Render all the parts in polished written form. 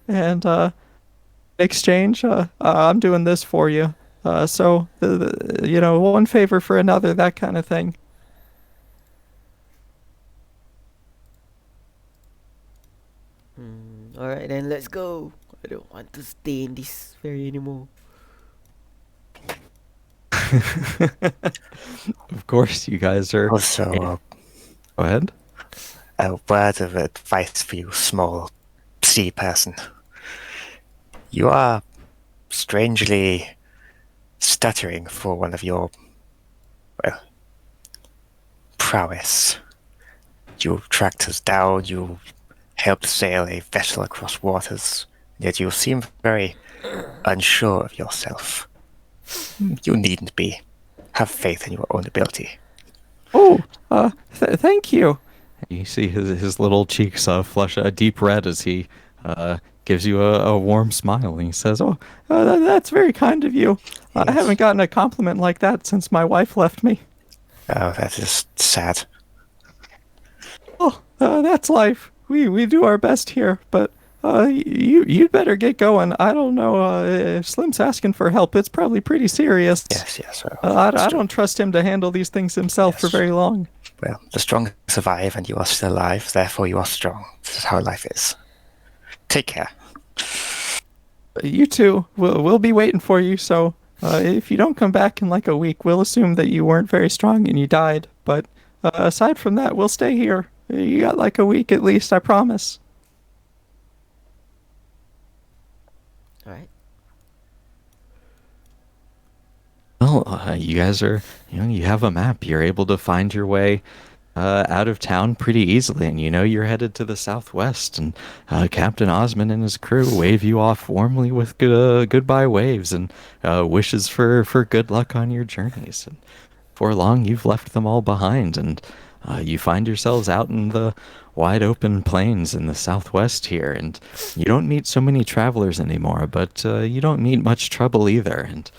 and in exchange, I'm doing this for you. So one favor for another, that kind of thing. Alright then, let's go. I don't want to stay in this ferry anymore. Of course, you guys are. Also, Go ahead. a word of advice for you, small sea person. You are strangely stuttering for one of your, well, prowess. You tracked us down, you helped sail a vessel across waters, yet you seem very unsure of yourself. You needn't be. Have faith in your own ability. Oh, thank you. You see his little cheeks flush a deep red as he gives you a warm smile, and he says, "Oh, that's very kind of you. I Yes. haven't gotten a compliment like that since my wife left me." Oh, that is sad. Oh, that's life. We do our best here, but you'd better get going. I don't know if Slim's asking for help. It's probably pretty serious. Yes, well, I don't trust him to handle these things himself for Yes. very long. Well, the strong survive and you are still alive, therefore you are strong. This is how life is. Take care. You two, we'll be waiting for you. So if you don't come back in like a week, we'll assume that you weren't very strong and you died. But aside from that, we'll stay here. You got like a week at least, I promise. Alright. Well, you guys are, you have a map. You're able to find your way out of town pretty easily, and you know you're headed to the southwest. And Captain Osmond and his crew wave you off warmly with goodbye waves and wishes for good luck on your journeys. And before long, you've left them all behind, and you find yourselves out in the wide open plains in the southwest here. And you don't meet so many travelers anymore, but you don't meet much trouble either. And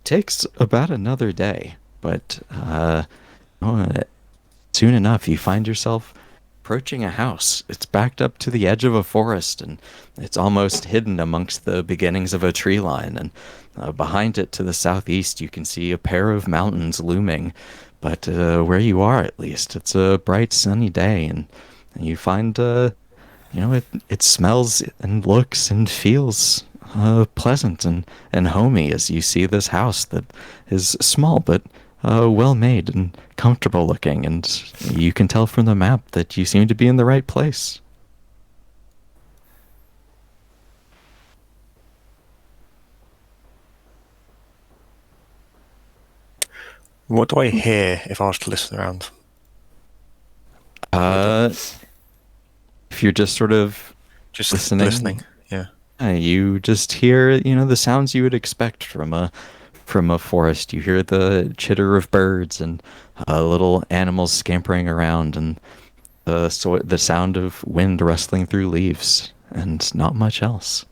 takes about another day, but oh, soon enough you find yourself approaching a house. It's backed up to the edge of a forest, and it's almost hidden amongst the beginnings of a tree line. And behind it to the southeast, you can see a pair of mountains looming. But where you are, at least, it's a bright, sunny day, and you find it smells and looks and feels pleasant and homey as you see this house that is small but well made and comfortable looking, and you can tell from the map that you seem to be in the right place. What do I hear if I was to listen around? Uh, if you're just sort of Just listening, yeah. you just hear, the sounds you would expect from a forest. You hear the chitter of birds and little animals scampering around, and the sound of wind rustling through leaves, and not much else.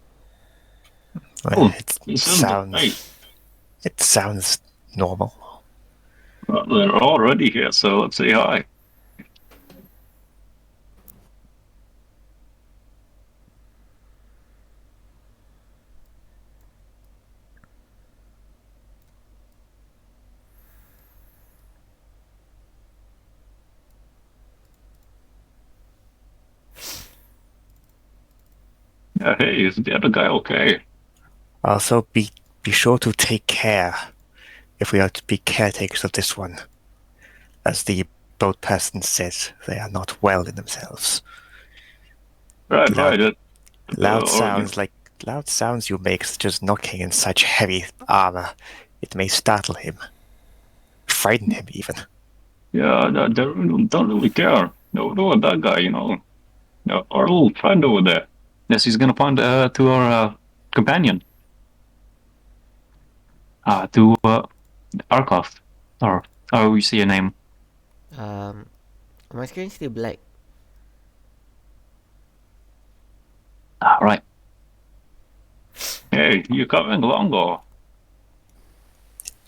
Well, Hey, it sounds normal. well, they're already here, so let's say hi. Yeah, hey, is the other guy okay? Also, be sure to take care if we are to be caretakers of this one. As the boat person says, they are not well in themselves. Right, Loud- right. Loud sounds you make, such as knocking in such heavy armor. It may startle him. Frighten him, even. Yeah, they don't really care. No, that guy, no, our little friend over there. Yes, he's gonna point to our companion. To Arkoff, or how you say your name. My screen's still black. Right. Hey, you coming along, or?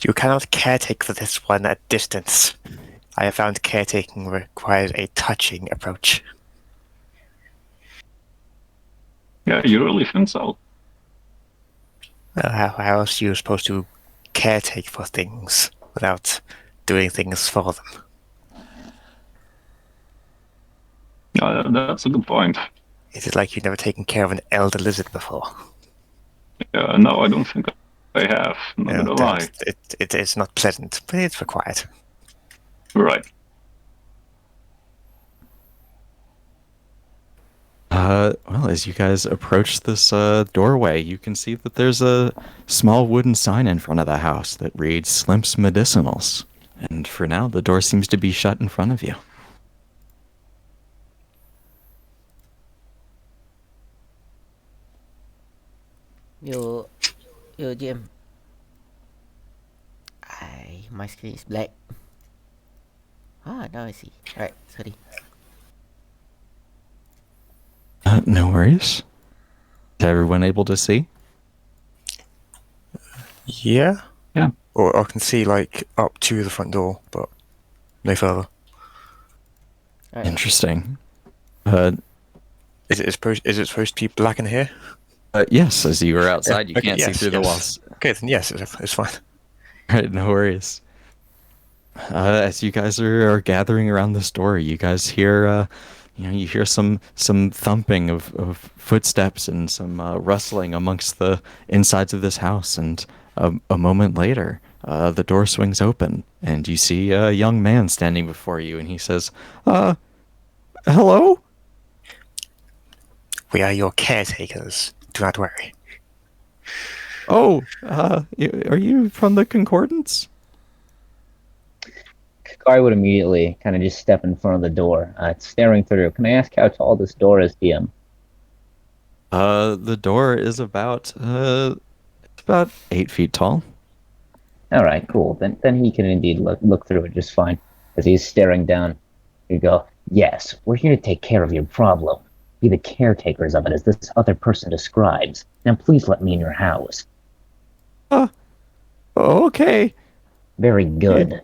You cannot caretake for this one at distance. I have found caretaking requires a touching approach. Yeah, you really think so? How else are you supposed to caretake for things without doing things for them? That's a good point. Is it like you've never taken care of an elder lizard before? No, I don't think I have. Not You know, gonna lie. it's not pleasant, but it's required. Right. Well, as you guys approach this doorway, you can see that there's a small wooden sign in front of the house that reads Slimp's Medicinals. And for now, the door seems to be shut in front of you. Yo, yo, GM. My screen is black. Ah, now I see. Alright, sorry. No worries. Is everyone able to see? Yeah? Yeah. Or I can see, like, up to the front door, but no further. Alright. Interesting. Uh, Is it supposed to be black in here? yes, as you are outside, you Okay, can't see yes, through the yes. walls. Okay, then yes, it's fine. Right, no worries. As you guys are gathering around this door, you guys hear, you hear some thumping of footsteps and some rustling amongst the insides of this house. And a moment later, the door swings open, and you see a young man standing before you, and he says, "Hello." We are your caretakers. Do not worry. Oh, are you from the Concordance? I would immediately kind of just step in front of the door, staring through. Can I ask how tall this door is, DM? The door is it's about 8 feet tall. All right, cool. Then he can indeed look through it just fine as he's staring down. You go, yes, we're here to take care of your problem. Be the caretakers of it, as this other person describes. Now, please let me in your house. Uh, okay. Very good.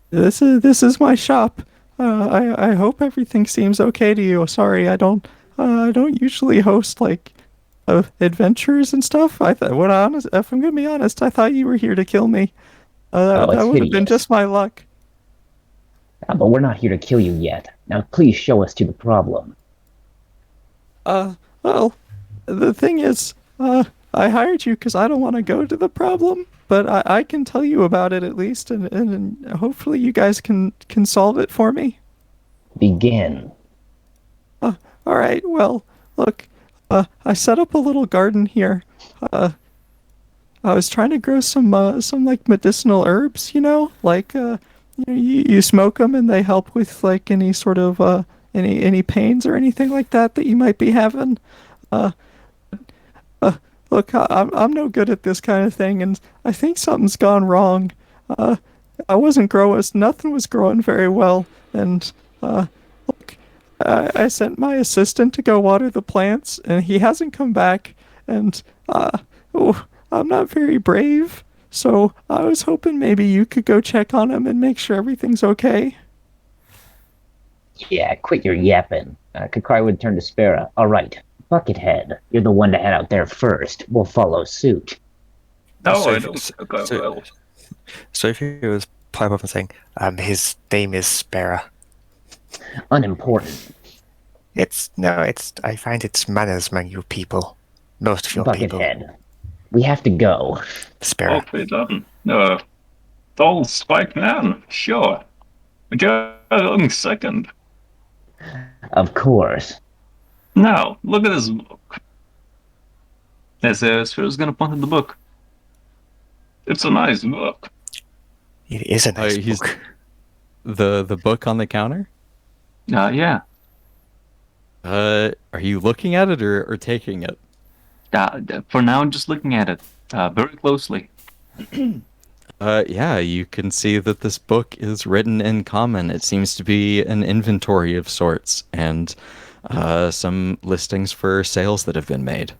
This is my shop. I hope everything seems okay to you. Sorry, I don't usually host like adventures and stuff. If I'm gonna be honest, I thought you were here to kill me. Oh, That it's would have been hideous. just my luck. But we're not here to kill you yet. Now, please show us to the problem. Well, the thing is, I hired you because I don't want to go to the problem, but I can tell you about it at least, and hopefully you guys can solve it for me. Begin. All right. Well, look, I set up a little garden here. I was trying to grow some like medicinal herbs, like you smoke them and they help with like any sort of any pains or anything like that you might be having. Uh, Look, I'm no good at this kind of thing, and I think something's gone wrong. Uh, I wasn't growing, nothing was growing very well, and look, I sent my assistant to go water the plants, and he hasn't come back, and oh, I'm not very brave, so I was hoping maybe you could go check on him and make sure everything's okay. Yeah, quit your yapping. Kakari would turn to Spera. All right, Buckethead, you're the one to head out there first. We'll follow suit. No, So I if- don't think I so- will. So if he was pipe up and saying, his name is Spera. Unimportant. I find it's manners among you people. Most of your people. Buckethead. We have to go. Spera. Okay, then. Tall spike man, sure. Just a second. Of course. Now, look at this book. As Sphere's gonna point at the book. It's a nice book. It is a nice he's- book. The book on the counter. Yeah. Are you looking at it or taking it? For now, I'm just looking at it very closely. Yeah, you can see that this book is written in common. It seems to be an inventory of sorts and some listings for sales that have been made.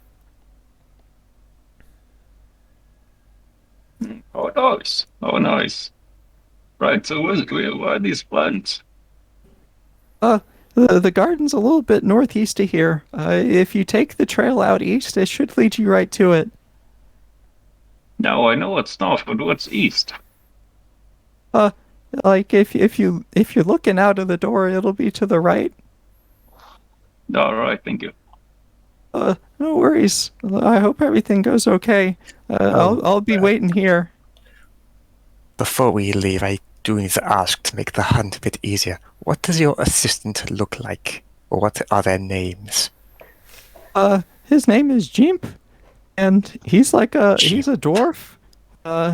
Oh, nice. Oh, nice. Right, so why these plants? The garden's a little bit northeast of here. If you take the trail out east, it should lead you right to it. No, I know it's north, but what's east? Uh, like if you're looking out of the door, it'll be to the right. All right, thank you. No worries. I hope everything goes okay. I'll be waiting here. Before we leave, I do need to ask to make the hunt a bit easier. What does your assistant look like? Or what are their names? His name is Jimp, and he's a dwarf.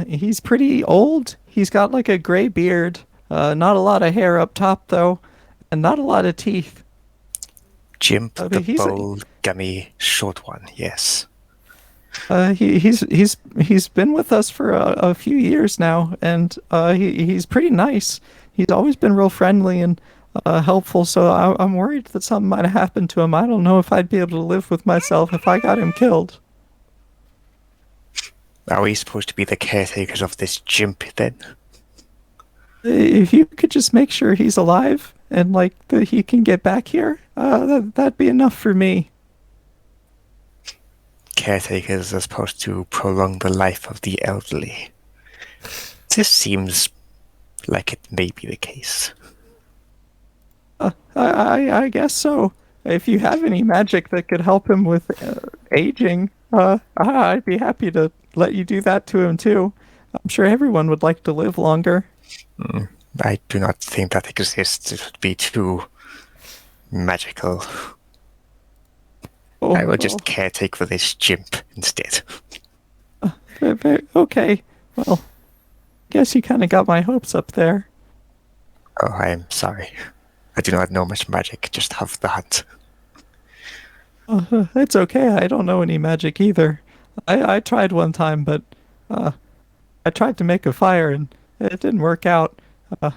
He's pretty old. He's got like a gray beard. Not a lot of hair up top though, and not a lot of teeth. Jimp, But the he's a- bold, gummy, short one, yes. He's been with us for a few years now, and he's pretty nice. He's always been real friendly and helpful. So I'm worried that something might have happened to him. I don't know if I'd be able to live with myself if I got him killed. Are we supposed to be the caretakers of this Jimp then? If you could just make sure he's alive and like that he can get back here, that'd be enough for me. Caretakers are supposed to prolong the life of the elderly. This seems like it may be the case. I guess so. If you have any magic that could help him with aging, I'd be happy to let you do that to him too. I'm sure everyone would like to live longer. I do not think that exists. It would be too magical. Oh, I will just caretake for this Jimp instead. okay. Well, guess you kind of got my hopes up there. Oh, I am sorry. I do not know much magic, just have the hunt. It's okay. I don't know any magic either. I tried one time, but I tried to make a fire and it didn't work out. I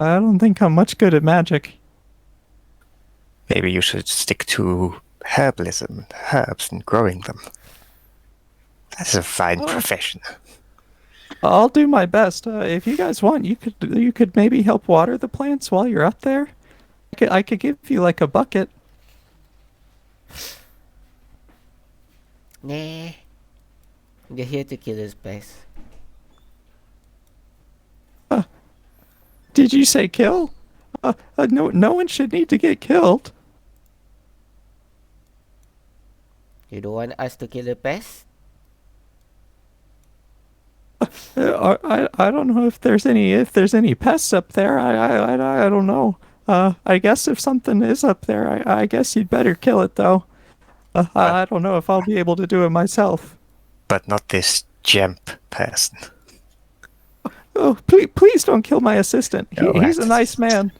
don't think I'm much good at magic. Maybe you should stick to herbalism, herbs, and growing them. That's a fine profession. I'll do my best. If you guys want, you could maybe help water the plants while you're up there. I could give you like a bucket. Nah. We're here to kill this place. Did you say kill? No one should need to get killed. You don't want us to kill the pest? I don't know if there's any pests up there. I don't know. I guess if something is up there, I guess you'd better kill it though. I don't know if I'll be able to do it myself. But not this Jimp person. Oh, please don't kill my assistant. He's a nice man.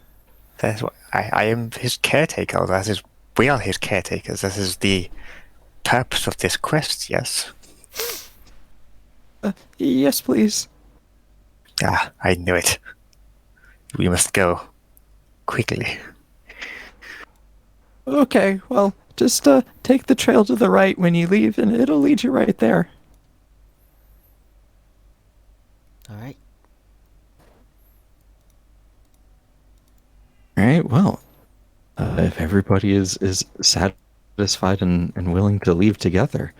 That's what I am his caretaker. We are his caretakers. That is the purpose of this quest, yes? Yes, please. Ah, I knew it. We must go. Quickly. Okay, well, just take the trail to the right when you leave, and it'll lead you right there. Alright. All right, well, if everybody is satisfied and willing to leave together,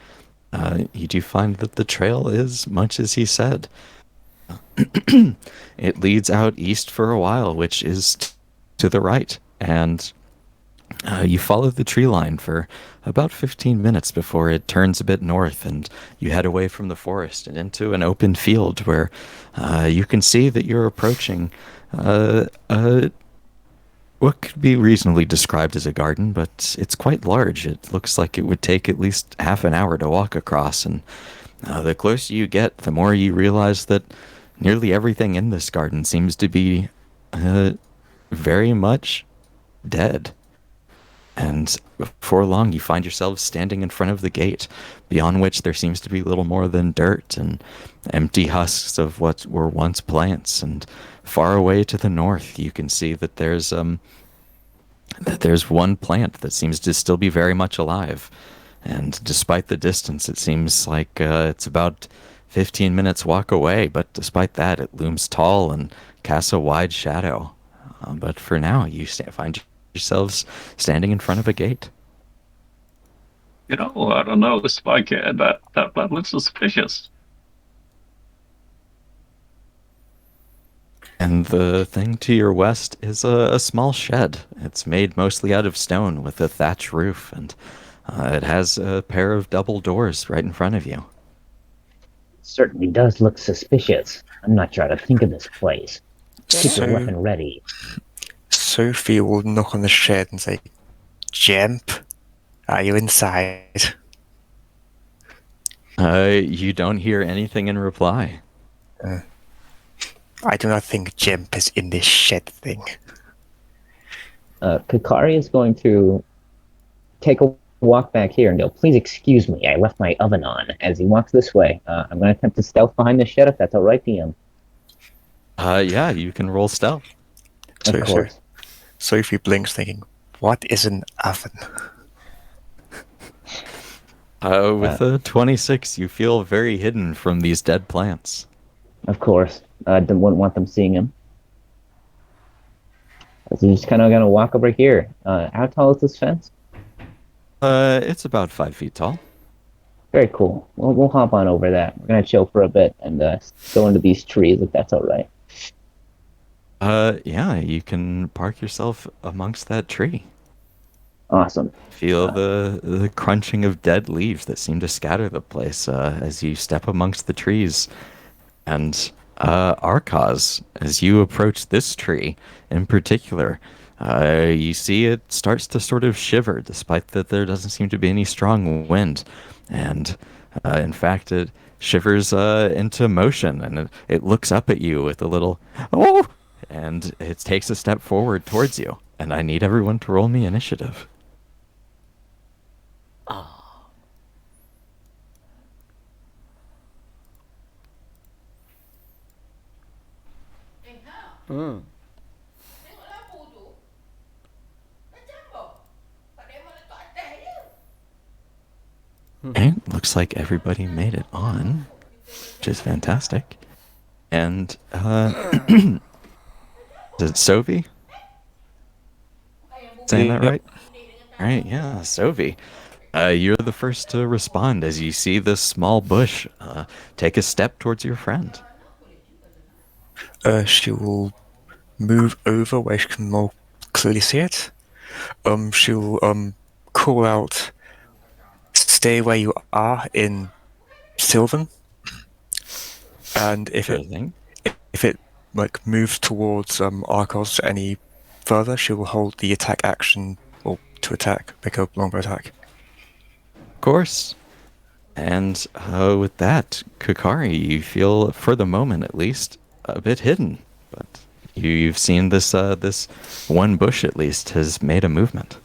you do find that the trail is much as he said. It leads out east for a while, which is to the right, and you follow the tree line for about 15 minutes before it turns a bit north, and you head away from the forest and into an open field where you can see that you're approaching what could be reasonably described as a garden, but it's quite large. It looks like it would take at least half an hour to walk across, and the closer you get, the more you realize that nearly everything in this garden seems to be very much dead. And before long, you find yourselves standing in front of the gate, beyond which there seems to be little more than dirt and empty husks of what were once plants. And far away to the north, you can see that there's one plant that seems to still be very much alive. And despite the distance, it seems like it's about 15 minutes walk away. But despite that, it looms tall and casts a wide shadow. But for now, find yourselves standing in front of a gate. You know, I don't know, Spike. That plant looks suspicious. And the thing to your west is a small shed. It's made mostly out of stone with a thatch roof, and it has a pair of double doors right in front of you. Certainly does look suspicious. I'm not sure how to think of this place. Keep your So weapon ready. Sophie will knock on the shed and say, "Jemp, are you inside?" You don't hear anything in reply. I do not think Jemp is in this shed thing. Kakari is going to take a walk back here and go, please excuse me, I left my oven on. As he walks this way, I'm going to attempt to stealth behind the shed if that's all right, DM. Yeah, you can roll stealth. Of course. Sophie blinks, thinking, "What is an oven?" With a 26, you feel very hidden from these dead plants. Of course. Wouldn't want them seeing him. So he's just kind of going to walk over here. How tall is this fence? It's about 5 feet tall. Very cool. We'll hop on over that. We're going to chill for a bit and go into these trees if that's all right. Yeah, you can park yourself amongst that tree. Awesome. Feel the crunching of dead leaves that seem to scatter the place as you step amongst the trees. And Arcaz, as you approach this tree in particular, you see it starts to sort of shiver, despite that there doesn't seem to be any strong wind. And in fact, it shivers into motion, and it looks up at you with a little, oh! And it takes a step forward towards you. And I need everyone to roll me initiative. Hmm. Okay, looks like everybody made it on, which is fantastic. And is it Sophie? Saying that Yep. right? All right, yeah, Sophie. You're the first to respond as you see this small bush take a step towards your friend. She will move over where she can more clearly see it. She'll call out, "Stay where you are" in Sylvan, and Sure thing. if it like moves towards Arcos any further, she will hold the attack action or to attack, make a longbow attack. Of course. And with that, Kakari, you feel, for the moment at least, a bit hidden. But you've seen this one bush at least has made a movement.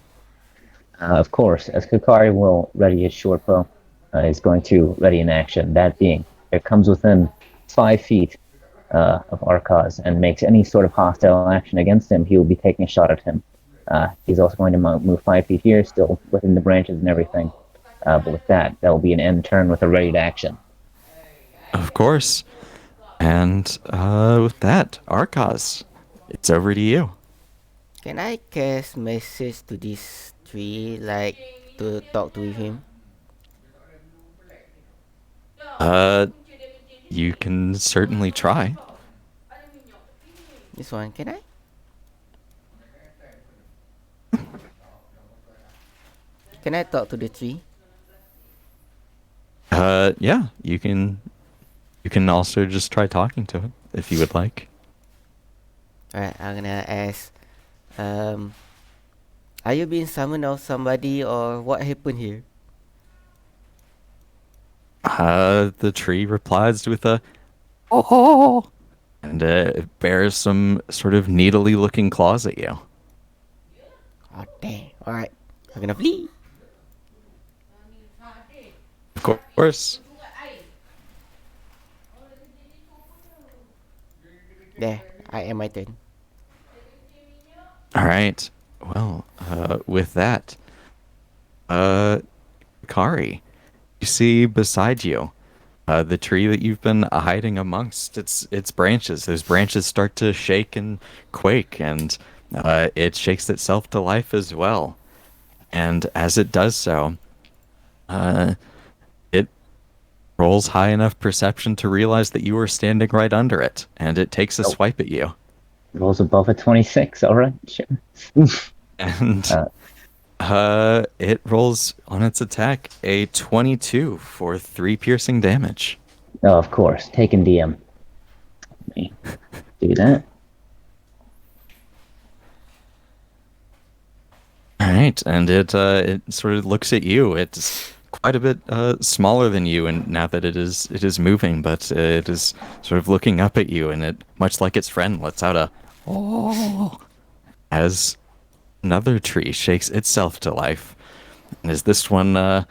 Of course, as Kakari will ready his short bow, is going to ready an action. That being, it comes within 5 feet of Arcaz and makes any sort of hostile action against him, he will be taking a shot at him. He's also going to move 5 feet here, still within the branches and everything. But with that will be an end turn with a ready action. Of course. And with that, Arcaz, it's over to you. Can I cast message to this tree, like to talk to him? You can certainly try. This one, can I? Can I talk to the tree? Yeah, you can. You can also just try talking to it if you would like. Alright, I'm gonna ask, are you being summoned of somebody, or what happened here? The tree replies with a oh, and it bears some sort of needly looking claws at you. Oh damn! Alright, I'm gonna flee. Of course. There, I am my turn. All right. Well, with that, Kari, you see beside you, the tree that you've been hiding amongst its branches. Those branches start to shake and quake, and it shakes itself to life as well. And as it does so, uh, it rolls high enough perception to realize that you are standing right under it, and it takes a Oh, swipe at you. rolls above a 26. All right, sure. And Uh, it rolls on its attack a 22 for 3 piercing damage. oh, of course, taking DM. Let me do that. All right, and it sort of looks at you. It's quite a bit smaller than you, and now that it is moving, but it is sort of looking up at you, and it, much like its friend, lets out a oh as another tree shakes itself to life. And as this one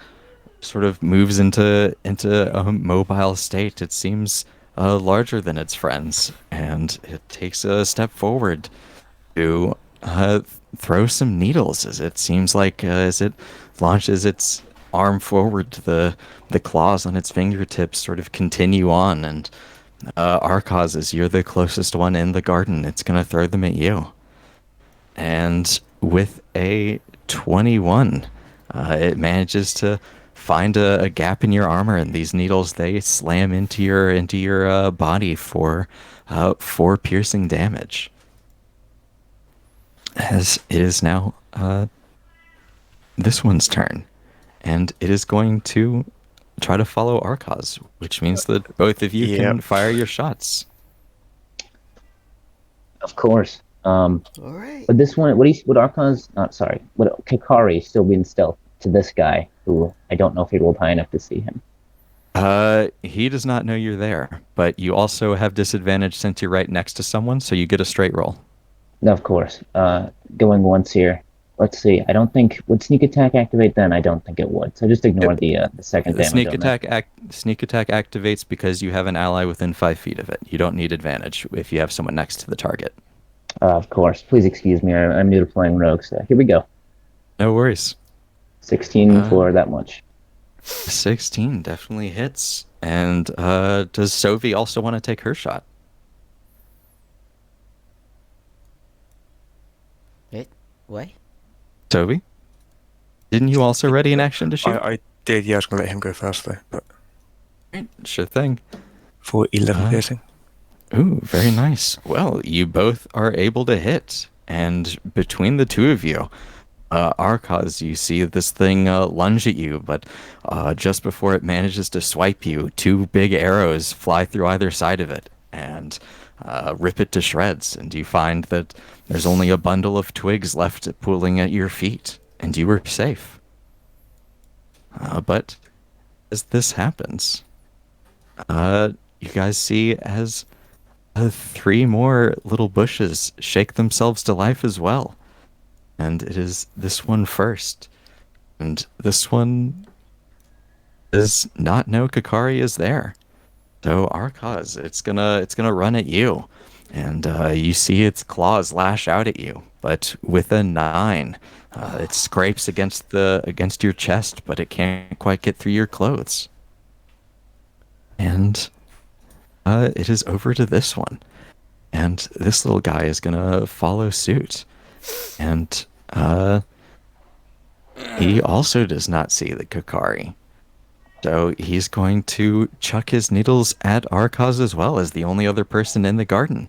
sort of moves into a mobile state, it seems larger than its friends, and it takes a step forward to throw some needles. As it seems like as it launches its arm forward, the claws on its fingertips sort of continue on, and Arcos, as you're the closest one in the garden, it's gonna throw them at you. And with a 21, it manages to find a gap in your armor, and these needles they slam into your body for 4 piercing damage. As it is now this one's turn, and it is going to try to follow Arcos, which means that both of you Yep. can fire your shots. Of course. All right. But this one, would Archon's not sorry, would Kakari still be in stealth to this guy who I don't know if he rolled high enough to see him. He does not know you're there, but you also have disadvantage since you're right next to someone, so you get a straight roll. No, of course. Going once here. Let's see. I don't think would sneak attack activate then. I don't think it would. So just ignore the second The damage. sneak attack activates because you have an ally within 5 feet of it. You don't need advantage if you have someone next to the target. Of course. Please excuse me. I'm new to playing rogue. So here we go. No worries. 16 for that much. 16 definitely hits. And does Sovi also want to take her shot? Wait, what? Sovi? Didn't you also ready an action to shoot? I did, yeah, I was going to let him go first, though. But Sure thing. for 11 piercing. Ooh, very nice. Well, you both are able to hit, and between the two of you, Arcos, you see this thing lunge at you, but just before it manages to swipe you, 2 big arrows fly through either side of it and rip it to shreds, and you find that there's only a bundle of twigs left pulling at your feet, and you were safe. But as this happens, you guys see as 3 more little bushes shake themselves to life as well. And it is this one first. And this one does not know Kakari is there. So Arcos, it's gonna run at you. And you see its claws lash out at you. But with a 9, it scrapes against your chest, but it can't quite get through your clothes. And it is over to this one. And this little guy is gonna follow suit. And he also does not see the Kakari. So he's going to chuck his needles at Arcos as well as the only other person in the garden.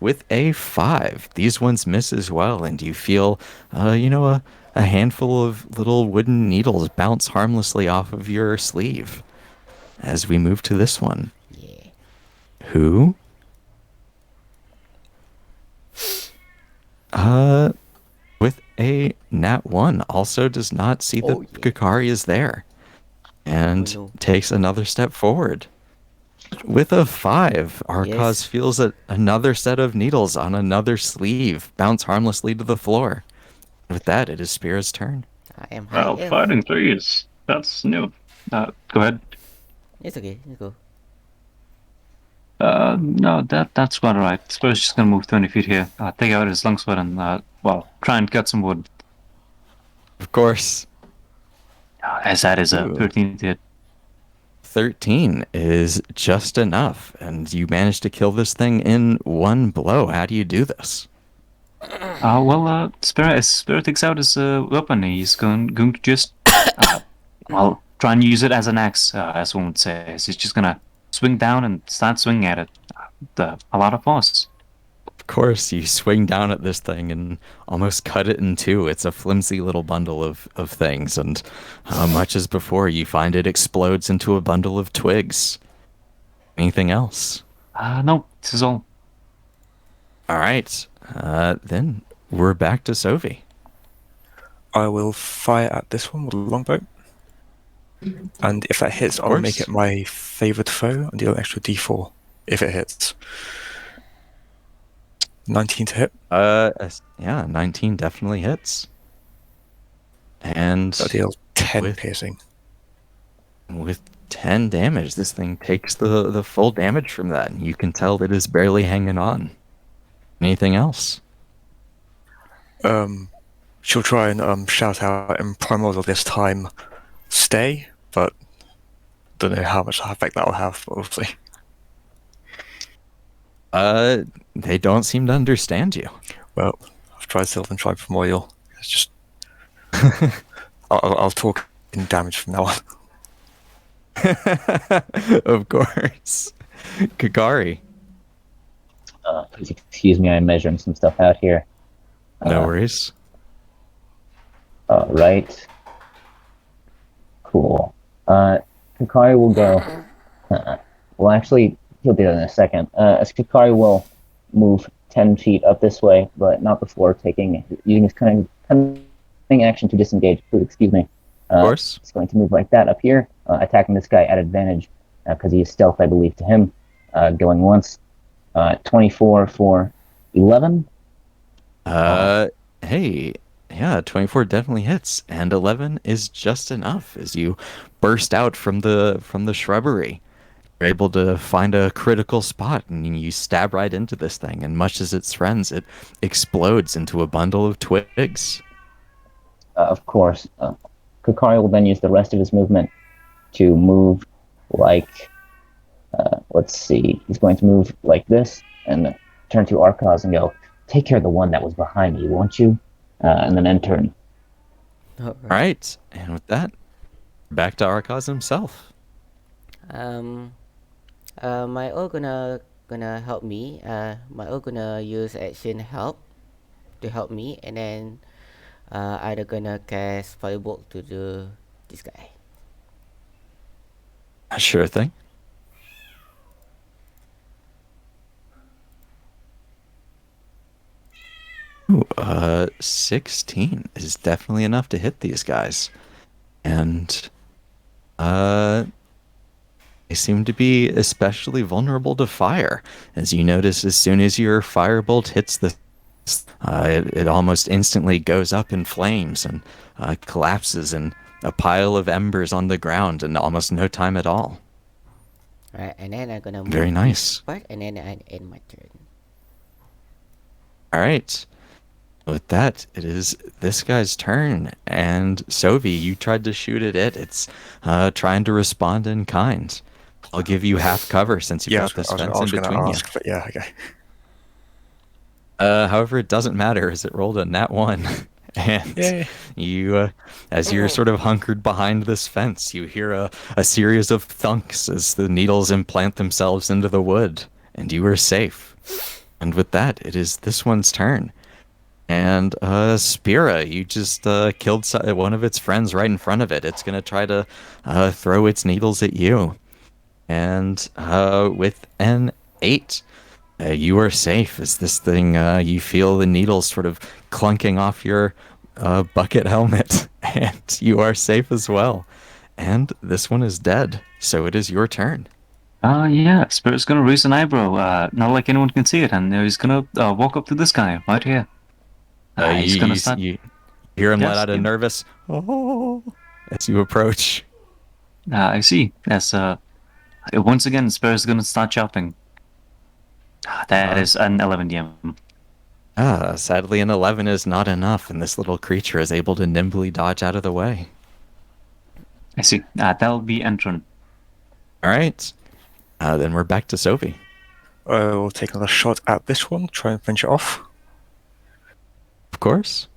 With a 5, these ones miss as well, and you feel, a handful of little wooden needles bounce harmlessly off of your sleeve. As we move to this one. Yeah. Who? With a nat 1, also does not see that Oh, yeah. Kakari is there. And Oh, no. takes another step forward. With a 5, Arcos Yes. feels another set of needles on another sleeve bounce harmlessly to the floor. With that, it is Spear's turn. I am high Well, elf. fighting trees. That's new. Go ahead. It's okay. Let's go. No, that's quite alright. Spear's just gonna move 20 feet here. Take out his longsword and, try and cut some wood. Of course, As that is a Ooh. 13 to hit. 13 is just enough, and you manage to kill this thing in one blow. How do you do this? Spirit takes out his weapon. He's going to just, try and use it as an axe, as one would say. He's just gonna swing down and start swinging at it. A lot of force. Of course, you swing down at this thing and almost cut it in two. It's a flimsy little bundle of things, and much as before, you find it explodes into a bundle of twigs. Anything else? No, this is all. All right, then we're back to Sophie. I will fire at this one with a longbow. And if that hits, I'll make course. it my favoured foe and deal an extra d4 if it hits. 19 to hit. Yeah, 19 definitely hits. And I'll deal 10 with- piercing. with 10 damage, this thing takes the full damage from that, and you can tell it is barely hanging on. Anything else? She'll try and shout out in Primordial this time, stay, but don't know how much effect that will have, but we'll see. They don't seem to understand you. Well, I've tried Sylvan, tried Primordial. It's just... I'll talk in damage from now on. Of course. Kagari. Please excuse me, I'm measuring some stuff out here. No worries. Right. Cool. Kakari will go. Well, actually, he'll do that in a second. As Kakari will move 10 feet up this way, but not before using his cunning action to disengage. Please excuse me. Of course. He's going to move like that up here, attacking this guy at advantage because he is stealth, I believe, to him. Going once. 24 for 11. Hey, yeah, 24 definitely hits, and 11 is just enough as you burst out from the shrubbery. You're able to find a critical spot, and you stab right into this thing, and much as its friends, it explodes into a bundle of twigs. Of course. Kakari will then use the rest of his movement to move like, let's see, he's going to move like this and turn to Arcos and go, take care of the one that was behind me, won't you? And then end turn. All right, and with that, back to Arcos himself. My all gonna help me. My all gonna use action help to help me, and then either gonna cast firebolt to this guy. Sure thing. Ooh, 16 is definitely enough to hit these guys. And, they seem to be especially vulnerable to fire. As you notice, as soon as your firebolt hits it almost instantly goes up in flames and collapses in a pile of embers on the ground in almost no time at all. Right, and then I'm gonna move Very nice. this part, and then I end my turn. All right. With that, it is this guy's turn, and Sovi, you tried to shoot at it. It's trying to respond in kind. I'll give you half cover since you've got this I fence in was going to between you. ask, but yeah, okay. However, it doesn't matter as it rolled a nat 1. And Yay. you, as you're sort of hunkered behind this fence, you hear a series of thunks as the needles implant themselves into the wood, and you are safe. And with that, it is this one's turn. And Spira, you just killed one of its friends right in front of it. It's going to try to throw its needles at you. And with an 8, you are safe as this thing, you feel the needles sort of clunking off your bucket helmet. And you are safe as well. And this one is dead. So it is your turn. Yeah, Spirit's gonna raise an eyebrow, not like anyone can see it, and he's gonna walk up to this guy right here. He's gonna start. You hear him let Yes, out a yeah. nervous, oh, as you approach. I see. Yes. Once again, Spirit's gonna start chopping. That is an 11 DM. Sadly, an 11 is not enough, and this little creature is able to nimbly dodge out of the way. I see. That'll be end turn. All right. Then we're back to Sophie. I will take another shot at this one, try and finish it off. course.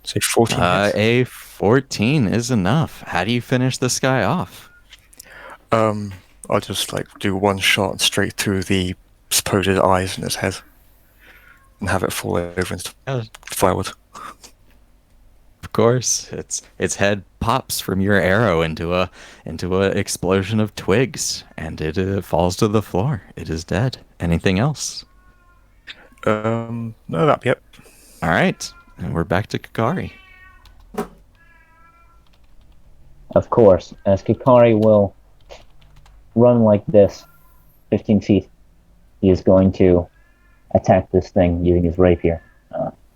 So 14 hits. A 14 is enough. How do you finish this guy off? I'll just do one shot straight through the supposed eyes in his head and have it fall over into firewood. Of course, its head pops from your arrow into a explosion of twigs, and it falls to the floor. It is dead. Anything else? No, that'll be it. All right, and we're back to Kakari. Of course, as Kikari will run like this, 15 feet, he is going to attack this thing using his rapier.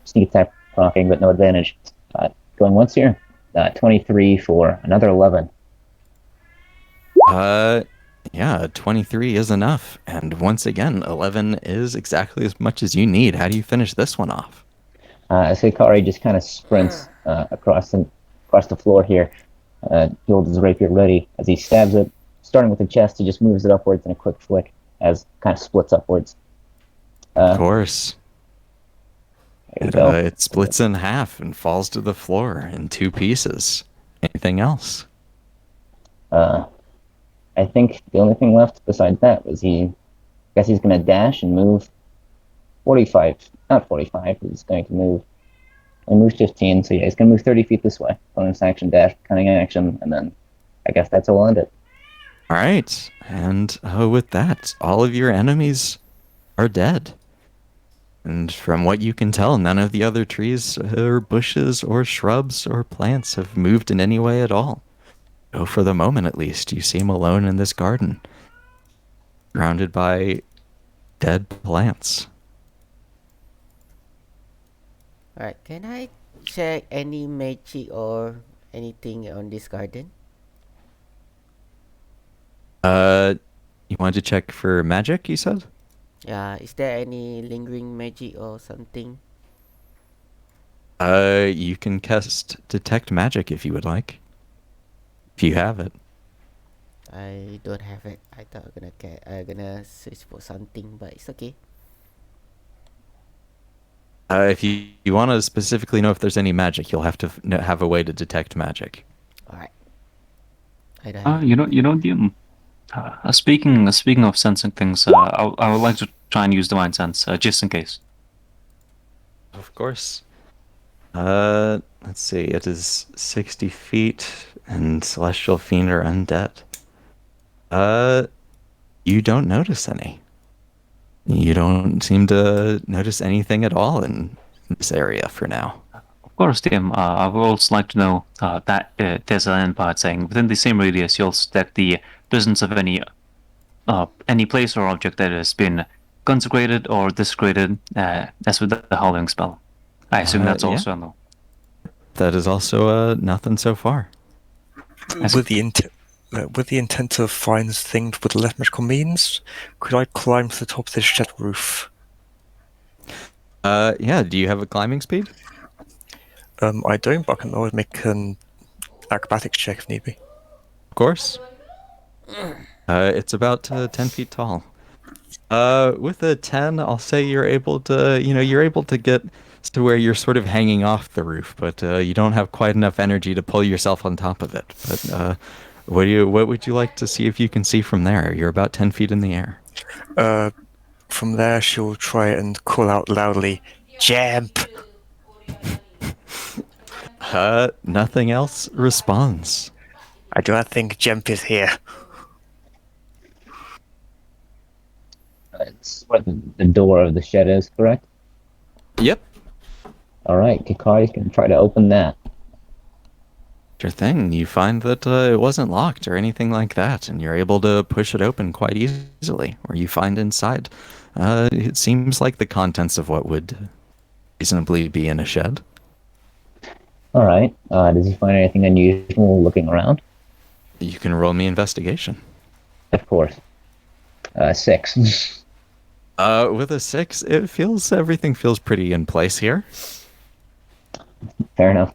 Sneak attack proccing, but no advantage. Going once here. 23 for another 11. Yeah, 23 is enough. And once again, 11 is exactly as much as you need. How do you finish this one off? As Hikari just kind of sprints across the floor here, he holds his rapier ready. As he stabs it, starting with the chest, he just moves it upwards in a quick flick, as it kind of splits upwards. Of course. There you go. It splits in half and falls to the floor in 2 pieces. Anything else? I think the only thing left besides that was I guess he's going to dash and move 45. Not 45, he's going to move. He moves 15, so yeah, he's going to move 30 feet this way. Bonus action, dash, cunning action, and then I guess that's all end it. All right. And with that, all of your enemies are dead. And from what you can tell, none of the other trees or bushes or shrubs or plants have moved in any way at all. So for the moment, at least, you seem alone in this garden, surrounded by dead plants. Alright, can I check any magic or anything on this garden? You wanted to check for magic, you said? Yeah, is there any lingering magic or something? You can cast Detect Magic if you would like. If you have it. I don't have it. I thought I'm gonna search for something, but it's okay. If you want to specifically know if there's any magic, you'll have to have a way to detect magic. Alright. I don't have it. You know, the speaking of sensing things, I would like to try and use divine sense, just in case. Of course. Let's see. It is 60 feet, and Celestial Fiend are undead. You don't notice any. You don't seem to notice anything at all in this area for now. Of course, Tim. I would also like to know that there's an end part saying within the same radius you'll detect the presence of any place or object that has been consecrated or desecrated, as with the howling spell. I assume that's Yeah. also a no. That is also nothing so far. With the intent to find things with less magical means, could I climb to the top of this shed roof? Yeah. Do you have a climbing speed? I don't, but I can always make an acrobatics check if need be. Of course. It's about 10 feet tall. With a 10, I'll say you're able to get to where you're sort of hanging off the roof, but you don't have quite enough energy to pull yourself on top of it. But what would you like to see if you can see from there? You're about 10 feet in the air. From there, she'll try and call out loudly, "Jump!" Nothing else responds. I do not think Jump is here. It's where the door of the shed is, correct? Yep. Alright, Kikari's going to try to open that. Sure thing. You find that it wasn't locked or anything like that, and you're able to push it open quite easily. Or you find inside, it seems like the contents of what would reasonably be in a shed. Alright, does he find anything unusual looking around? You can roll me investigation. Of course. 6. With a 6, everything feels pretty in place here. Fair enough.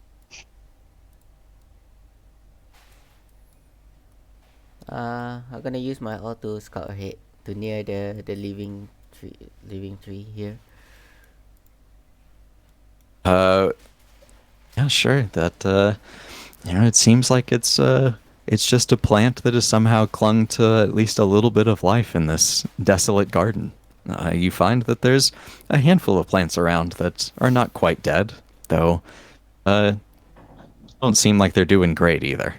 I'm gonna use my all to scout ahead to near the living tree here. Uh, yeah, sure. That it seems like it's just a plant that has somehow clung to at least a little bit of life in this desolate garden. You find that there's a handful of plants around that are not quite dead, though uh, don't seem like they're doing great either.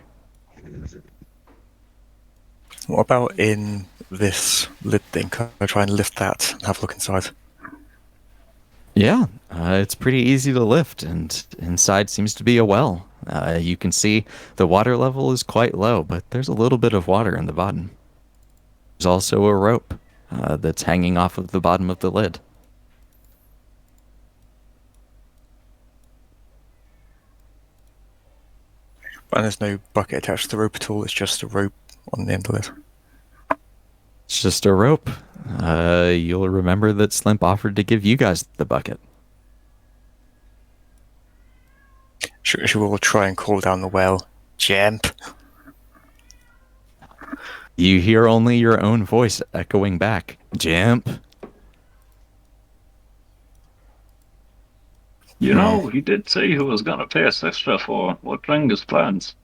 What about in this lid thing? Can I try and lift that and have a look inside? Yeah, it's pretty easy to lift, and inside seems to be a well. You can see the water level is quite low, but there's a little bit of water in the bottom. There's also a rope that's hanging off of the bottom of the lid. And there's no bucket attached to the rope at all, it's just a rope on the end of it. It's just a rope. You'll remember that Slimp offered to give you guys the bucket. Should we all try and call down the well? Jump! You hear only your own voice echoing back. Jimp. You know, he did say he was gonna pay us extra for watering his plants.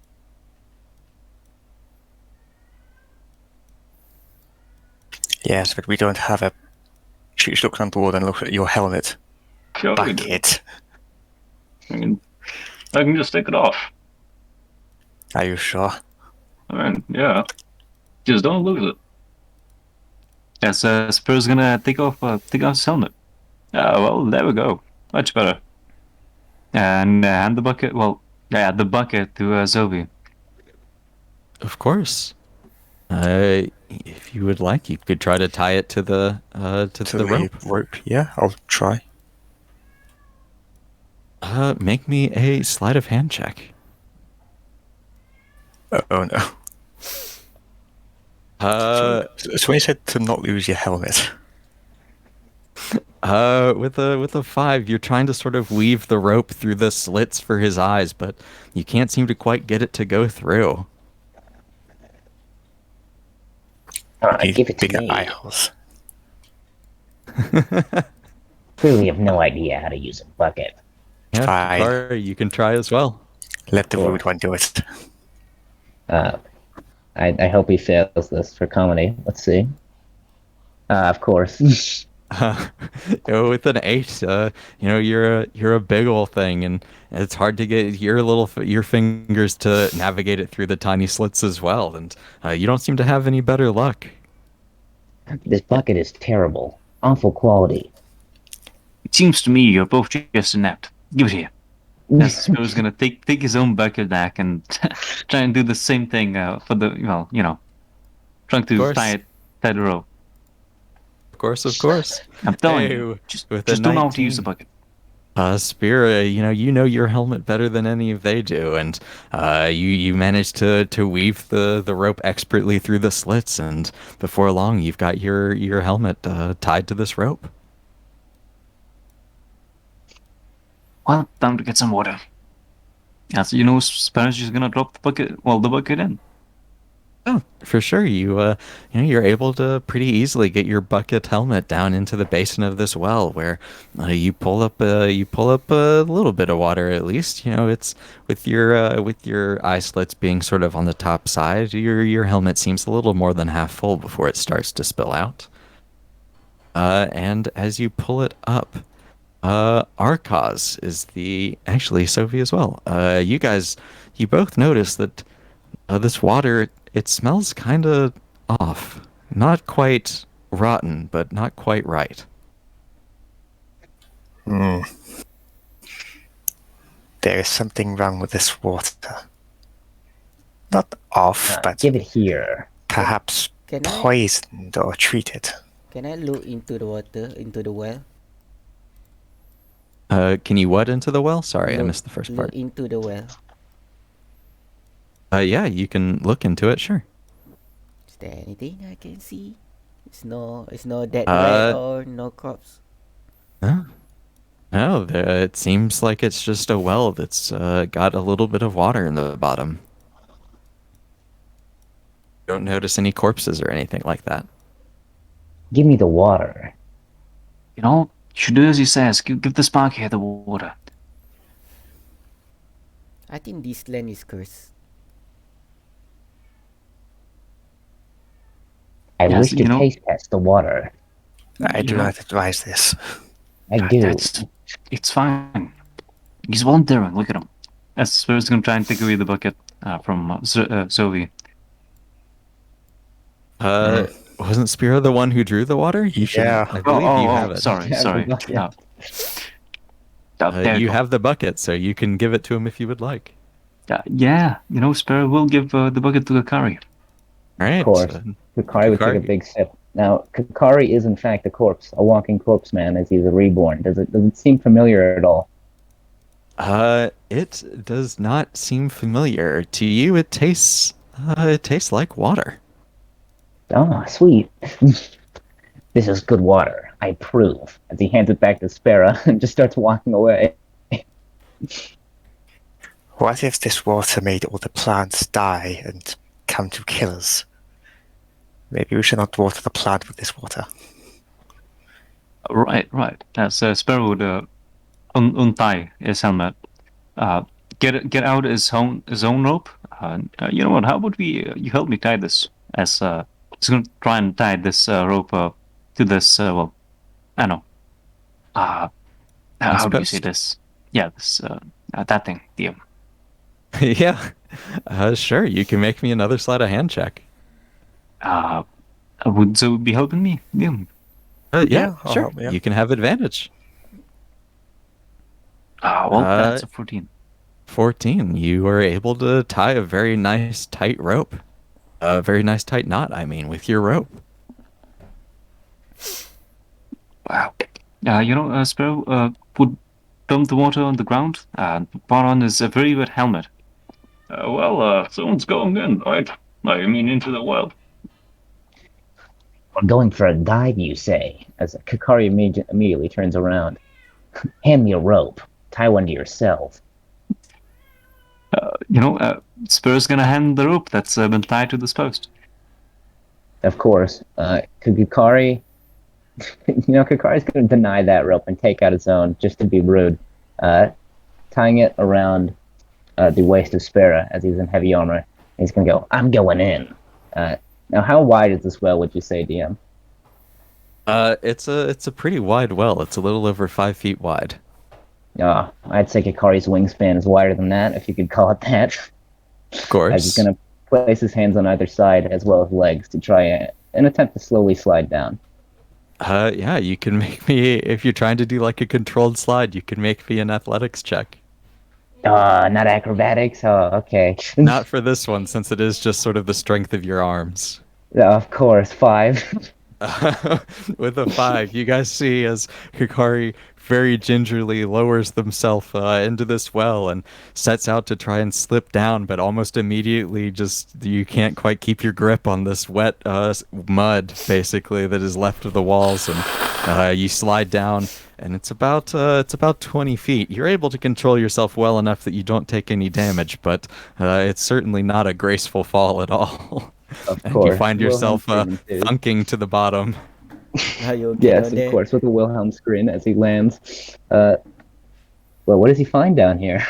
Yes, but we don't have a... She looked on board and looked at your helmet. Sure we do. Bucket. I can just take it off. Are you sure? I mean, yeah. Just don't lose it. Yes, Spur's gonna take off his helmet. Well, there we go. Much better. And hand the bucket, the bucket to Zoe. Of course. If you would like, you could try to tie it to the rope. Yeah, I'll try. Make me a sleight of hand check. Oh no. So when you said to not lose your helmet, With a 5, you're trying to sort of weave the rope through the slits for his eyes, but you can't seem to quite get it to go through. Alright, give it to bigger me. eye holes. Clearly have no idea how to use a bucket. Yeah, Fine. Or you can try as well. Let the Sure. rude one do it. I hope he fails this for comedy. Let's see. Of course. With an 8, you're a big old thing, and it's hard to get your fingers to navigate it through the tiny slits as well. And you don't seem to have any better luck. This bucket is terrible. Awful quality. It seems to me you're both just inept. Give it here. Yes, Spur's gonna take his own bucket back and try and do the same thing for the trying to tie the rope. Of course. I'm telling Hey, you, just with don't a know how to 19. use the bucket. Spira, you know your helmet better than any of they do, and you managed to weave the rope expertly through the slits, and before long you've got your helmet tied to this rope. Well, time to get some water. As you know, Spur's just gonna drop the bucket in. Oh, for sure. You're able to pretty easily get your bucket helmet down into the basin of this well, where you pull up a little bit of water at least. It's with your eye slits being sort of on the top side. Your helmet seems a little more than half full before it starts to spill out. And as you pull it up, Arcos is actually Sophie as well. You both notice that this water, it smells kind of off. Not quite rotten, but not quite right. There is something wrong with this water. Not off, but Give it here. perhaps Can I poisoned or treated. can I look into the water, into the well? Can you what into the well? Sorry, I Look- missed the first look part. into the well. Yeah, you can look into it, sure. Is there anything I can see? It's no dead Uh, rat or no corpse. No, it seems like it's just a well that's got a little bit of water in the bottom. Don't notice any corpses or anything like that. Give me the water. You should do as he says. Give the spark here the water. I think this land is cursed. I Yes, wish to you know, taste test the water. I you do know, not advise this. I do. that's it's fine. He's volunteering. Look at him. As Spurs gonna try and take away the bucket from Zoe. Uh, wasn't Spiro the one who drew the water? You should, Yeah. I Oh, believe you have it. sorry, Have the sorry. bucket. There you You go. have the bucket, so you can give it to him if you would like. Yeah, you know, Spur will give the bucket to Akari. All Of right. course. Kakari would take a Kakari. big sip. Now, Kakari is in fact a corpse, a walking corpse man, as he's a reborn. Does it seem familiar at all? It does not seem familiar to you. It tastes like water. Ah, sweet. This is good water. I approve. As he hands it back to Sparrow and just starts walking away. What if this water made all the plants die and come to kill us? Maybe we should not water the plant with this water. Right. As Sparrow would untie his helmet, get out his own rope. You know what? How about you help me tie this? As he's gonna try and tie this rope to this. Well, I don't know. How do you say Post. this? Yeah, this that thing. The Yeah. Sure. You can make me another sleight of hand check. uh, would Zoe be helping me? Yeah. Yeah, Yeah, I'll sure. help, yeah. You can have advantage. Well, that's a 14. 14. You are able to tie a very nice tight rope. A very nice tight knot, I mean, with your rope. Wow. You know, Sparrow would dump the water on the ground and put on his very wet helmet. Someone's going in, right? I mean, into the wild. We're going for a dive, you say, as Kakari immediately turns around. Hand me a rope. Tie one to yourself. You know, Spur's gonna hand the rope that's been tied to this post. Of course, Kakari, Kakari's going to deny that rope and take out his own, just to be rude. Tying it around the waist of Sparrow as he's in heavy armor. He's going to go, I'm going in. Now, how wide is this well, would you say, DM? It's a pretty wide well. It's a little over 5 feet wide. I'd say Kakari's wingspan is wider than that, if you could call it that. Of As course. he's going to place his hands on either side as well as legs to try an attempt to slowly slide down. Yeah, you can make me, if you're trying to do like a controlled slide, you can make me an athletics check. Not acrobatics? Oh, okay. Not for this one, since it is just sort of the strength of your arms. Of course, 5. With a 5, you guys see as Hikari very gingerly lowers themselves into this well and sets out to try and slip down, but almost immediately just you can't quite keep your grip on this wet mud, basically, that is left of the walls, and you slide down, and it's about 20 feet. You're able to control yourself well enough that you don't take any damage, but it's certainly not a graceful fall at all. Of And course. you find yourself Wilhelm screaming, too. thunking to the bottom. Are you okay Yes, down of there? course, with a Wilhelm scream as he lands. Well, what does he find down here?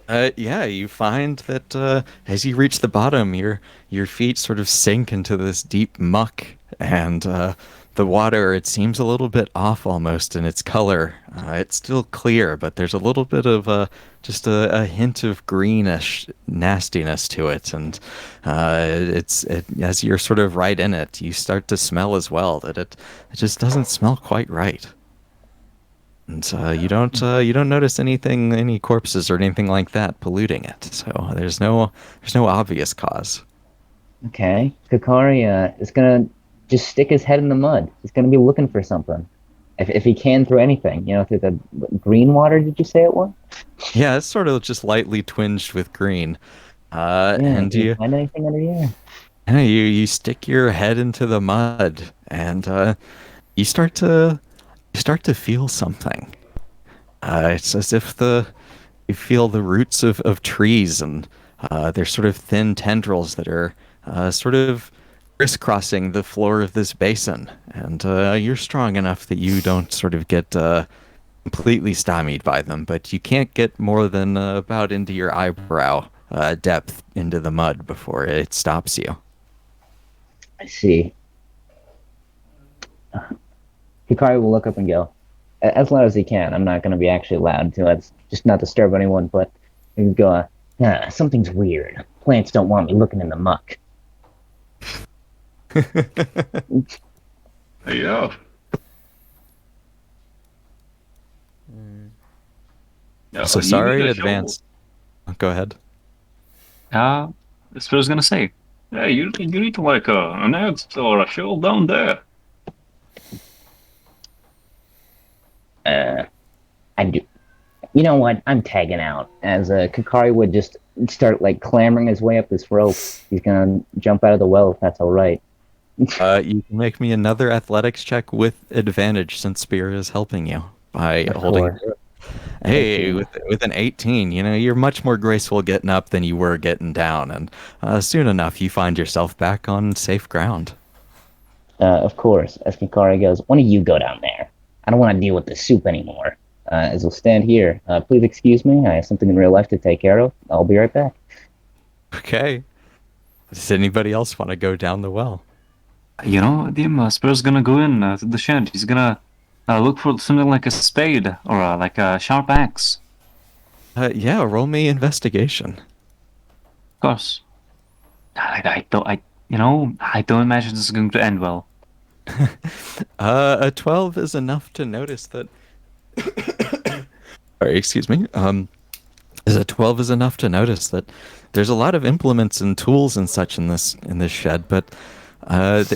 Yeah, you find that as you reach the bottom, your feet sort of sink into this deep muck, and the water, it seems a little bit off almost in its color. It's still clear, but there's a little bit of just a hint of greenish nastiness to it, and as you're sort of right in it, you start to smell as well that it just doesn't smell quite right. And you don't notice any corpses or anything like that polluting it. So there's no obvious cause. Okay. Kakari is going to just stick his head in the mud. He's going to be looking for something. If he can through anything, through the green water, did you say it was? Yeah, it's sort of just lightly twinged with green. And do you find anything under here? yeah, you stick your head into the mud, and you start to feel something. It's as if you feel the roots of trees, and they're sort of thin tendrils that are sort of crisscrossing the floor of this basin. And you're strong enough that you don't sort of get completely stymied by them, but you can't get more than about into your eyebrow depth into the mud before it stops you. I see. Hikari will look up and go, as loud as he can. I'm not going to be actually loud to let's just not disturb anyone, but he can go, something's weird. Plants don't want me looking in the muck. Yeah. Yeah, So you need sorry, a shovel. advanced. Go ahead. That's what I was gonna say. Yeah, you need to like an axe or a shovel down there. Uh, I do. You know what? I'm tagging out. As Kakari would just start like clambering his way up this rope. He's gonna jump out of the well if that's all right. You can make me another athletics check with advantage since Spear is helping you by Of holding. course. Hey, 18. with an 18, you're much more graceful getting up than you were getting down, and soon enough you find yourself back on safe ground. Of course. As Kakari goes, why don't you go down there? I don't want to deal with the soup anymore. As we'll stand here. Please excuse me. I have something in real life to take care of. I'll be right back. Okay. Does anybody else want to go down the well? You know, the Spur's gonna go in to the shed. He's gonna look for something like a spade or like a sharp axe. Yeah, roll me investigation. Of course. I don't. I don't imagine this is going to end well. A 12 is enough to notice that. Sorry, excuse me. Is a 12 is enough to notice that there's a lot of implements and tools and such in this shed, but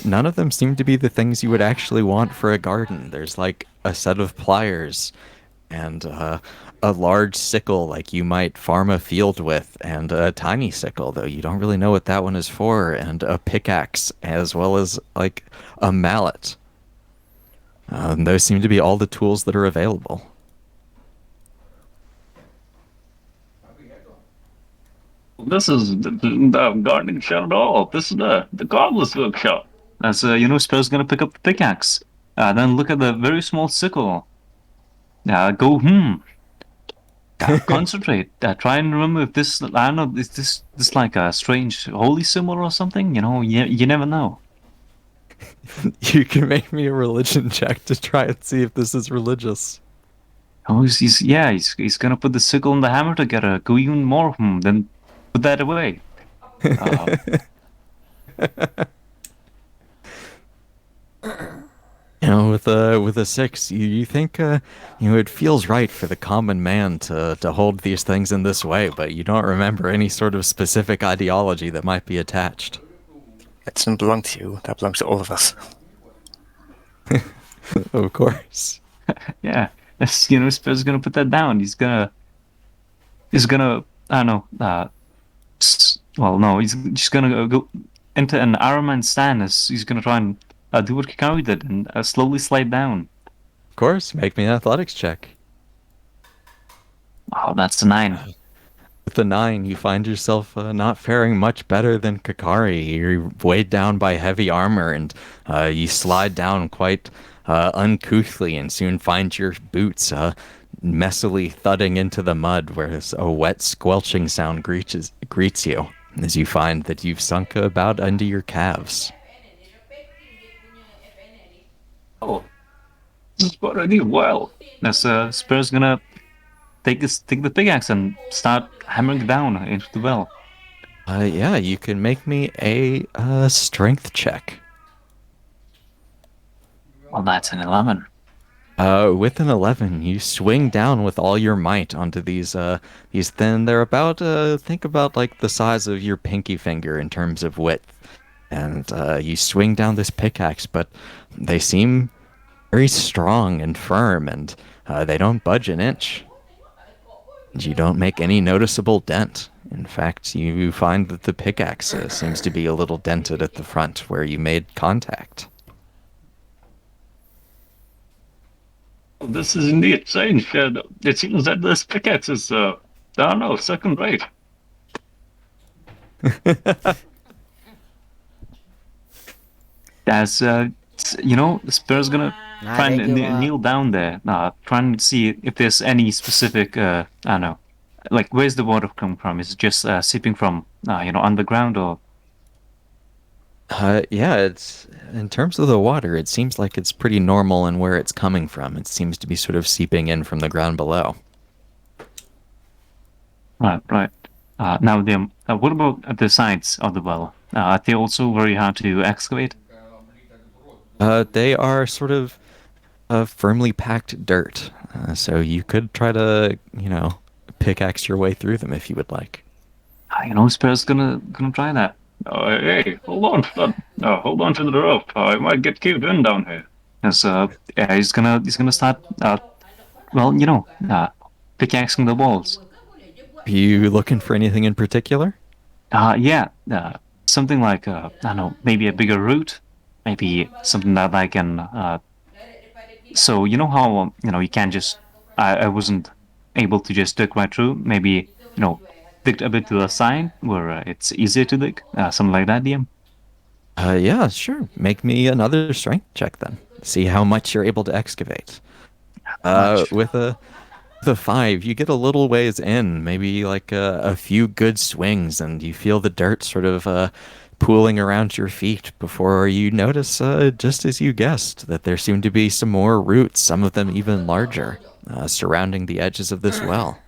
none of them seem to be the things you would actually want for a garden. There's like a set of pliers and a large sickle like you might farm a field with, and a tiny sickle, though you don't really know what that one is for, and a pickaxe, as well as like a mallet. Those seem to be all the tools that are available. This is the gardening shed at all. This is the cobbler's workshop. As Spur's gonna pick up the pickaxe. Then look at the very small sickle. Go concentrate. Try and remember if this. I don't know. Is this like a strange holy symbol or something? You never know. You can make me a religion check to try and see if this is religious. Oh, he's gonna put the sickle and the hammer together. Go even more. Then put that away. Uh, With a 6, you think it feels right for the common man to hold these things in this way, but you don't remember any sort of specific ideology that might be attached. That doesn't belong to you. That belongs to all of us. Of course. yeah, Spur's gonna put that down. He's gonna. I don't know. Well, no, he's just gonna go into an Iron Man stand. As he's gonna try and do what Kikari did and slowly slide down. Of course, make me an athletics check. Oh, that's a 9. With the 9, you find yourself not faring much better than Kakari. You're weighed down by heavy armor, and you slide down quite uncouthly, and soon find your boots messily thudding into the mud, whereas a wet squelching sound greets you as you find that you've sunk about under your calves. Oh, this is what I do well. As Spur's gonna take the pickaxe and start hammering down into the well. Yeah, you can make me a strength check. Well, that's an 11. With an 11, you swing down with all your might onto these thin. They're about think about like the size of your pinky finger in terms of width, and you swing down this pickaxe, but they seem very strong and firm, and they don't budge an inch. You don't make any noticeable dent. In fact, you find that the pickaxe seems to be a little dented at the front where you made contact. This is indeed strange. It seems that this pickaxe is, I don't know, second rate. As Spur's gonna try and Thank you, Mark. kneel down there. Try and see if there's any specific. I don't know, like where's the water come from? Is it just seeping from underground or? Yeah, it's in terms of the water, it seems like it's pretty normal in where it's coming from. It seems to be sort of seeping in from the ground below. Right, right. Now, what about the sides of the well? Are they also very hard to excavate? They are sort of firmly packed dirt, so you could try to, pickaxe your way through them if you would like. Sparrow's gonna try that. Hey, hold on, hold on to the rope. I might get caved in down here. Yes, yeah, he's gonna start. Pickaxing the walls. Are you looking for anything in particular? Yeah, something like I don't know, maybe a bigger root, maybe something that I can. So you know how you can't just. I wasn't able to just dig right through. Maybe dig a bit to the side where it's easier to dig. Something like that, DM. Yeah, sure. Make me another strength check then. See how much you're able to excavate. Much. With the five, you get a little ways in, maybe like a few good swings, and you feel the dirt sort of pooling around your feet before you notice, just as you guessed, that there seem to be some more roots, some of them even larger, surrounding the edges of this well.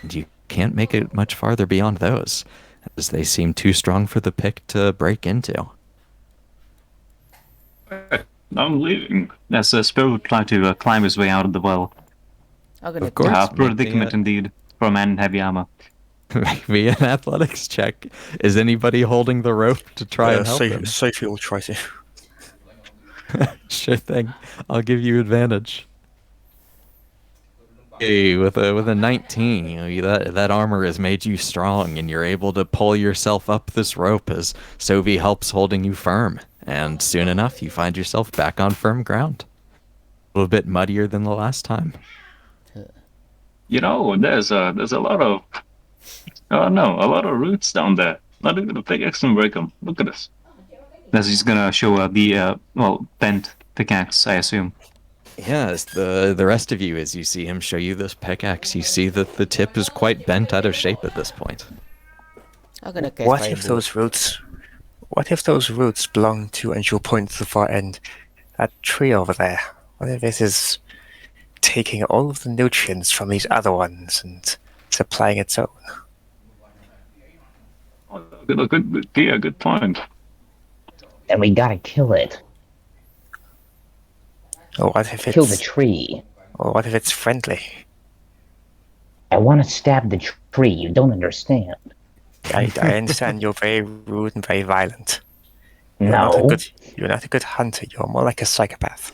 And you can't make it much farther beyond those, as they seem too strong for the pick to break into. I'm leaving. As Sparrow would try to climb his way out of the well. I'm gonna Of course. test. Predicament indeed for a man in heavy armor. Make me an athletics check. Is anybody holding the rope to try and help him? Sophie will try to. Sure thing. I'll give you advantage. Hey, with a 19, that armor has made you strong, and you're able to pull yourself up this rope as Sophie helps holding you firm. And soon enough, you find yourself back on firm ground. A little bit muddier than the last time. There's a lot of a lot of roots down there. Not even a pickaxe can break them. Look at this. As he's gonna show the bent pickaxe, I assume. Yes, the rest of you, as you see him show you this pickaxe, you see that the tip is quite bent out of shape at this point. I'm gonna cast What Firebolt. if those roots? What if those roots belong to, and you'll point to the far end, that tree over there? What if it is taking all of the nutrients from these other ones and supplying its own? Good point. Then we gotta kill it. Or what if Kill the it's? tree. Or what if it's friendly? I want to stab the tree. You don't understand. I understand you're very rude and very violent. You're No. not a good hunter. You're more like a psychopath.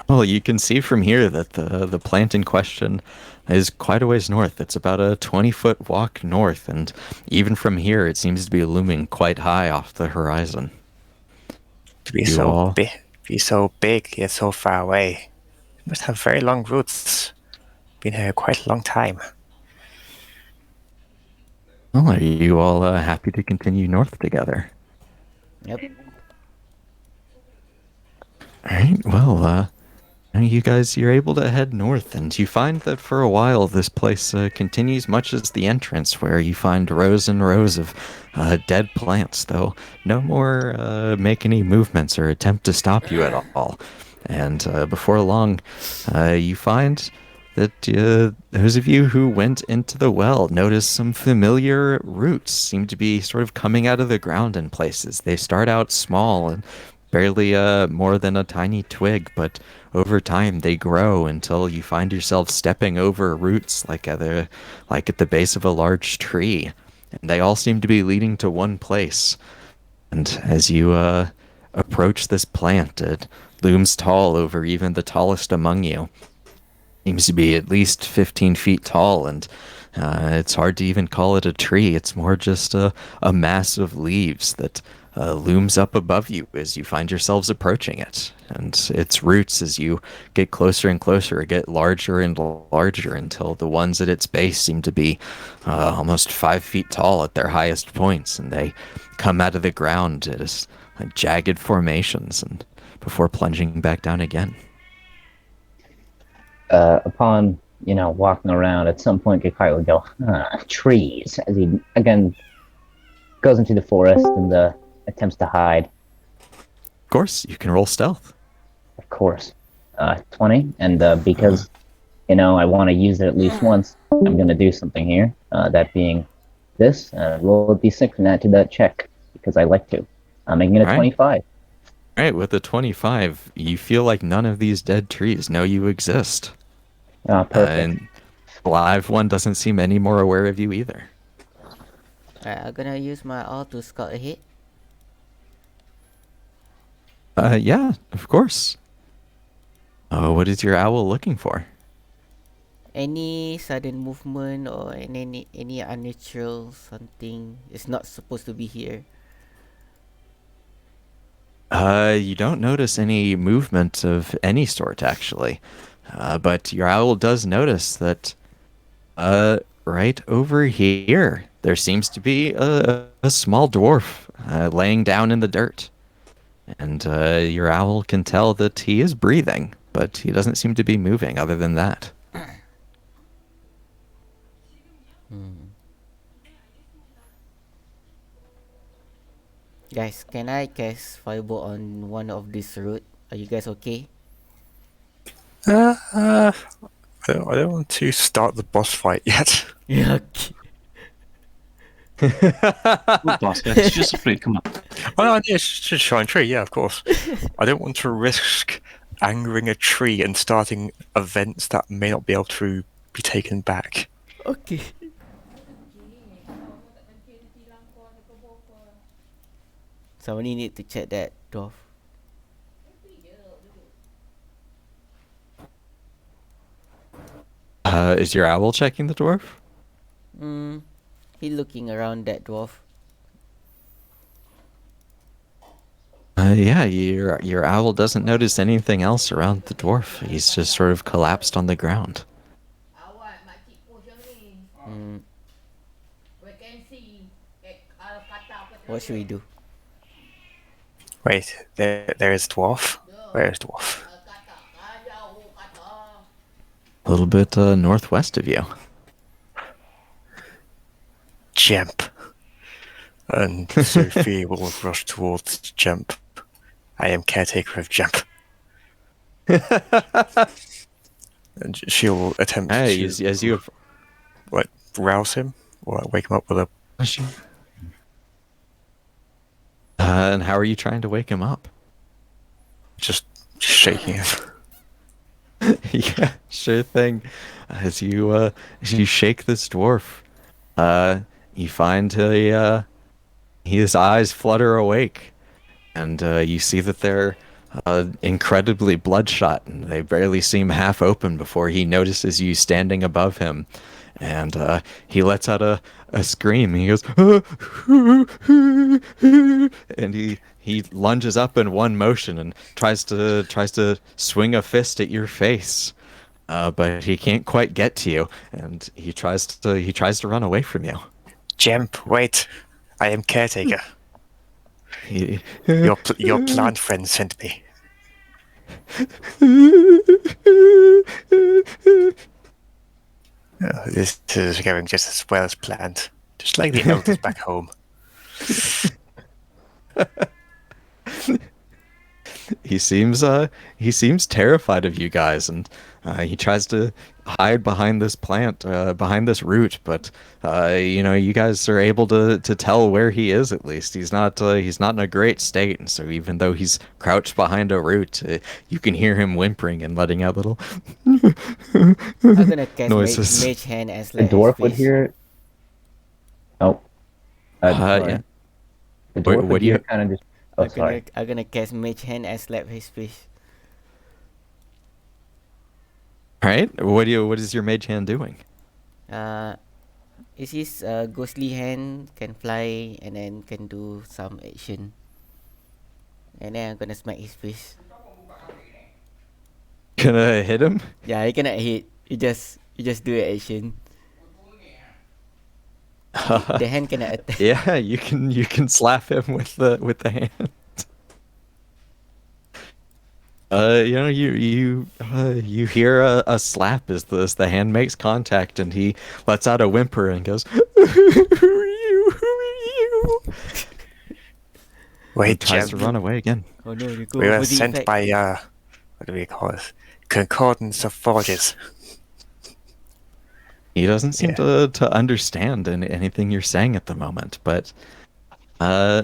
Well, you can see from here that the plant in question is quite a ways north. It's about a 20-foot walk north, and even from here, it seems to be looming quite high off the horizon. To be You so all- big yet so far away. You must have very long roots. Been here quite a long time. Well, are you all happy to continue north together? Yep. All right. Well, you're able to head north, and you find that for a while this place continues much as the entrance, where you find rows and rows of dead plants, though no more make any movements or attempt to stop you at all. And before long, you find that those of you who went into the well notice some familiar roots seem to be sort of coming out of the ground in places. They start out small and barely more than a tiny twig, but over time they grow until you find yourself stepping over roots like at the base of a large tree. And they all seem to be leading to one place. And as you approach this plant, it looms tall over even the tallest among you. Seems to be at least 15 feet tall, and it's hard to even call it a tree. It's more just a mass of leaves that looms up above you as you find yourselves approaching it. And its roots, as you get closer and closer, get larger and larger until the ones at its base seem to be almost 5 feet tall at their highest points. And they come out of the ground as jagged formations and before plunging back down again. Upon walking around, at some point Gakai would go, trees, as he again goes into the forest and attempts to hide. Of course, you can roll stealth. Of course, 20, and because I want to use it at least once, I'm gonna do something here. That being this, roll a d6 and add to that check because I like to. I'm making it a 25. All right, with a 25, you feel like none of these dead trees know you exist. Perfect. And the live one doesn't seem any more aware of you either. Alright, I'm gonna use my all to scout ahead. Yeah, of course. What is your owl looking for? Any sudden movement or any unnatural something is not supposed to be here. You don't notice any movement of any sort, actually. But your owl does notice that, right over here, there seems to be a small dwarf laying down in the dirt. And your owl can tell that he is breathing, but he doesn't seem to be moving other than that. Guys, can I cast fireball on one of this route? Are you guys okay? I don't want to start the boss fight yet. Yeah, okay. Good boss, it's just a free. Come on. Oh, no, it's just a shine tree, yeah, of course. I don't want to risk angering a tree and starting events that may not be able to be taken back. Okay. Somebody need to check that dwarf. Is your owl checking the dwarf? He looking around that dwarf. Yeah, your owl doesn't notice anything else around the dwarf. He's just sort of collapsed on the ground. What should we do? Wait, there is dwarf? Where is dwarf? A little bit northwest of you. Jump. And Sophie will rush towards Jump. I am caretaker of Jump. And she'll attempt Hey, to as you rouse him or wake him up with a. and how are you trying to wake him up? Just shaking him. Yeah, sure thing. As you shake this dwarf, you find his eyes flutter awake, and you see that they're incredibly bloodshot, and they barely seem half open before he notices you standing above him, and he lets out a scream. He goes, and he lunges up in one motion and tries to swing a fist at your face, but he can't quite get to you, and he tries to run away from you. Jump, wait. I am caretaker. He, Your plant friend sent me. This is going just as well as planned. Just like the elders back home. he seems terrified of you guys, and he tries to hide behind this plant, behind this root, but you guys are able to tell where he is. At least he's not in a great state, and so even though he's crouched behind a root, you can hear him whimpering and letting out little I'm gonna cast noises. mage hand and The slap dwarf his would face. hear it. Oh. Sorry. Yeah. The dwarf what would do you- hear it kind of just. Oh, sorry. I'm gonna cast mage hand and slap his face. Right? What is your mage hand doing? Is his ghostly hand can fly and then can do some action. and then I'm gonna smack his face. Gonna hit him? Yeah, you cannot hit. You just do an action. The hand cannot attack. Yeah, you can slap him with the hand. You hear a slap as the hand makes contact, and he lets out a whimper and goes, "Who are you? Who are you?" And Wait, tries to run champion. away again. Oh no, you go We were for the sent effect. by, what do we call it? Concordance of forges. He doesn't seem Yeah. to understand anything you're saying at the moment, but uh,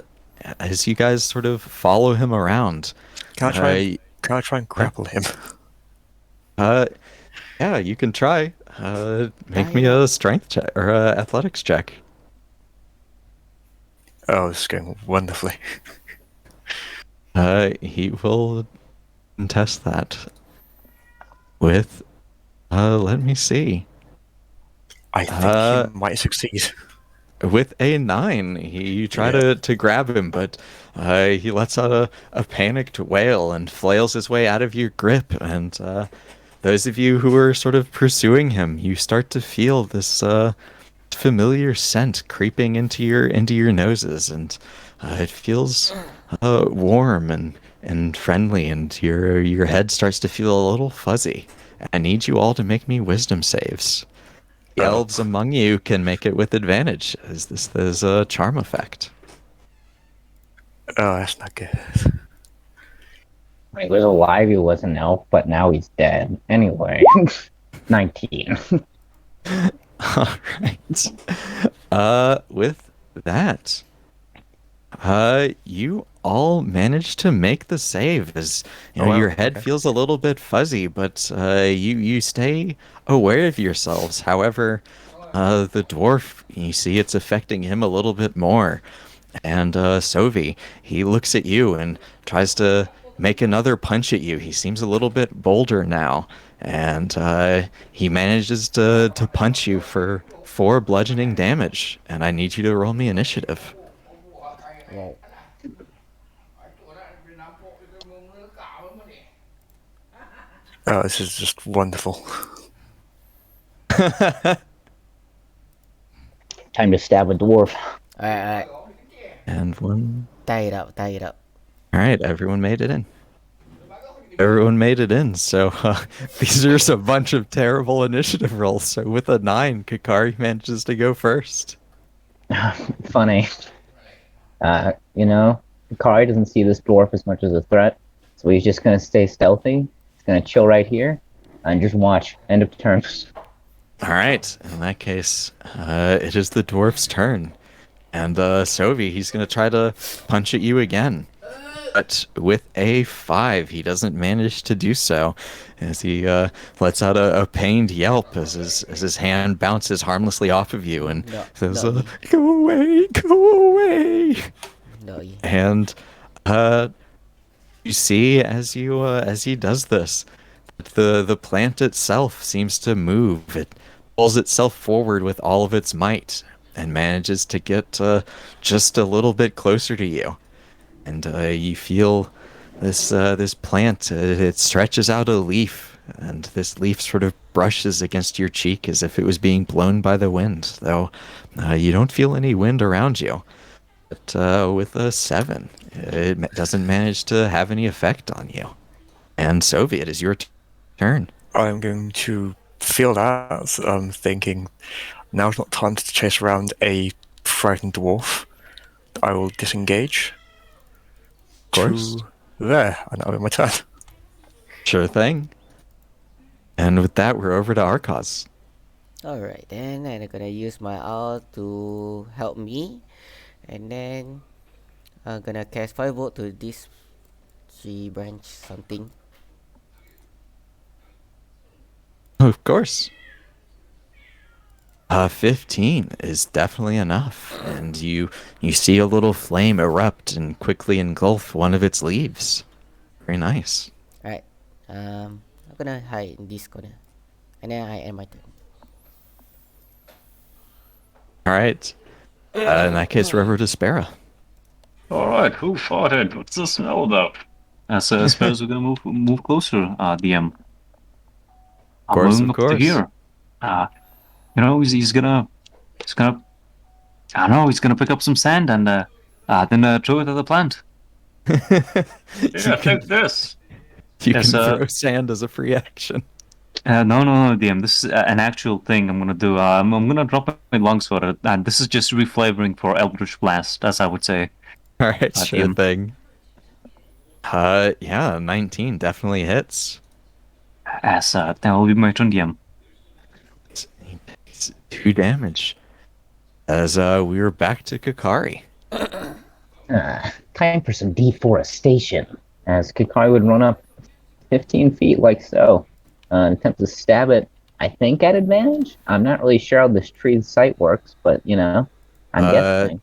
as you guys sort of follow him around, Can I try and, can I try and yeah. grapple him? uh, yeah, you can try. Make me a strength check or a athletics check. Oh, this is going wonderfully. He will contest that with, let me see. I think he might succeed. With a 9, you try Yeah. to grab him, but he lets out a panicked wail and flails his way out of your grip. And those of you who are sort of pursuing him, you start to feel this familiar scent creeping into your noses, and it feels warm and friendly, and your head starts to feel a little fuzzy. I need you all to make me wisdom saves. The Oh. elves among you can make it with advantage, as there's a charm effect. Oh, that's not good. When he was alive, he was an elf, but now he's dead. Anyway, 19. All right. With that, you all managed to make the save. As you know, Oh, wow, your head okay. feels a little bit fuzzy, but you stay aware of yourselves. However, the dwarf, you see, it's affecting him a little bit more. And Sovi, he looks at you and tries to make another punch at you. He seems a little bit bolder now, and he manages to punch you for 4 bludgeoning damage. And I need you to roll me initiative. Wow. Oh, this is just wonderful. Time to stab a dwarf. Alright. And 1. Tie it up, tie it up. All right, everyone made it in. Everyone made it in. So these are just a bunch of terrible initiative rolls. So with a 9, Kakari manages to go first. Funny. Kari doesn't see this dwarf as much as a threat, so he's just gonna stay stealthy. He's gonna chill right here and just watch. End of turn. All right, in that case, it is the dwarf's turn. And Sovi, he's going to try to punch at you again. But with a 5, he doesn't manage to do so, as he lets out a pained yelp as his hand bounces harmlessly off of you and No, says, no, "Go away, go away!" no. And you see as he does this, the plant itself seems to move. It pulls itself forward with all of its might and manages to get just a little bit closer to you. And you feel this plant. It stretches out a leaf, and this leaf sort of brushes against your cheek as if it was being blown by the wind. Though you don't feel any wind around you. But with a 7, it doesn't manage to have any effect on you. And Soviet, is your turn. I'm going to feel that, thinking now's not time to chase around a frightened dwarf. I will disengage. Of course. To there, and that'll be my turn. Sure thing. And with that, we're over to Arcos. Alright, then I'm gonna use my owl to help me. And then I'm gonna cast Firebolt to this tree branch something. Of course. 15 is definitely enough, and you see a little flame erupt and quickly engulf one of its leaves. Very nice. Alright. I'm gonna hide in this corner. And then I end my turn. All right. In that case, we're over to Spera. All What? Who farted? What's the smell about? So I suppose we're gonna move closer, DM. I'm moving Of up to course. here. He's gonna I don't know, he's gonna pick up some sand and then throw it at the plant. you Yeah, can take this. you Yes, can throw sand as a free action. no, DM. This is an actual thing I'm gonna do. I'm gonna drop my longsword, and this is just reflavoring for Eldritch Blast, as I would say. All right, sure DM. thing. Yeah, 19 definitely hits. As that will be my turn, DM. It's 2 damage. As we were back to Kakari. Time for some deforestation. As Kikari would run up 15 feet like so, and attempt to stab it, I think at advantage? I'm not really sure how this tree's sight works, but, I'm guessing.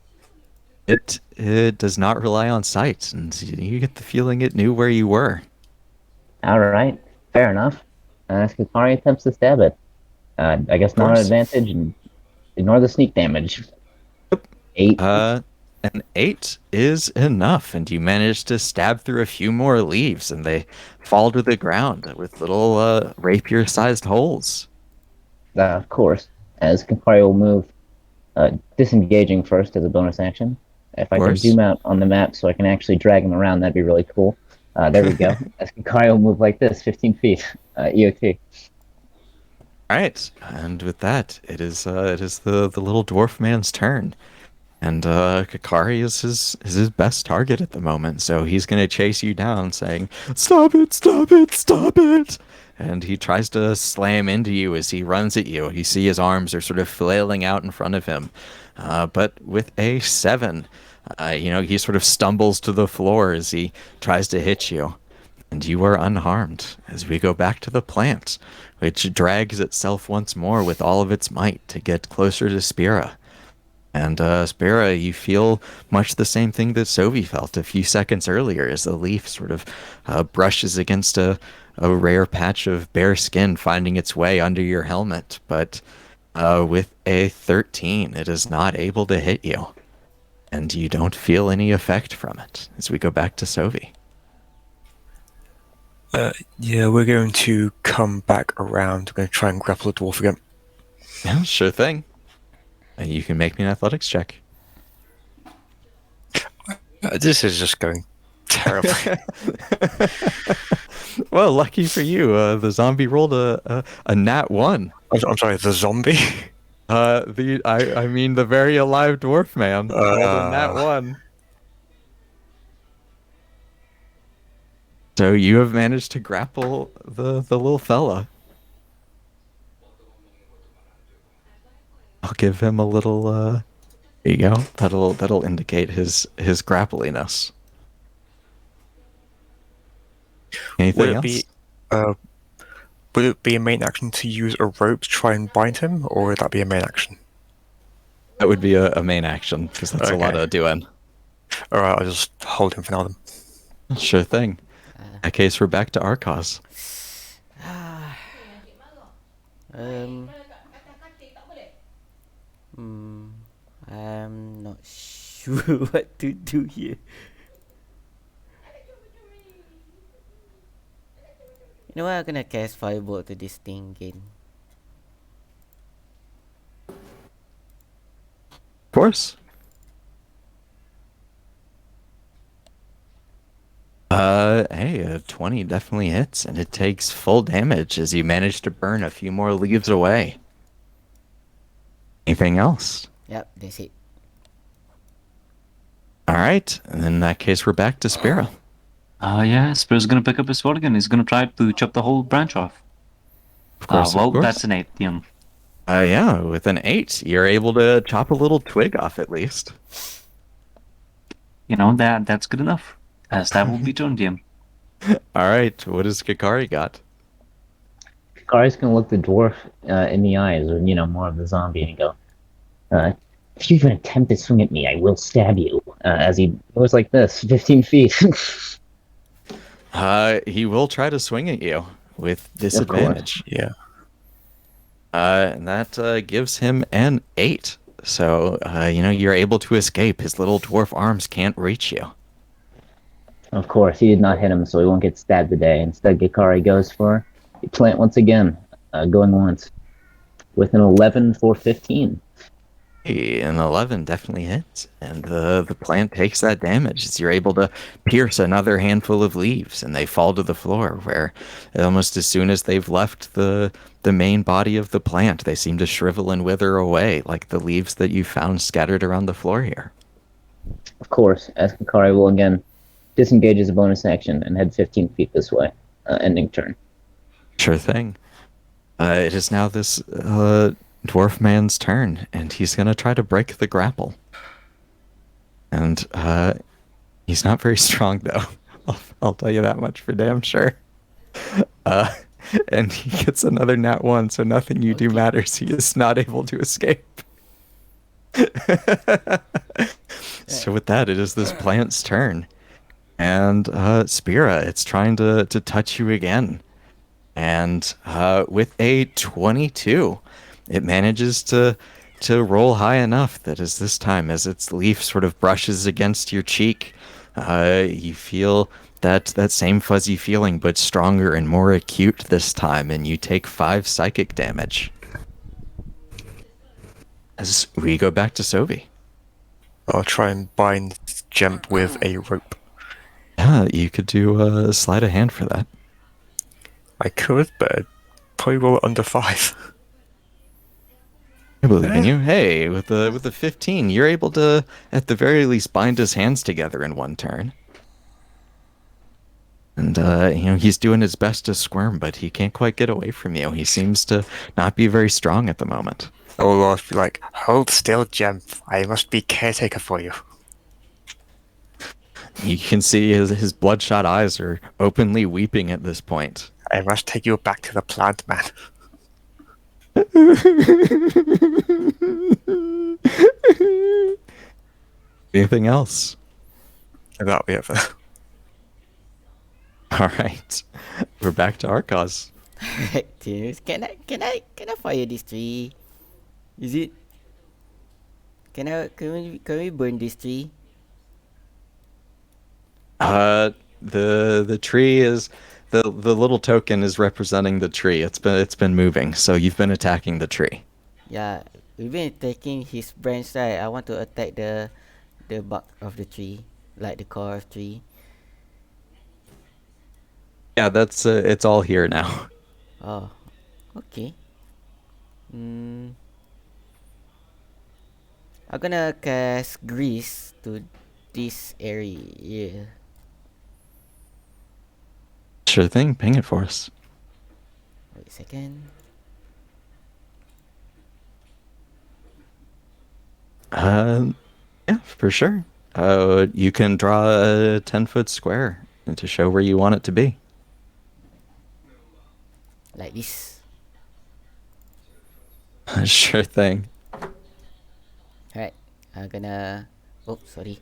It does not rely on sight, and you get the feeling it knew where you were. Alright, fair enough. As Kikari attempts to stab it. I guess not an course. advantage, and ignore the sneak damage. 8. An 8 is enough, and you manage to stab through a few more leaves, and they fall to the ground with little rapier-sized holes. Of course. As Kikari will move, disengaging first as a bonus action. If I can course. zoom out on the map so I can actually drag him around, that'd be really cool. There we go. As Kikari will move like this, 15 feet. EOT. All right, and with that, it is the little dwarf man's turn, and Kakari is his best target at the moment. So he's gonna chase you down, saying, "Stop it! Stop it! Stop it!" And he tries to slam into you as he runs at you. You see his arms are sort of flailing out in front of him, but with a 7, he sort of stumbles to the floor as he tries to hit you. And you are unharmed as we go back to the plant, which drags itself once more with all of its might to get closer to Spira. And Spira, you feel much the same thing that Sovi felt a few seconds earlier as the leaf sort of brushes against a rare patch of bare skin, finding its way under your helmet. But with a 13, it is not able to hit you. And you don't feel any effect from it as we go back to Sovi. Yeah, we're going to come back around. We're going to try and grapple the dwarf again. Yeah, sure thing. And you can make me an athletics check. This is just going terribly. Well, lucky for you, the zombie rolled a nat 1. I'm sorry, the zombie? I mean the very alive dwarf man rolled a nat 1. So you have managed to grapple the little fella. I'll give him a little. There you go. That'll indicate his grappliness. Anything else? Would it be a main action to use a rope to try and bind him, or would that be a main action? That would be a main action because that's a lot of doing. All right, I'll just hold him for now then. Sure thing. In that case, we're back to Arcos. I'm not sure what to do here. You know what? I'm gonna cast Firebolt to this thing again. Of course. Hey, a 20 definitely hits, and it takes full damage as you manage to burn a few more leaves away. Anything else? Yep, that's it. All right, and in that case, we're back to Spira. Yeah, Spira's gonna pick up his sword again. He's gonna try to chop the whole branch off. Of course, That's an 8, DM. Yeah, with an 8, you're able to chop a little twig off at least. That's good enough. As that will be turn, DM. All right, what does Kakari got? Kikari's gonna look the dwarf in the eyes, or, more of the zombie, and go, if you even attempt to swing at me, I will stab you. As he goes like this, 15 feet. He will try to swing at you with disadvantage. Yeah. And that gives him an 8. So, you're able to escape. His little dwarf arms can't reach you. Of course, he did not hit him, so he won't get stabbed today. Instead, Gikari goes for the plant once again, going once with an 11 for 15. Hey, an 11 definitely hits, and the plant takes that damage as you're able to pierce another handful of leaves, and they fall to the floor. Where almost as soon as they've left the main body of the plant, they seem to shrivel and wither away, like the leaves that you found scattered around the floor here. Of course, as Gikari will again disengage as a bonus action and head 15 feet this way, ending turn. Sure thing. It is now this dwarf man's turn, and he's gonna try to break the grapple. And he's not very strong, though. I'll tell you that much for damn sure. Uh, and he gets another nat 1, so nothing you do matters. He is not able to escape. So with that, it is this plant's turn. And Spira, it's trying to touch you again. And with a 22, it manages to roll high enough that as this time, as its leaf sort of brushes against your cheek, you feel that same fuzzy feeling, but stronger and more acute this time, and you take 5 psychic damage. As we go back to Sovi. I'll try and bind Jemp with a rope. Yeah, you could do a sleight of hand for that. I could, but I'd probably roll it under 5. I believe in you. Hey, with the 15, you're able to, at the very least, bind his hands together in one turn. And, he's doing his best to squirm, but he can't quite get away from you. He seems to not be very strong at the moment. Or I'll be like, hold still, Jemp. I must be caretaker for you. You can see his bloodshot eyes are openly weeping at this point. I must take you back to the plant, man. Anything else? That'll be it. All right. We're back to Arcos. James, can I fire this tree? Is it? Can we burn this tree? The tree is the little token is representing the tree. It's been moving, so you've been attacking the tree. Yeah, we've been attacking his branch, right? I want to attack the bark of the tree, like the core of tree. Yeah, that's it's all here now. Oh, okay. I'm gonna cast grease to this area. Yeah. Sure thing. Ping it for us. Wait a second. Yeah, for sure. You can draw a 10-foot square and to show where you want it to be. Like this. Sure thing. Alright. I'm gonna. Oh, sorry.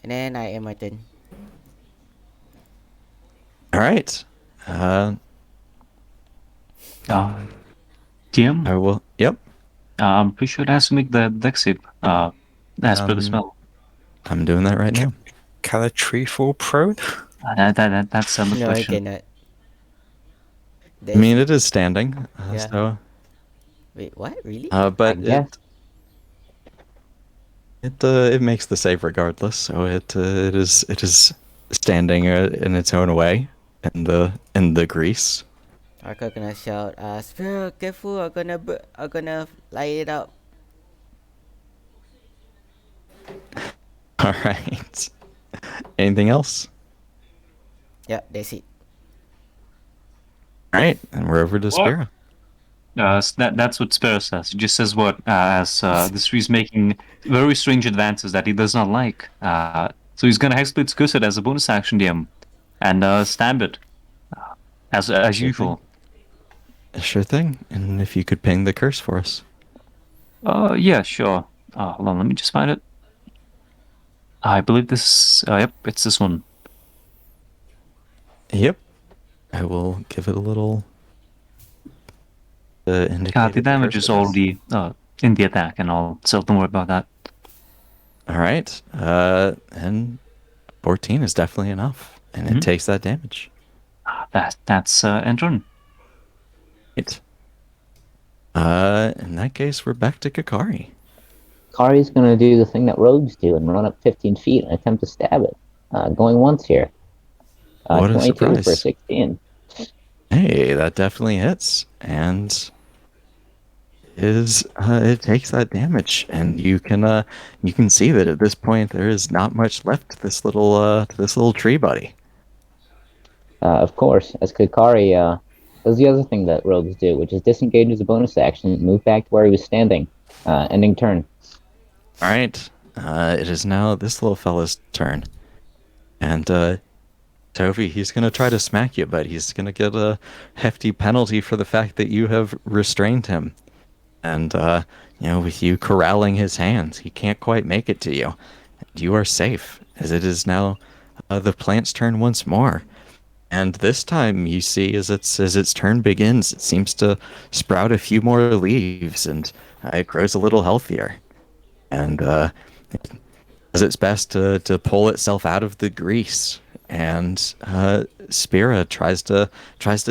And then I end my turn. All right. DM, I will. Yep. I'm pretty sure it has to make the dex save, as per the spell. I'm doing that right now. Can a tree fall prone? That's the No, I question. cannot. I mean, it is standing. Yeah. So. Wait, what? Really? But guess. it makes the save regardless. So it is standing in its own way in the grease. Aku gonna shout, Sphere, careful, I'm gonna light it up. All right. Anything else? Yep, that's it. All right, and we're over to Spira. That's what Sparrow says. He just says what as this tree's making very strange advances that he does not like. So he's gonna Hexblade Curse it as a bonus action, DM, and stab it as usual. Sure thing. And if you could ping the curse for us. Yeah, sure. Hold on, let me just find it. I believe this. Yep, it's this one. Yep. I will give it a little. Indicate The damage is already in the attack and all, so don't worry about that. All right. And 14 is definitely enough, and it Mhm. takes that damage. That's end turn. Right. In that case, we're back to Kakari. Kari's gonna do the thing that rogues do and run up 15 feet and attempt to stab it. Going once here. What a 22 for surprise. 16. Hey, that definitely hits, and it takes that damage, and you can see that at this point there is not much left to this little tree buddy. Of course, as Kakari does the other thing that rogues do, which is disengage as a bonus action, move back to where he was standing. Ending turn. All right, it is now this little fella's turn, and Toby, he's gonna try to smack you, but he's gonna get a hefty penalty for the fact that you have restrained him. And with you corralling his hands, he can't quite make it to you. You are safe, as it is now the plant's turn once more. And this time, you see, as its turn begins, it seems to sprout a few more leaves, and it grows a little healthier. And it does its best to pull itself out of the grease. And Spira tries to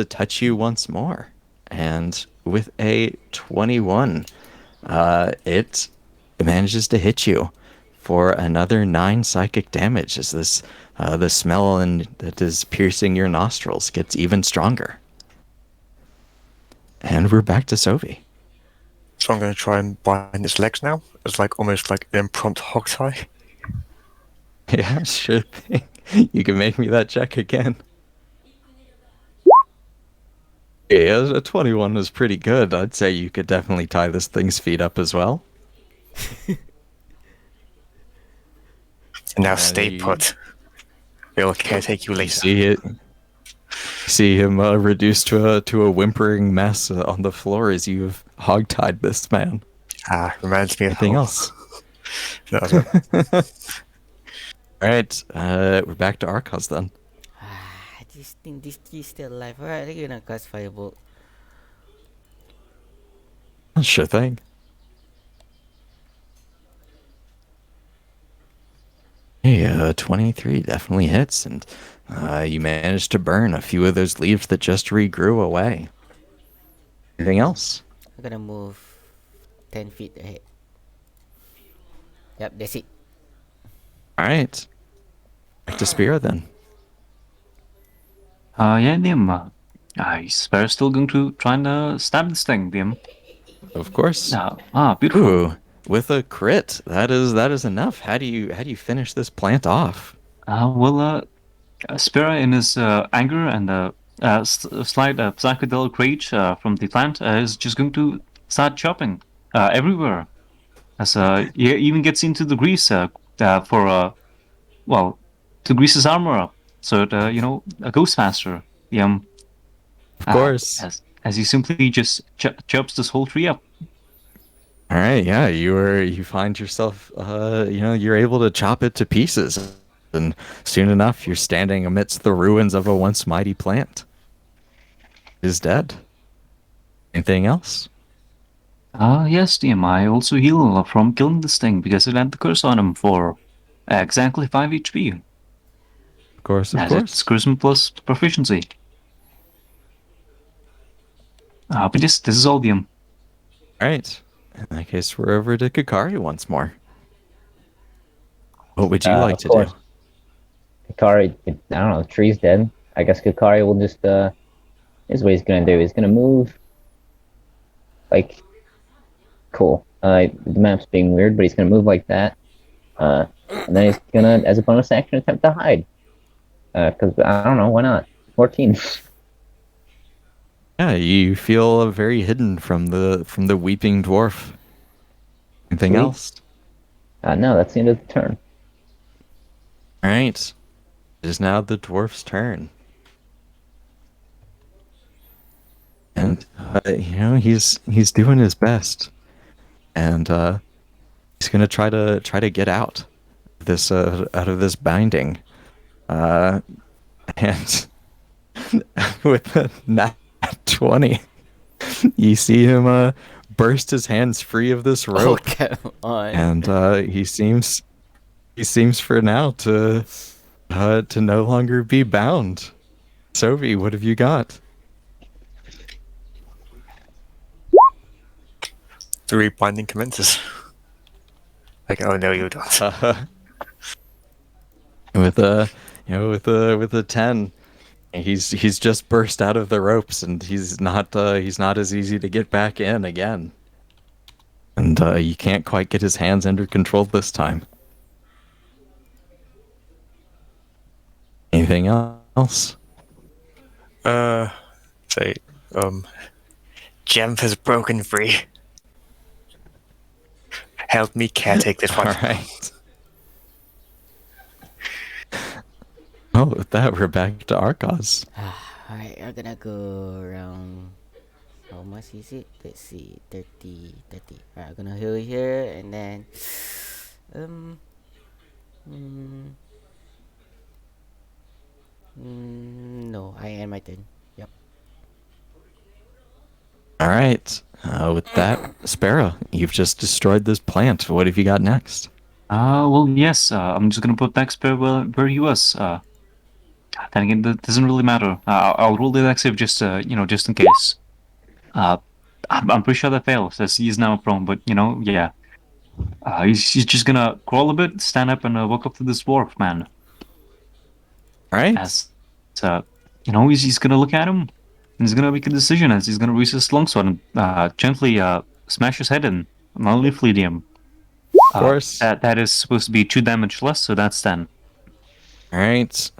touch you once more, and with a 21, it manages to hit you for another 9 psychic damage as the smell that is piercing your nostrils gets even stronger. And we're back to Sophie. So I'm going to try and bind its legs now. It's like almost like an impromptu hog tie. Yeah, sure thing. You can make me that check again. Yeah, a 21 is pretty good. I'd say you could definitely tie this thing's feet up as well. And now stay put. We'll caretake you You later. see him reduced to a whimpering mess on the floor as you've hogtied this man. Reminds me of Anything home. else? That was it. All right, we're back to Arcos then. I just think this tree's still alive. Alright, I'm gonna cast Firebolt. Sure thing. Hey, 23 definitely hits, and you managed to burn a few of those leaves that just regrew away. Anything else? I'm gonna move 10 feet ahead. Yep, that's it. All right, back to Spira then. Yeah, Liam. Is still going to try and stab this thing, Liam? Of course. Beautiful. Ooh, with a crit, that is enough. How do you finish this plant off? Spira, in his anger and slight psychedelic rage from the plant, is just going to start chopping everywhere. As he even gets into the grease to grease his armor up, so it goes faster. Of course. As he simply just chops this whole tree up. All right, yeah, you find yourself, you're able to chop it to pieces, and soon enough, you're standing amidst the ruins of a once mighty plant. It is dead. Anything else? Yes, DM. I also heal from killing this thing because it had the curse on him for exactly 5 HP. Of course, of As course. it's charisma plus proficiency. But this is all DM. All right. In that case, we're over to Kakari once more. What would you like Of to course. do? Kakari, I don't know, the tree's dead. I guess Kakari will just, here's what he's gonna do. He's gonna move, like, cool. The map's being weird, but he's gonna move like that. And then he's gonna, as a bonus action, attempt to hide. Because, I don't know, why not? 14. Yeah, you feel very hidden from the weeping dwarf. Anything Sweet. else? No, that's the end of the turn. All right. It is now the dwarf's turn. And he's doing his best. And he's going to try to get out of this binding. And with a nat 20, you see him burst his hands free of this Oh, rope. come on. And he seems he seems for now to no longer be bound. Sophie, what have you got? 3 binding commences. Like, oh no, you don't. With a with a 10, he's just burst out of the ropes, and he's not as easy to get back in again. And you can't quite get his hands under control this time. Anything else? Say, Jemp has broken free. Help me caretake this one. All right. Oh, with that, we're back to Arcos. Alright, I'm gonna go around. How much is it? Let's see, 30. Alright, I'm gonna heal here and then. No, I end my turn. Yep. All right. With that, Sparrow, you've just destroyed this plant. What have you got next? Well, yes. I'm just gonna put next where he was. Then again, that doesn't really matter. I'll roll the dex save just just in case. I'm pretty sure that fails, as he is now prone. But yeah. He's just gonna crawl a bit, stand up, and walk up to this dwarf man. All right. As he's gonna look at him, and he's gonna make a decision. As he's gonna raise his longsword and gently smash his head in, not only fleet him. Of course. That is supposed to be 2 damage less, so that's 10. All right.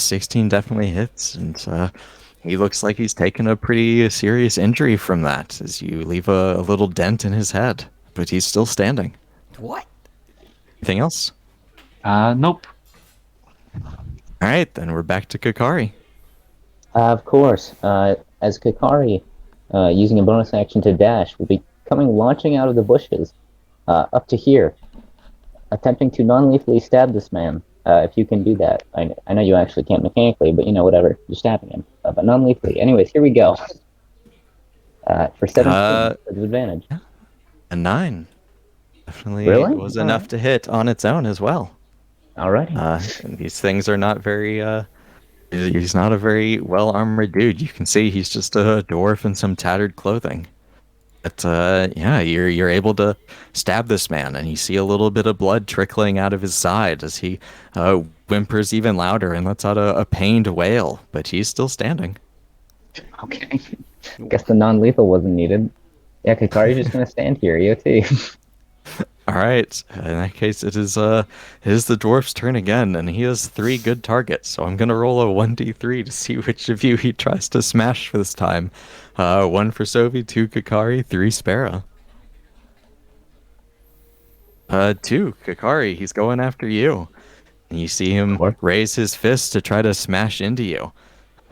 16 definitely hits, and he looks like he's taken a pretty serious injury from that, as you leave a little dent in his head, but he's still standing. What? Anything else? Nope. All right, then we're back to Kakari. Of course. As Kakari, using a bonus action to dash, will be launching out of the bushes, up to here, attempting to non-lethally stab this man. If you can do that. I know you actually can't mechanically, but whatever. You're stabbing him. But non-lethally. Anyways, here we go. For 17, with advantage. A 9. Definitely Really? was enough to hit on its own as well. Alrighty. And these things are not very, he's not a very well-armored dude. You can see he's just a dwarf in some tattered clothing. But, yeah, you're able to stab this man, and you see a little bit of blood trickling out of his side as he whimpers even louder and lets out a pained wail, but he's still standing. Okay. Guess the non-lethal wasn't needed. Yeah, Kakari's just gonna stand here, EOT. All right. In that case, it is the dwarf's turn again, and he has 3 good targets. So I'm gonna roll a 1d3 to see which of you he tries to smash for this time. 1 for Sophie, 2 Kakari, 3 Sparrow. 2 Kakari, he's going after you. And you see him raise his fist to try to smash into you.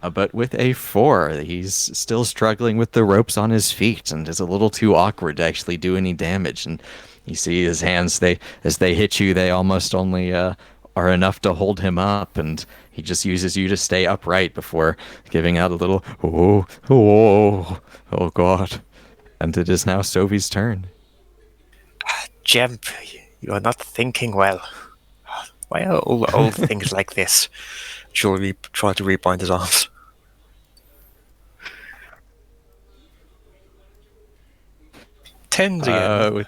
But with a 4, he's still struggling with the ropes on his feet and is a little too awkward to actually do any damage. And you see his hands, as they hit you, they almost only are enough to hold him up. And he just uses you to stay upright before giving out a little, oh God. And it is now Sophie's turn. Jemp, you are not thinking well. Why are all old things like this? Surely try to rebind his arms. Tens again.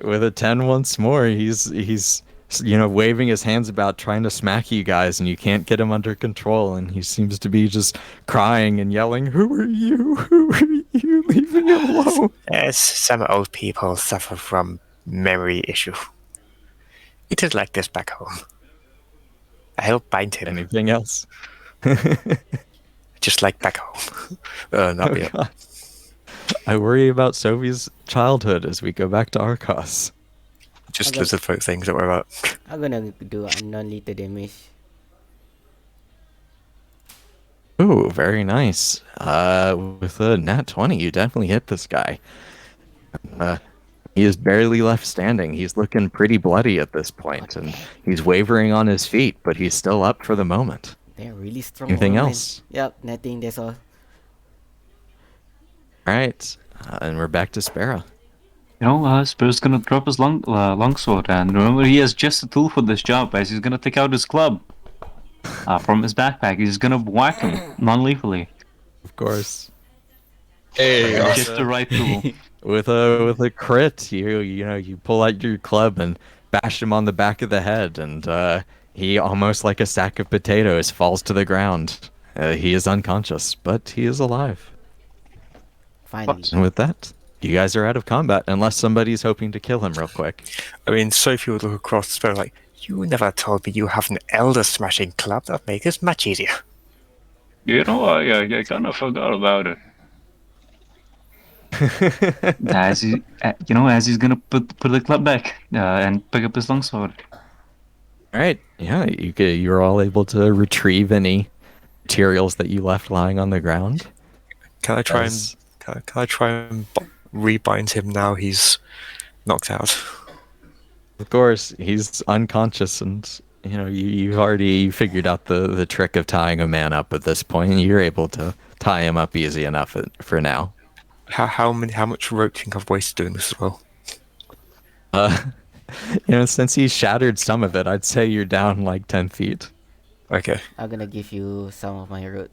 With a 10 once more, he's waving his hands about trying to smack you guys, and you can't get him under control, and he seems to be just crying and yelling, "Who are you? Who are you? Leave me alone!" Yes, some old people suffer from memory issue. It is like this back home. I help bind him. Anything else? Just like back home. Not yet. God. I worry about Sophie's childhood as we go back to Arcos. Just Okay. lizard folk things that we're about. I'm gonna do a non-lethal damage. Ooh, very nice. With a nat 20, you definitely hit this guy. He is barely left standing. He's looking pretty bloody at this point, and he's wavering on his feet, but he's still up for the moment. They're really strong. Anything man. else? Yep, nothing. That's all. All right, and we're back to Sparrow. Spur's gonna drop his longsword, and remember, he has just a tool for this job, as he's gonna take out his club from his backpack. He's gonna whack him non-lethally. Of course. Hey, Just the right tool. with a crit, you pull out your club and bash him on the back of the head, and he almost like a sack of potatoes falls to the ground. He is unconscious, but he is alive. Finally. And with that, you guys are out of combat, unless somebody's hoping to kill him real quick. I mean, Sophie would look across the spell like, you never told me you have an elder smashing club. That'd make this much easier. I kind of forgot about it. As he's gonna put the club back and pick up his longsword. All right, yeah, you're all able to retrieve any materials that you left lying on the ground. Can I try As- and can I try and rebind him now he's knocked out? Of course, he's unconscious, and you've already figured out the trick of tying a man up at this point, and you're able to tie him up easy enough for now. How much rope do you think I've wasted doing this as well? Since he shattered some of it, I'd say you're down like 10 feet. Okay. I'm gonna give you some of my rope.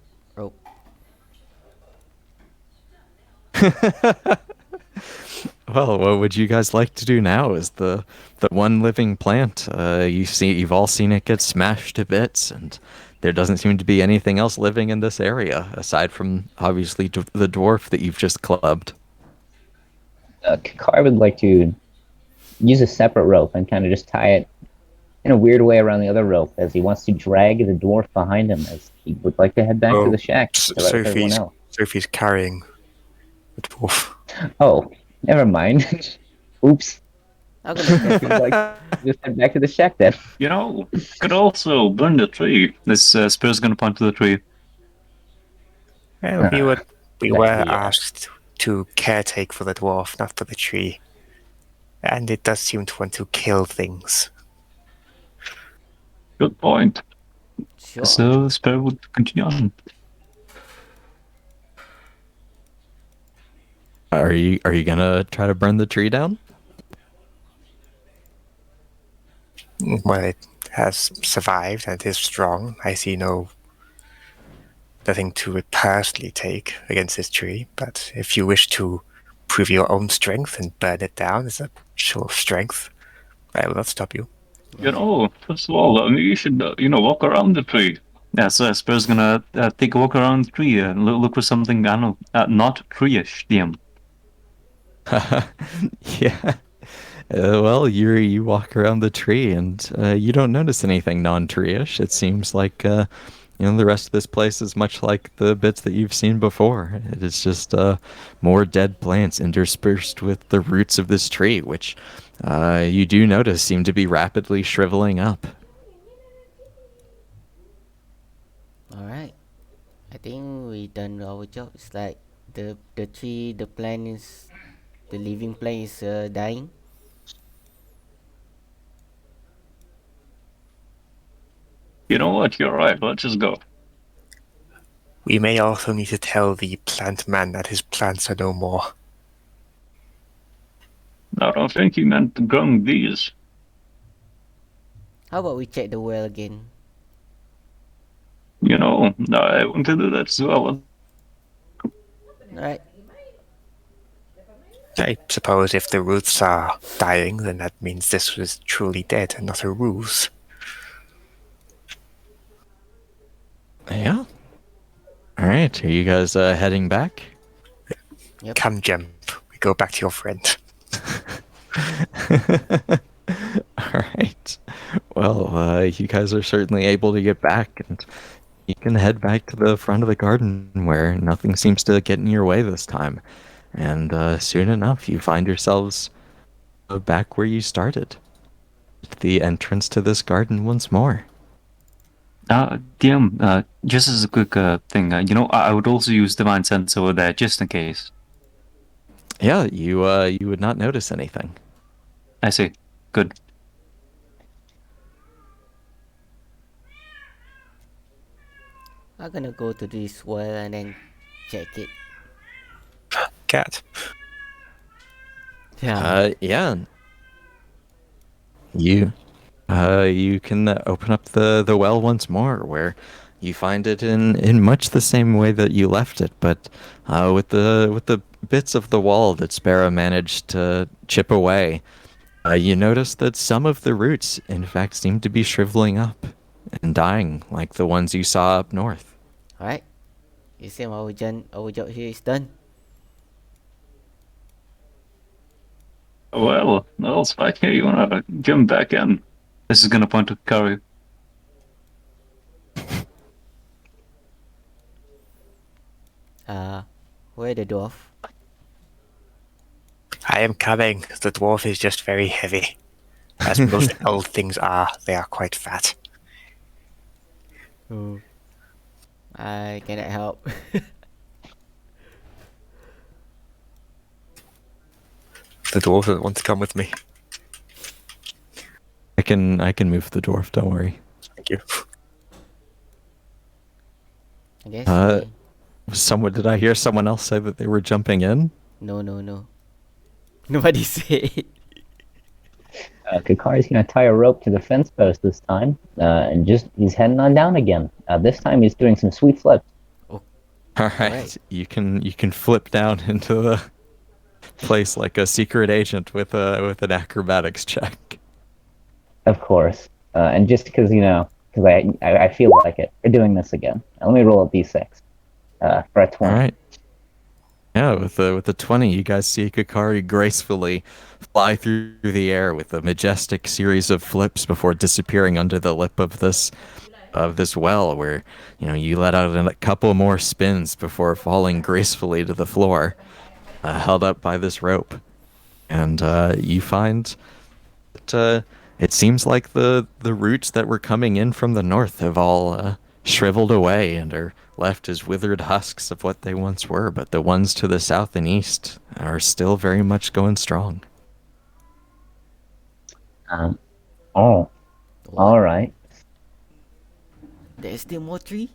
Well, what would you guys like to do now? Is the one living plant? You've all seen it get smashed to bits, and there doesn't seem to be anything else living in this area aside from obviously the dwarf that you've just clubbed. Kakar would like to use a separate rope and kind of just tie it in a weird way around the other rope, as he wants to drag the dwarf behind him, as he would like to head back to the shack to let everyone else. Sophie's carrying the dwarf. Oh, never mind. Oops. I'm gonna He'd like to just head back to the shack then. Could also burn the tree. This Spur's gonna point to the tree. Well, we were Exactly, yeah. asked to caretake for the dwarf, not for the tree. And it does seem to want to kill things. Good point. sure. So Spur would continue on. Are you gonna try to burn the tree down? Well, it has survived and is strong. I see nothing to personally take against this tree, but if you wish to prove your own strength and burn it down as a show of strength, I will not stop you. First of all, you should walk around the tree. Yeah, so Spur's gonna take a walk around the tree and look for something, I don't know, not tree-ish, DM. Yeah. Well, you walk around the tree and you don't notice anything non-tree-ish. It seems like the rest of this place is much like the bits that you've seen before. It is just more dead plants interspersed with the roots of this tree, which you do notice seem to be rapidly shriveling up. Alright. I think we done our job. It's like the tree, the living plant is dying. You know what? You're right. Let's just go. We may also need to tell the plant man that his plants are no more. I don't think he meant growing these. How about we check the well again? I want to do that as well. Alright. I suppose if the roots are dying, then that means this was truly dead and not a ruse. Yeah. All right. Are you guys heading back? Yep. Come, Jem. We go back to your friend. All right. Well, you guys are certainly able to get back, and you can head back to the front of the garden where nothing seems to get in your way this time. And soon enough, you find yourselves back where you started, at the entrance to this garden once more. DM, just as a quick thing, I would also use Divine Sense over there, just in case. Yeah, you would not notice anything. I see. Good. I'm gonna go to this well and then check it. Cat. Yeah. Yeah, you you can open up the well once more, where you find it in much the same way that you left it, but with the bits of the wall that Sparrow managed to chip away. You notice that some of the roots, in fact, seem to be shriveling up and dying, like the ones you saw up north. Alright. It seems our job here is done. Well, Spike here, you wanna jump back in? This is gonna point to Curry. Where the dwarf? I am coming. The dwarf is just very heavy. As most old things are, they are quite fat. Oh. I cannot help. The dwarf doesn't want to come with me. I can move the dwarf. Don't worry. Thank you. I guess Uh, we... Someone did I hear someone else say that they were jumping in? No, no, no. Nobody said. Kakari's gonna tie a rope to the fence post this time, and just he's heading on down again. This time he's doing some sweet flips. All right, Alright. you can flip down into the place like a secret agent with an acrobatics check. Of course, and just because because I feel like it, we're doing this again. Let me roll a d6 for a All 20. right. Yeah, with the 20, you guys see Kakari gracefully fly through the air with a majestic series of flips before disappearing under the lip of this well, where you let out a couple more spins before falling gracefully to the floor, held up by this rope. And you find that it seems like the roots that were coming in from the north have all shriveled away and are left as withered husks of what they once were, but the ones to the south and east are still very much going strong. Um, oh, all What? right. There's still more tree?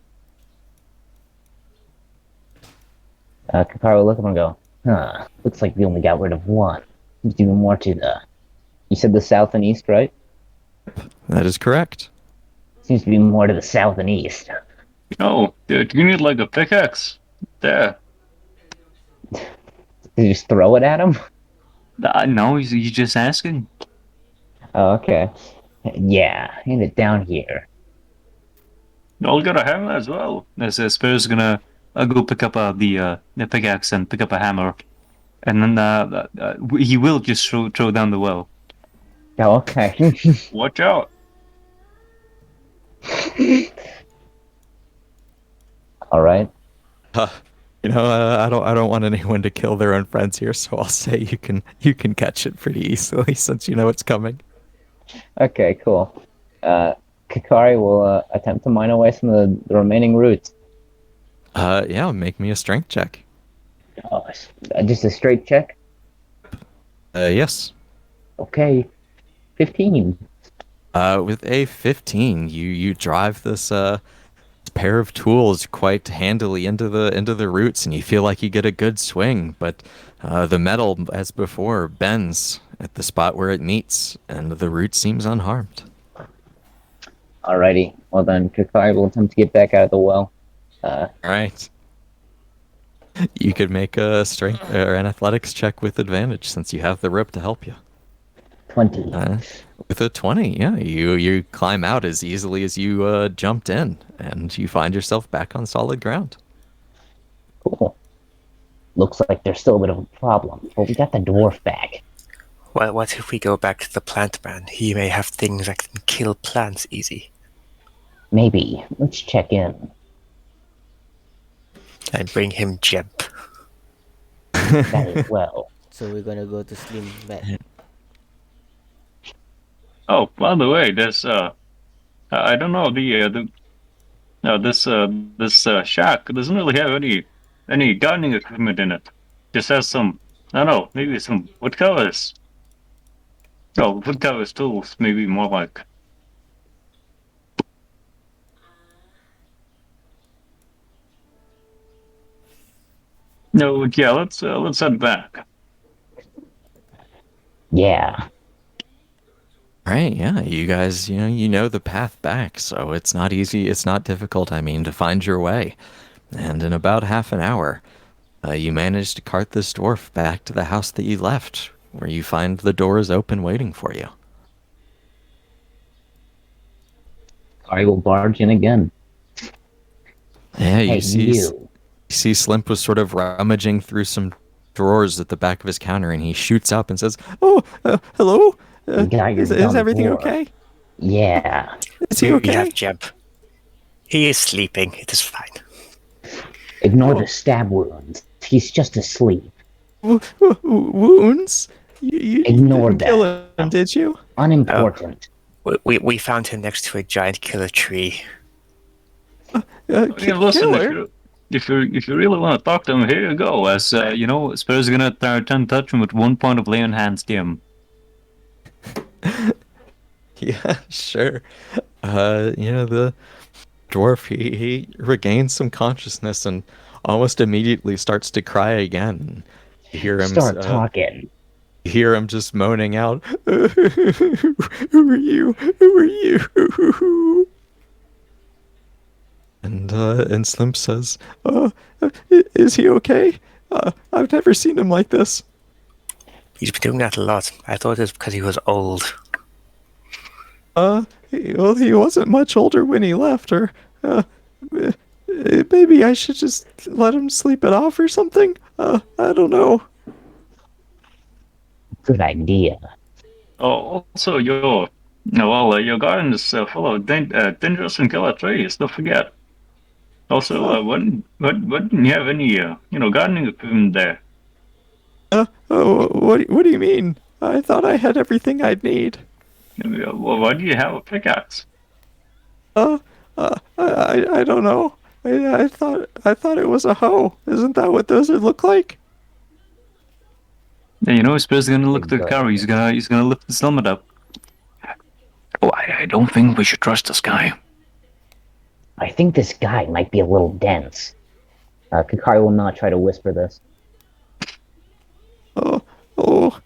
Kakari will look at him and go, huh, looks like we only got rid of one. There's even more to the... You said the south and east, right? That is correct. Seems to be more to the south and east. Oh, dude, you need like a pickaxe. There. Did you just throw it at him? No, he's just asking. Oh, okay. Yeah, hand it down here. I'll get a hammer as well. As Spear's gonna go pick up the pickaxe and pick up a hammer, and then he will just throw down the well. Oh, okay. Watch out! All right. I don't want anyone to kill their own friends here, so I'll say you can catch it pretty easily since you know it's coming. Okay, cool. Kakari will attempt to mine away some of the remaining roots. Yeah, make me a strength check. Oh, just a straight check. Yes. Okay, 15. With a 15, you drive this pair of tools quite handily into the roots, and you feel like you get a good swing, but the metal, as before, bends at the spot where it meets, and the root seems unharmed. Alrighty. Well then, Kakari will attempt to get back out of the well. All right. You could make a strength or an athletics check with advantage since you have the rope to help you. 20. With a 20, yeah, you climb out as easily as you jumped in, and you find yourself back on solid ground. Cool. Looks like there's still a bit of a problem, but we got the dwarf back. Well, what if we go back to the plant man? He may have things that can kill plants easy. Maybe. Let's check in. And bring him Jemp. That as well. So we're gonna go to Slim back. Oh, by the way, there's I don't know the no this shack doesn't really have any gardening equipment in it. Just has some I don't know maybe some wood covers. Oh, wood covers tools maybe more like. No, yeah, let's head back. Yeah. Right, yeah, you guys, you know the path back, so it's not easy, it's not difficult, I mean, to find your way. And in about half an hour, you manage to cart this dwarf back to the house that you left, where you find the door is open waiting for you. I will barge in again. Yeah, Hey, you. you see Slimp was sort of rummaging through some drawers at the back of his counter, and he shoots up and says, "Oh, hello? You got your Is dumb everything dwarf. okay? Yeah. Is he We okay?" have Jeb. He is sleeping. It is fine. Ignore Oh. the stab wounds. He's just asleep. Wounds? You Ignore didn't kill that. him, did you? Unimportant. We found him next to a giant killer tree. Yeah, listen, Killer? if you really want to talk to him, here you go. As Spurs gonna turn touch him with 1 point of lay on hands to him. Yeah, sure. The dwarf, he regains some consciousness and almost immediately starts to cry again. You hear him, Start talking. you hear him just moaning out, "Who are you? Who are you?" And Slim says, Is he okay? I've never seen him like this." He's been doing that a lot. I thought it was because he was old. Well, he wasn't much older when he left, or uh, maybe I should just let him sleep it off or something. I don't know. Good idea. Oh, also your garden is full of dangerous and killer trees. Don't forget. Also, wouldn't you have any gardening equipment there? What do you mean? I thought I had everything I'd need. Well, why do you have a pickaxe? I don't know. I thought it was a hoe. Isn't that what those would look like? Yeah, Spurs gonna look at the Good. car. He's gonna lift his helmet up. Oh, I don't think we should trust this guy. I think this guy might be a little dense. Kakari will not try to whisper this. Oh, oh.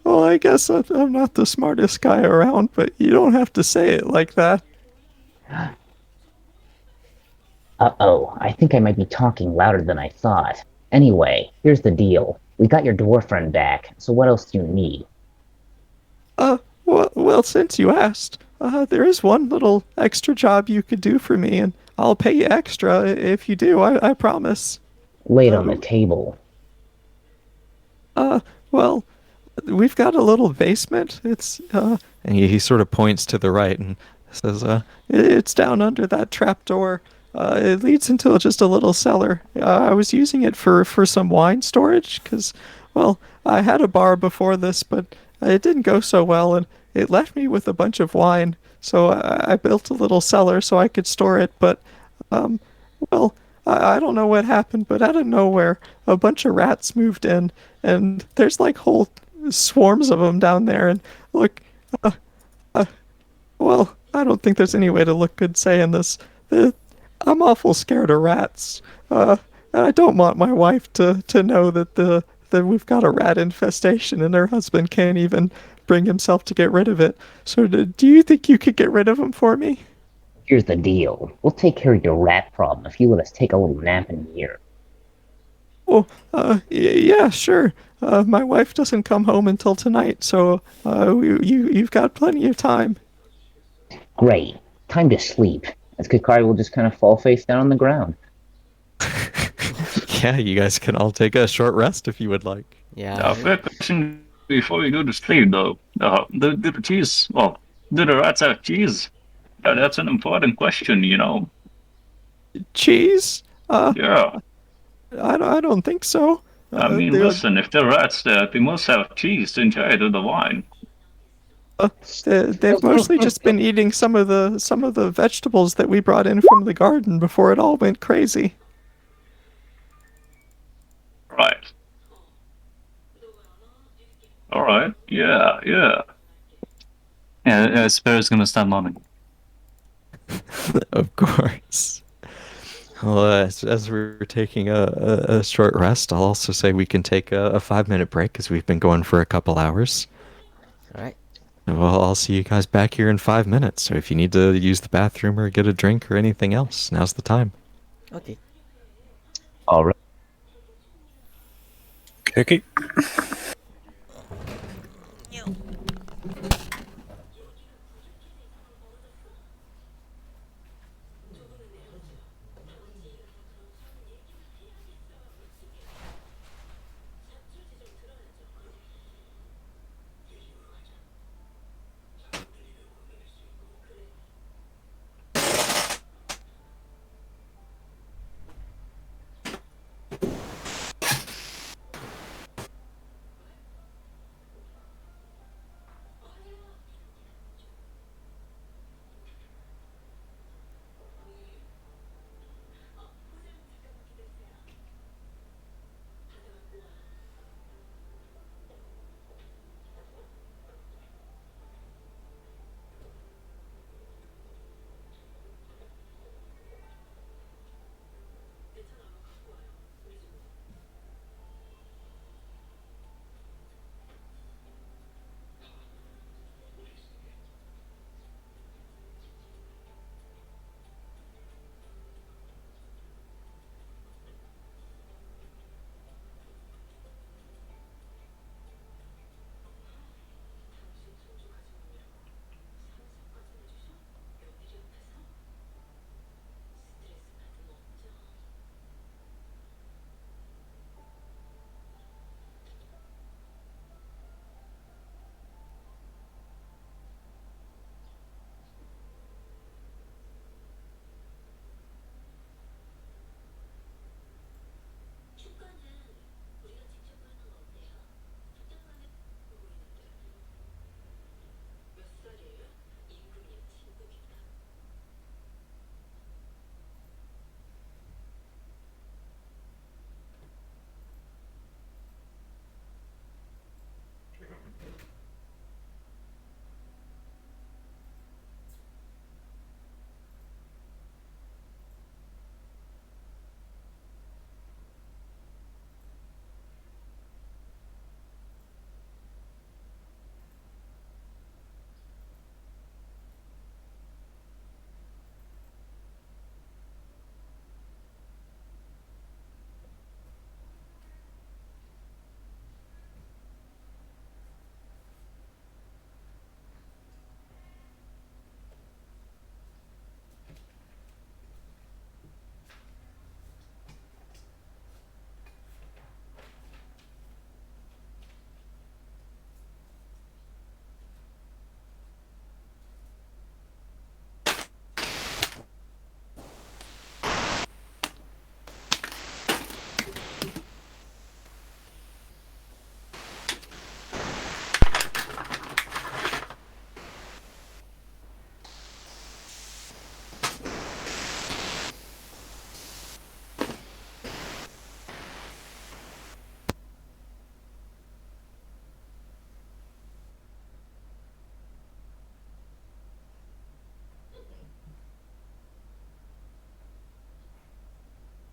Well, I guess I'm not the smartest guy around, but you don't have to say it like that. Uh-oh, I think I might be talking louder than I thought. Anyway, here's the deal. We got your dwarf friend back, so what else do you need? Well, since you asked, there is one little extra job you could do for me, and I'll pay you extra if you do. I promise. Lay it on the table. Well, we've got a little basement. And he sort of points to the right and says, it's down under that trap door. It leads into just a little cellar. I was using it for some wine storage because, well, I had a bar before this, but it didn't go so well, and it left me with a bunch of wine. So I built a little cellar so I could store it. But, well, I don't know what happened, but out of nowhere, a bunch of rats moved in, and there's like whole swarms of them down there. And look, well, I don't think there's any way to look good saying this. I'm awful scared of rats. And I don't want my wife to know that we've got a rat infestation, and her husband can't even bring himself to get rid of it. So do you think you could get rid of him for me? Here's the deal. We'll take care of your rat problem if you let us take a little nap in here. Oh, yeah, sure. My wife doesn't come home until tonight, so you've got plenty of time. Great. Time to sleep. As Kakari will just kind of fall face down on the ground. Yeah, you guys can all take a short rest if you would like. Yeah. Fair question before we go to sleep, though. Do the cheese? Well, do the rats have cheese? That's an important question. Cheese? Yeah. I don't think so. I mean, listen, if they're rats, they must have cheese to enjoy to the wine. They've mostly just been eating some of the vegetables that we brought in from the garden before it all went crazy. Right. All right. Yeah. Yeah, Sparrow's gonna start nodding. Of course. Well, as we're taking a short rest, I'll also say we can take a 5-minute break because we've been going for a couple hours. All right. Well, I'll see you guys back here in 5 minutes. So if you need to use the bathroom or get a drink or anything else, now's the time. Okay. All right. Okay.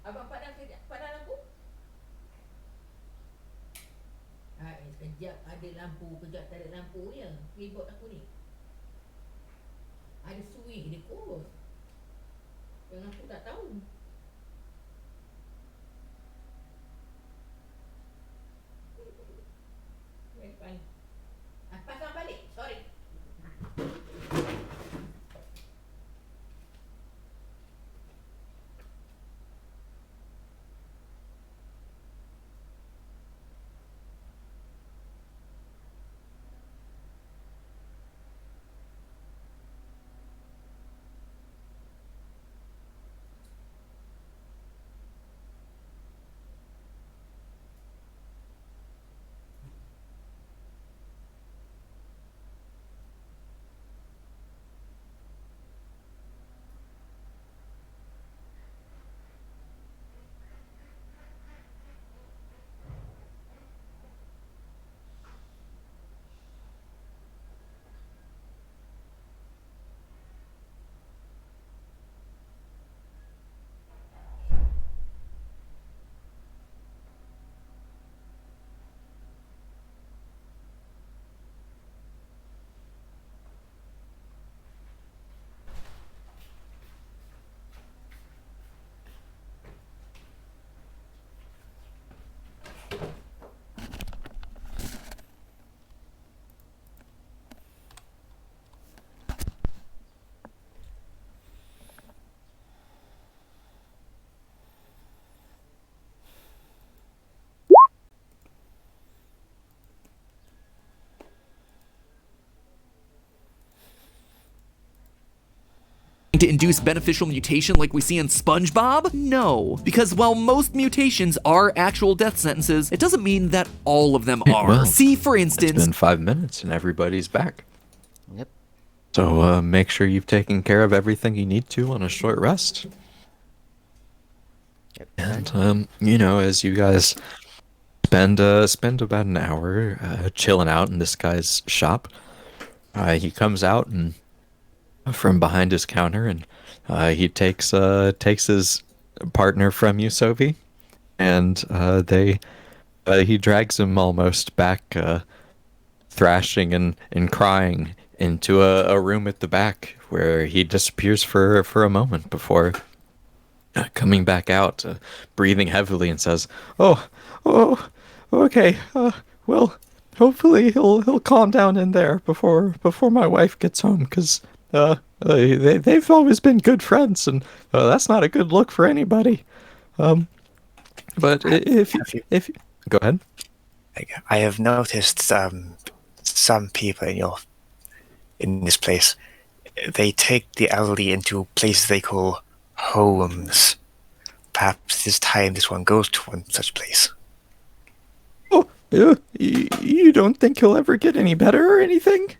Abang padam lampu? Sekejap ada lampu, kejap tak ada lampu ya. Ribut aku ni. Ada swing dia kurus. Yang aku tak tahu. Pasang balik. Sorry. to induce beneficial mutation like we see in SpongeBob? No, because while most mutations are actual death sentences, it doesn't mean that all of them are. Well, See, for It's instance, been 5 minutes and everybody's back. Yep. So make sure you've taken care of everything you need to on a short rest. Yep. And as you guys spend about an hour chilling out in this guy's shop, he comes out and from behind his counter, and he takes his partner from you, Sophie, and he drags him almost back, thrashing and crying into a room at the back where he disappears for a moment before coming back out, breathing heavily, and says, "Oh, okay. Well, hopefully he'll calm down in there before my wife gets home, because they've always been good friends, and that's not a good look for anybody. But if go ahead." I have noticed some people in this place. They take the elderly into places they call homes. Perhaps this time this one goes to one such place. Oh, you don't think he'll ever get any better or anything?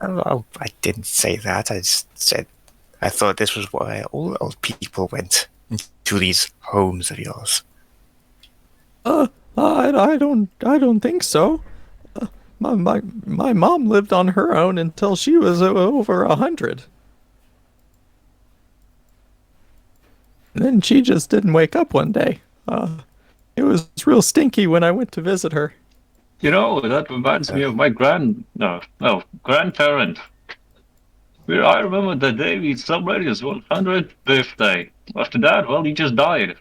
Oh, I didn't say that. I just said I thought this was why all old people went to these homes of yours. I don't think so. My mom lived on her own until she was over 100. Then she just didn't wake up one day. It was real stinky when I went to visit her. That reminds me of my grandparent. I remember the day we celebrated his 100th birthday. After that, well, he just died.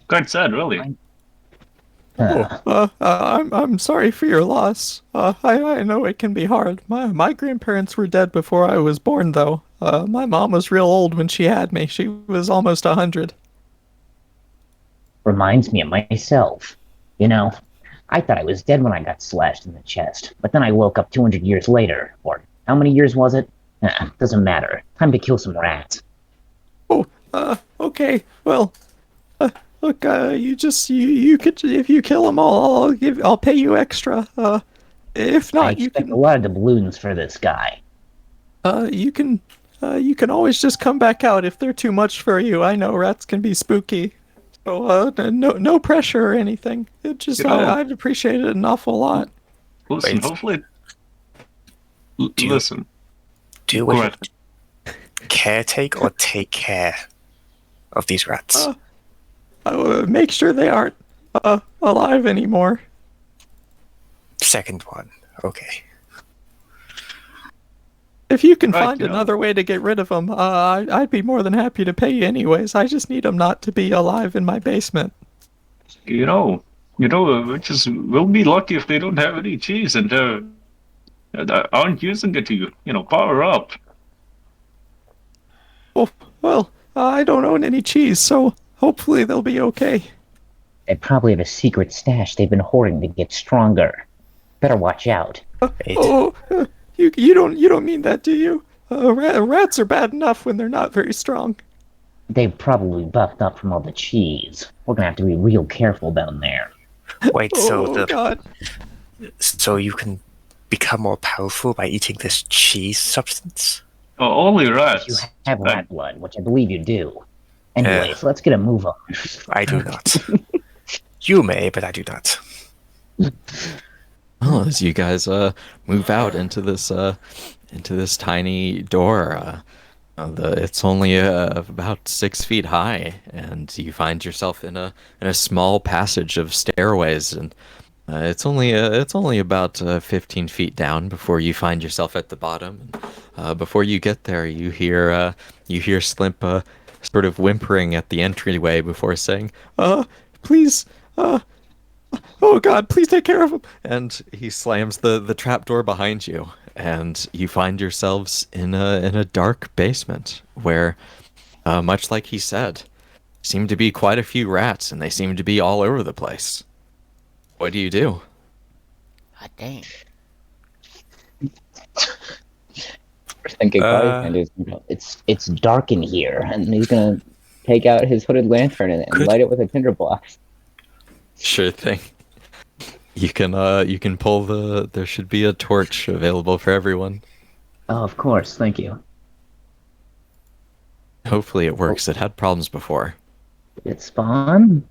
Quite sad, really. I'm sorry for your loss. I know it can be hard. My grandparents were dead before I was born, though. My mom was real old when she had me. She was almost 100. Reminds me of myself. I thought I was dead when I got slashed in the chest, but then I woke up 200 years later. Or how many years was it? Doesn't matter. Time to kill some rats. Oh, okay. Well, look, you could, if you kill them all, I'll pay you extra. If I not, you expect can a lot of doubloons for this guy. you can always just come back out if they're too much for you. I know rats can be spooky. So no pressure or anything. It just I'd appreciate it an awful lot. Listen, Wait. hopefully... Do- Listen. Do you Go wish ahead. to caretake or take care of these rats? Make sure they aren't alive anymore. Second one. Okay. If you can Right, find another way to get rid of them, I'd be more than happy to pay you anyways. I just need them not to be alive in my basement. We'll be lucky if they don't have any cheese and aren't using it to, power up. Oh, well, I don't own any cheese, so hopefully they'll be okay. They probably have a secret stash they've been hoarding to get stronger. Better watch out. Wait. Oh, you don't mean that, do you? Rats are bad enough when they're not very strong. They've probably buffed up from all the cheese. We're gonna have to be real careful down there. Wait, Oh God! so you can become more powerful by eating this cheese substance? Only If you rats. have rat blood, which I believe you do. Anyways, let's get a move on. I do not. You may, but I do not. Well, as you guys move out into this tiny door, it's only about 6 feet high, and you find yourself in a small passage of stairways, and it's only about 15 feet down before you find yourself at the bottom. And, before you get there, you hear Slimp sort of whimpering at the entryway before saying, please, oh God, please take care of him." And he slams the trap door behind you, and you find yourselves in a dark basement where, much like he said, seem to be quite a few rats, and they seem to be all over the place. What do you do? Ah, dang. thinking and he's it's dark in here, and he's gonna take out his hooded lantern and Could- light it with a tinderbox. Sure thing. You can pull the. There should be a torch available for everyone. Oh, of course, thank you. Hopefully it works. It had problems before. Did it spawn?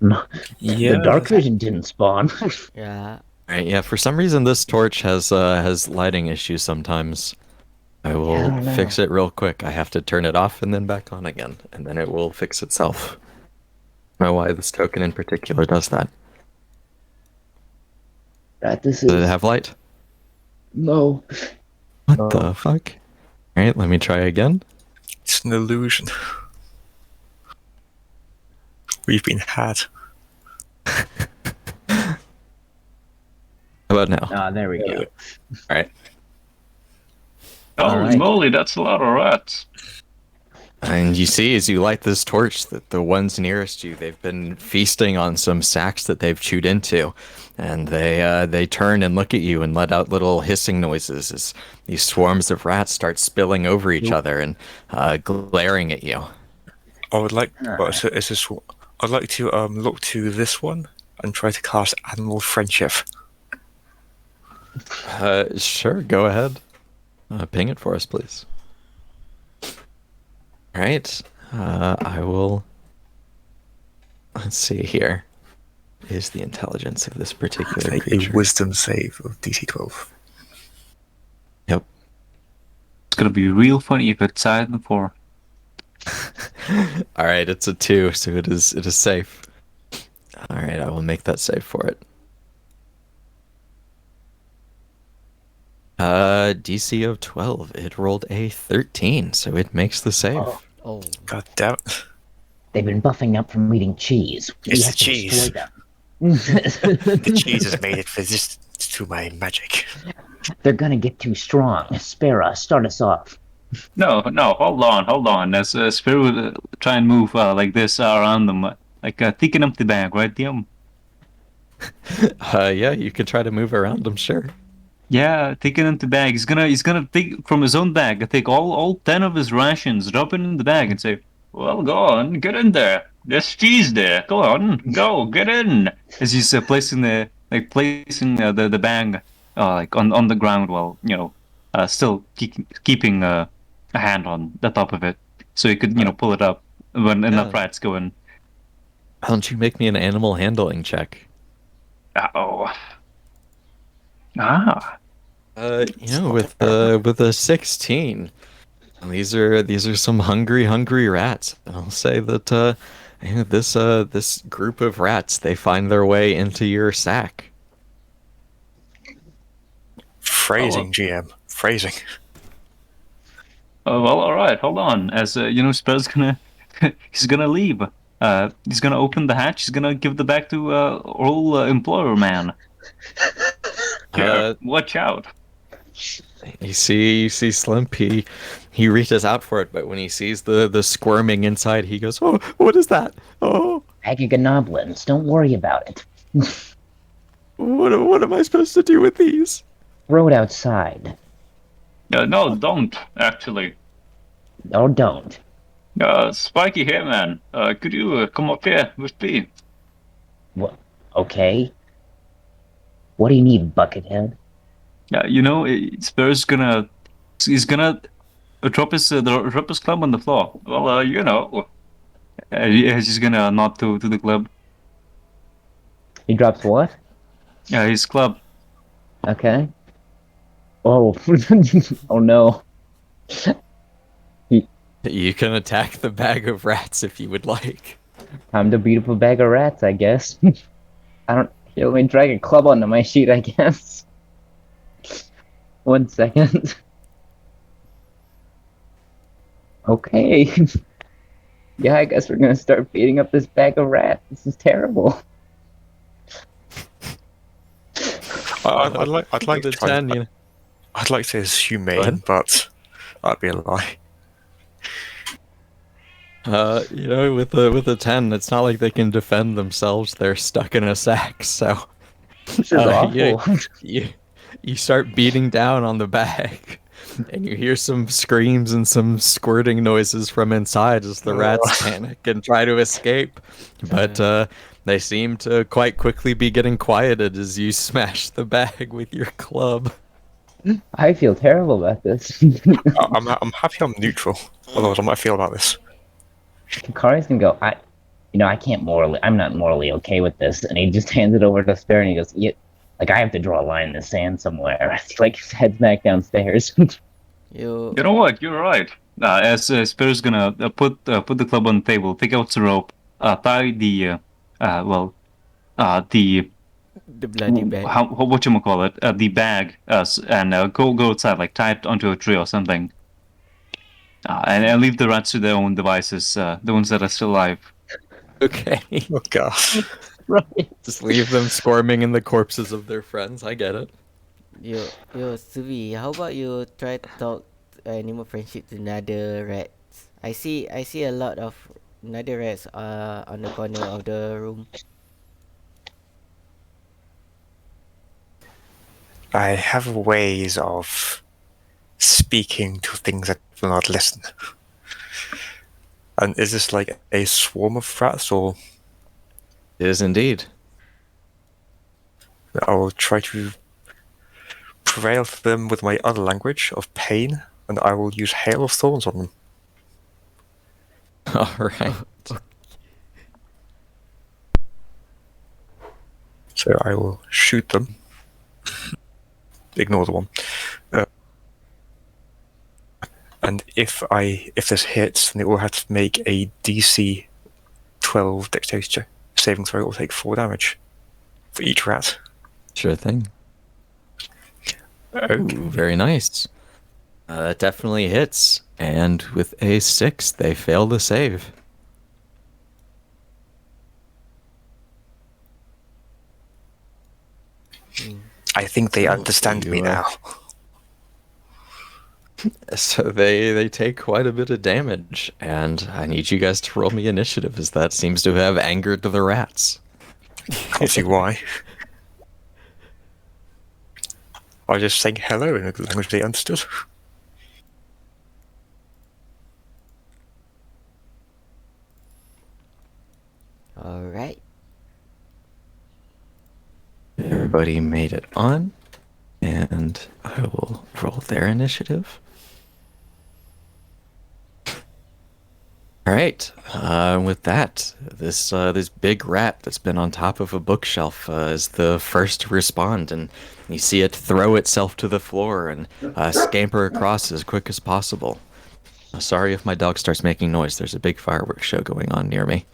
No, Yeah. the dark vision didn't spawn. Yeah. Alright, yeah, for some reason this torch has lighting issues sometimes. I I will don't know. fix it real quick. I have to turn it off and then back on again, and then it will fix itself. I don't know why this token in particular does that. Right, this Does it is have light? no. What Oh. the fuck? Alright, let me try again. It's an illusion. We've been had. How about now? Ah, there we go. Alright. Holy Alright. moly, that's a lot of rats. And you see, as you light this torch, that the ones nearest you, they've been feasting on some sacks that they've chewed into, and they turn and look at you and let out little hissing noises as these swarms of rats start spilling over each other and glaring at you. I would like. Is this? I'd like to look to this one and try to cast Animal Friendship. Sure, go ahead. Ping it for us, please. All right, I will. Let's see here. Is the intelligence of this particular Make a creature? Wisdom save of DC 12. Yep. It's gonna be real funny if it's higher than 4. All right, it's a 2, so it is safe. All right, I will make that save for it. DC of 12. It rolled a 13, so it makes the save. Oh. God damn it. They've been buffing up from eating cheese. We It's have the to cheese. destroy them. The cheese has made it resistant to my magic. They're gonna get too strong. Spare us. Start us off. No, hold on. As Spirit would try and move like this around them, like thick an empty bag, right, Liam? Yeah, you can try to move around them, sure. Yeah, take it into bag. He's gonna take from his own bag. Take all 10 of his rations, drop it in the bag, and say, "Well, go on, get in there. There's cheese there. Go on, go, get in." As he's placing the bag like on the ground, while still keeping a hand on the top of it, so he could pull it up when enough rats go in. Why don't you make me an animal handling check? Oh. With a 16, and these are some hungry rats. And I'll say that this group of rats, they find their way into your sack. Phrasing, GM. Phrasing. Oh, well, all right. Hold on. As Spell's he's gonna leave. He's gonna open the hatch. He's gonna give the bag to old employer man. Yeah, watch out. You see Slimp. He reaches out for it, but when he sees the squirming inside, he goes, "Oh, what is that? Oh, Agaganoblins. Don't worry about it. what am I supposed to do with these?" Throw it outside. No, don't actually. Or don't. Spiky here, man. Could you come up here with me? What? Okay. What do you need, Buckethead? Yeah, Spur's he's gonna drop his club on the floor. Well, he's gonna nod to the club. He drops what? Yeah, his club. Okay. Oh. Oh no. You can attack the bag of rats if you would like. Time to beat up a bag of rats, I guess. Here, let me drag a club onto my sheet, I guess. 1 second. Okay. Yeah, I guess we're gonna start beating up this bag of rats. This is terrible. I'd like to the try. 10, you know. I'd like to say it's Go humane, ahead. but that'd be a lie. With a 10, it's not like they can defend themselves. They're stuck in a sack, so This is awful. you start beating down on the bag, And you hear some screams and some squirting noises from inside as the rats panic and try to escape. But they seem to quite quickly be getting quieted as you smash the bag with your club. I feel terrible about this. I'm happy I'm neutral. Otherwise, I might feel about this. Kari's gonna go, I'm not morally okay with this. And he just hands it over to Spare and he goes, yeah, like, I have to draw a line in the sand somewhere. He, like, heads back downstairs. You You know what? You're right. As Spear's gonna put the club on the table, take out the rope, tie the the the bloody bag. what you call it, the bag, and go outside, like tie it onto a tree or something, and leave the rats to their own devices, the ones that are still alive. Okay. Oh gosh. Right. Just leave them squirming in the corpses of their friends. I get it. Yo, Suvi, how about you try to talk animal friendship to another rats? I see a lot of another rats on the corner of the room. I have ways of speaking to things that will not listen. And is this like a swarm of rats, or It is indeed. I will try to prevail to them with my other language of pain, and I will use hail of thorns on them. All right. So I will shoot them. Ignore the one. And if this hits, then it will have to make a DC 12 dexterity saving throw. It will take 4 damage for each rat. Sure thing. Okay. Ooh, very nice. That definitely hits. And with a 6, they fail to save. I think they So understand me you, now. So they take quite a bit of damage, and I need you guys to roll me initiative, as that seems to have angered the rats. Can't see why. I was just saying hello in a language they understood. Alright. Everybody made it on, and I will roll their initiative. All right. With that, this big rat that's been on top of a bookshelf is the first to respond, and you see it throw itself to the floor and scamper across as quick as possible. Sorry if my dog starts making noise. There's a big fireworks show going on near me.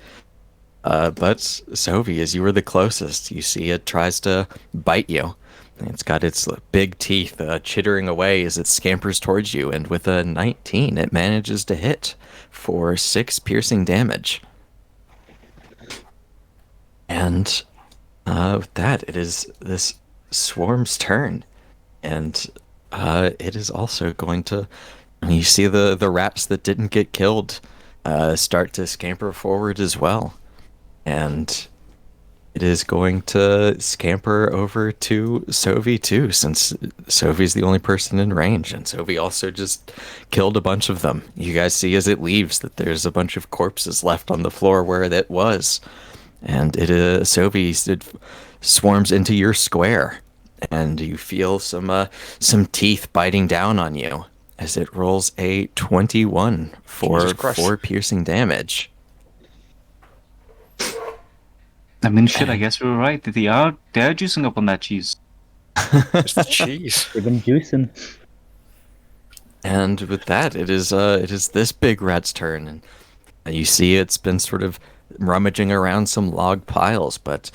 But Sophie, as you were the closest, you see it tries to bite you. It's got its big teeth chittering away as it scampers towards you, and with a 19, it manages to hit for 6 piercing damage. And with that, it is this swarm's turn, and it is also going to. You see the rats that didn't get killed start to scamper forward as well, and it is going to scamper over to Sovi too, since Sovi's the only person in range, and Sovi also just killed a bunch of them. You guys see as it leaves that there's a bunch of corpses left on the floor where it was, and Sovi swarms into your square, and you feel some teeth biting down on you as it rolls a 21 for 4 piercing damage. I mean, shit. I guess we were right. They are juicing up on that cheese. It's the cheese. They've been juicing. And with that, it is this big rat's turn, and you see it's been sort of rummaging around some log piles, but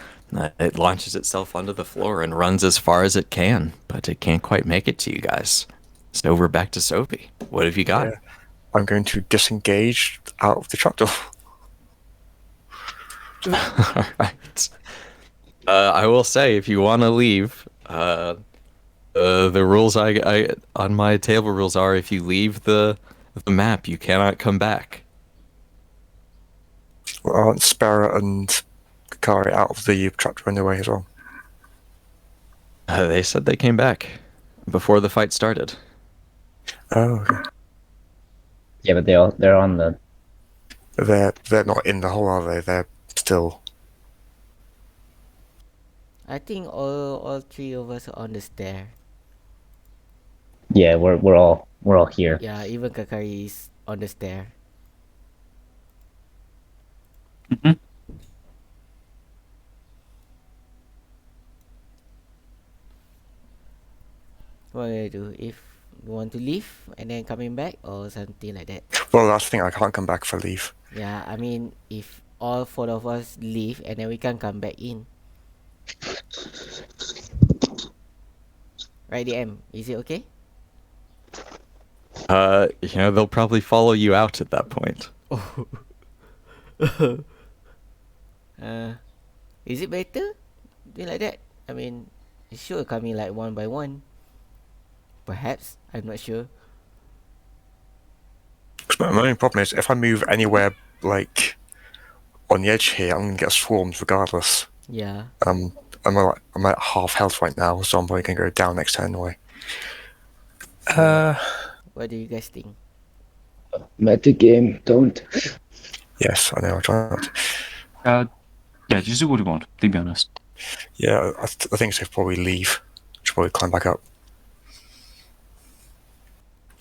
it launches itself onto the floor and runs as far as it can, but it can't quite make it to you guys. So we're back to Sophie. What have you got? Yeah. I'm going to disengage out of the trapdoor. All right. I will say, if you want to leave, the rules I on my table rules are, if you leave the map, you cannot come back. Well, aren't Sparrow and Kakari out of the trapdoor anyway as well? They said they came back before the fight started. Oh, okay. Yeah, but they're on the. They're not in the hole, are they? They're still. I think all three of us are on the stair. Yeah, we're all here. Yeah, even Kakari is on the stair. Mhm. What do I do? If you want to leave and then coming back or something like that. Well, that's the thing. I can't come back for leave. Yeah, I mean, if all four of us leave and then we can come back in. Right, DM? Is it okay? They'll probably follow you out at that point. Is it better? Do like that? I mean, it's sure coming like one by one. Perhaps, I'm not sure. My only problem is if I move anywhere like on the edge here, I'm gonna get swarmed regardless. Yeah. I'm at half health right now, so I'm probably gonna go down next turn anyway. What do you guys think? Meta game, don't. Yes, I know. I try not to. Yeah, just do what you want, to be honest. Yeah, I think so. Probably leave. Should probably climb back up.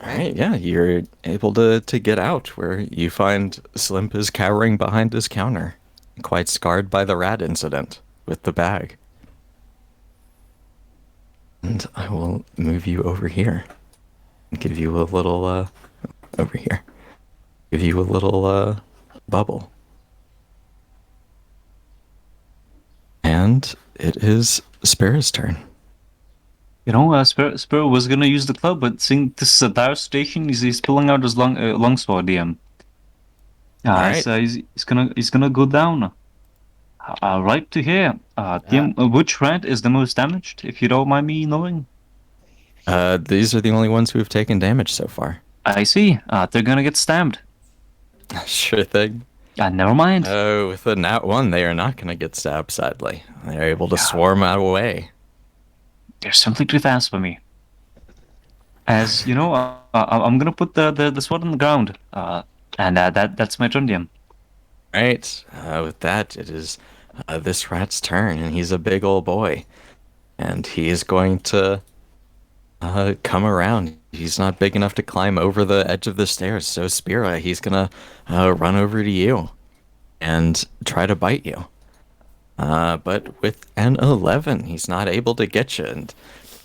All right, yeah, you're able to get out where you find Slimp is cowering behind his counter, quite scarred by the rat incident with the bag. And I will move you over here. Give you a little, over here. Give you a little, bubble. And it is Sparrow's turn. You know, Sparrow was gonna use the club, but seeing this is a dire station, he's pulling out his longsword. DM. Alright. So he's gonna go down. Right to here. DM, which rat is the most damaged, if you don't mind me knowing? These are the only ones who have taken damage so far. I see. They're gonna get stabbed. Sure thing. Never mind. With a nat 1, they are not going to get stabbed, sadly. They're able to swarm out away. They're simply too fast for me. As you know, I'm gonna put the sword on the ground. And that's my turn, DM. Right. With that, it is this rat's turn, and he's a big old boy. And he is going to come around. He's not big enough to climb over the edge of the stairs, so Spira, he's gonna run over to you and try to bite you. But with an 11, he's not able to get you, and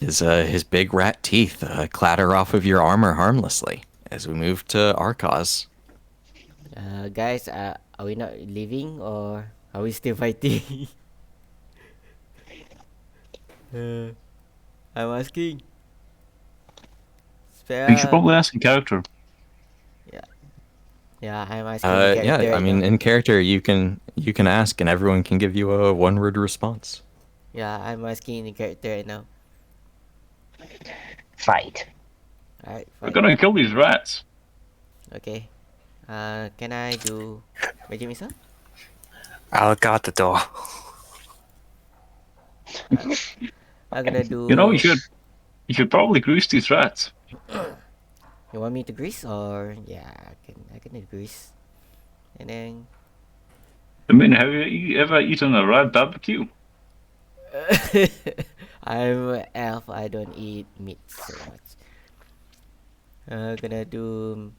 his big rat teeth clatter off of your armor harmlessly. As we move to Arcos. Guys, are we not leaving or are we still fighting? I'm asking. You should probably ask in character. Yeah, I'm asking. In Yeah, character I mean, now. in character, you can ask, and everyone can give you a one-word response. Yeah, I'm asking in character right now. Fight. Alright, We're fine. gonna kill these rats. Okay. Can I do magic missile? I'll guard the door. I'm gonna do. You know, you should probably grease these rats. You want me to grease or yeah, I can do grease, and then. I mean, have you ever eaten a rat barbecue? I'm an elf. I don't eat meat so much. Gonna do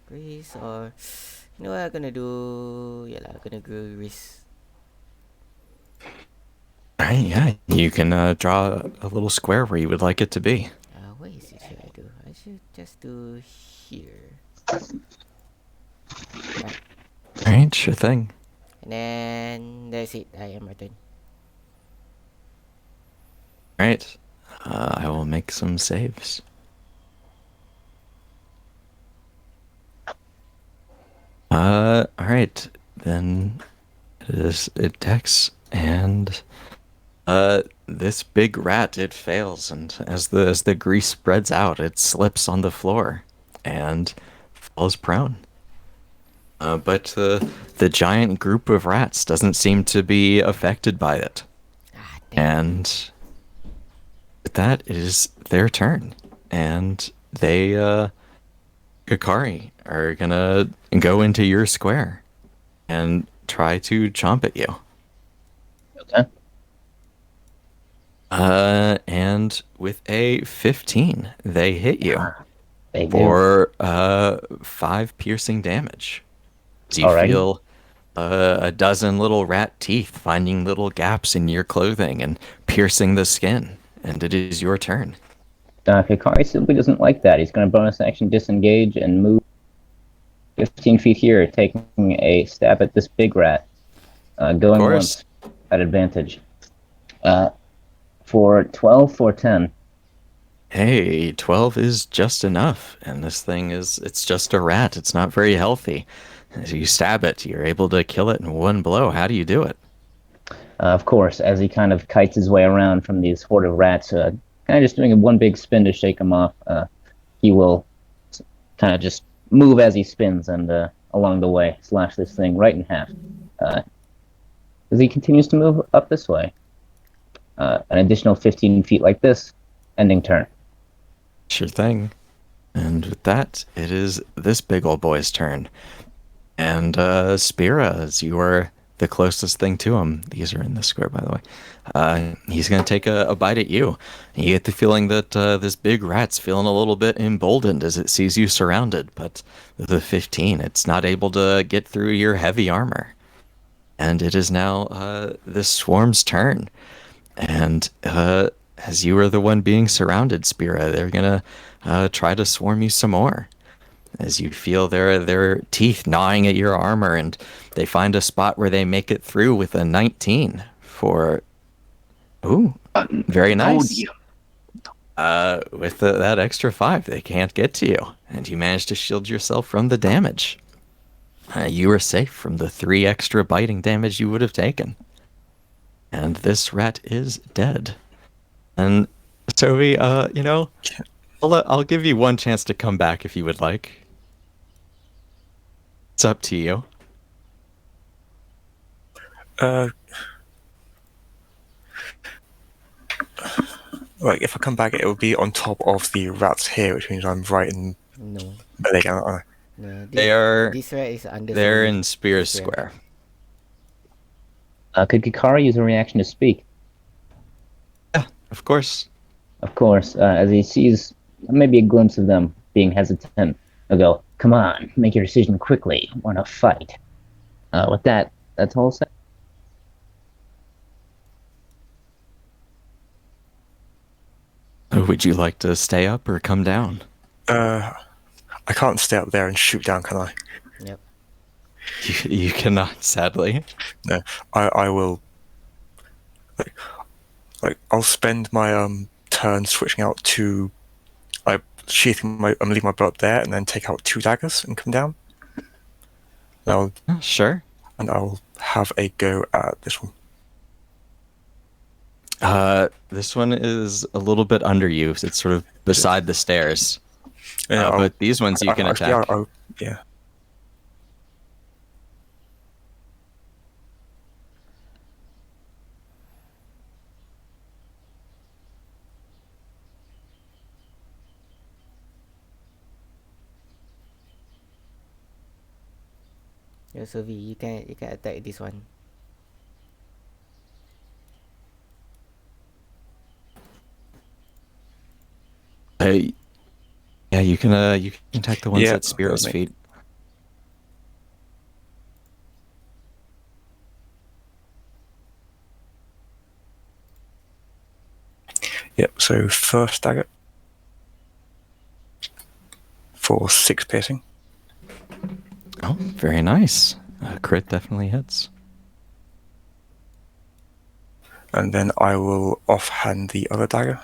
grease or you know what I'm gonna do? Yeah, I'm gonna do grease. Alright, yeah, you can draw a little square where you would like it to be. What is it should I do? I should just do here. Alright, sure thing. And then that's it. I am my turn. Alright, I will make some saves. Alright, then it decks, and this big rat, it fails, and as the grease spreads out, it slips on the floor and falls prone. But the giant group of rats doesn't seem to be affected by it. Damn. And with that, it is their turn. And Hikari are gonna go into your square and try to chomp at you. Okay. And with a 15, they hit you They do. for 5 piercing damage. So you Alrighty. feel a dozen little rat teeth finding little gaps in your clothing and piercing the skin. And it is your turn. Hikari simply doesn't like that. He's going to bonus action disengage and move 15 feet here, taking a stab at this big rat. Going course. once at advantage. For 12 for 10. Hey, 12 is just enough. And this thing it's just a rat. It's not very healthy. As you stab it, you're able to kill it in one blow. How do you do it? Of course, as he kind of kites his way around from these horde of rats, kind of just doing one big spin to shake him off, he will kind of just move as he spins and along the way slash this thing right in half. As he continues to move up this way, an additional 15 feet like this, ending turn. Sure thing. And with that, it is this big old boy's turn. And Spira, as you are the closest thing to him, these are in the square, by the way, he's going to take a bite at you. And you get the feeling that this big rat's feeling a little bit emboldened as it sees you surrounded, but the 15, it's not able to get through your heavy armor. And it is now this swarm's turn. And as you are the one being surrounded, Spira, they're going to try to swarm you some more. As you feel their teeth gnawing at your armor, and they find a spot where they make it through with a 19 for... Ooh, very nice. With that extra 5, they can't get to you, and you manage to shield yourself from the damage. You are safe from the 3 extra biting damage you would have taken. And this rat is dead. And Toby, I'll give you one chance to come back if you would like. It's up to you. Like, if I come back, it will be on top of the rats here, which means I'm right in No. melee again, aren't No. This, This rat is under. they're Sony. in Spear This rat. Square. Could Hikari use a reaction to speak? Yeah, of course. Of course, as he sees maybe a glimpse of them being hesitant, he'll go, "Come on, make your decision quickly. We're in a fight." With that, that's all set. Would you like to stay up or come down? I? I can't stay up there and shoot down, can I? Yep. You cannot, sadly. No, I will. Like, I'll spend my turn switching out to, like, sheathing my, leave my bow up there, and then take out 2 daggers and come down. Sure. And I'll have a go at this one. This one is a little bit under you. It's sort of beside the stairs. Yeah, but these ones you can attack. Yeah. Yeah, so you can attack this one. Hey, yeah, you can attack the ones Yeah, at Spiro's that feet. Yep, so first dagger for 6 piercing. Oh, very nice. Crit definitely hits. And then I will offhand the other dagger.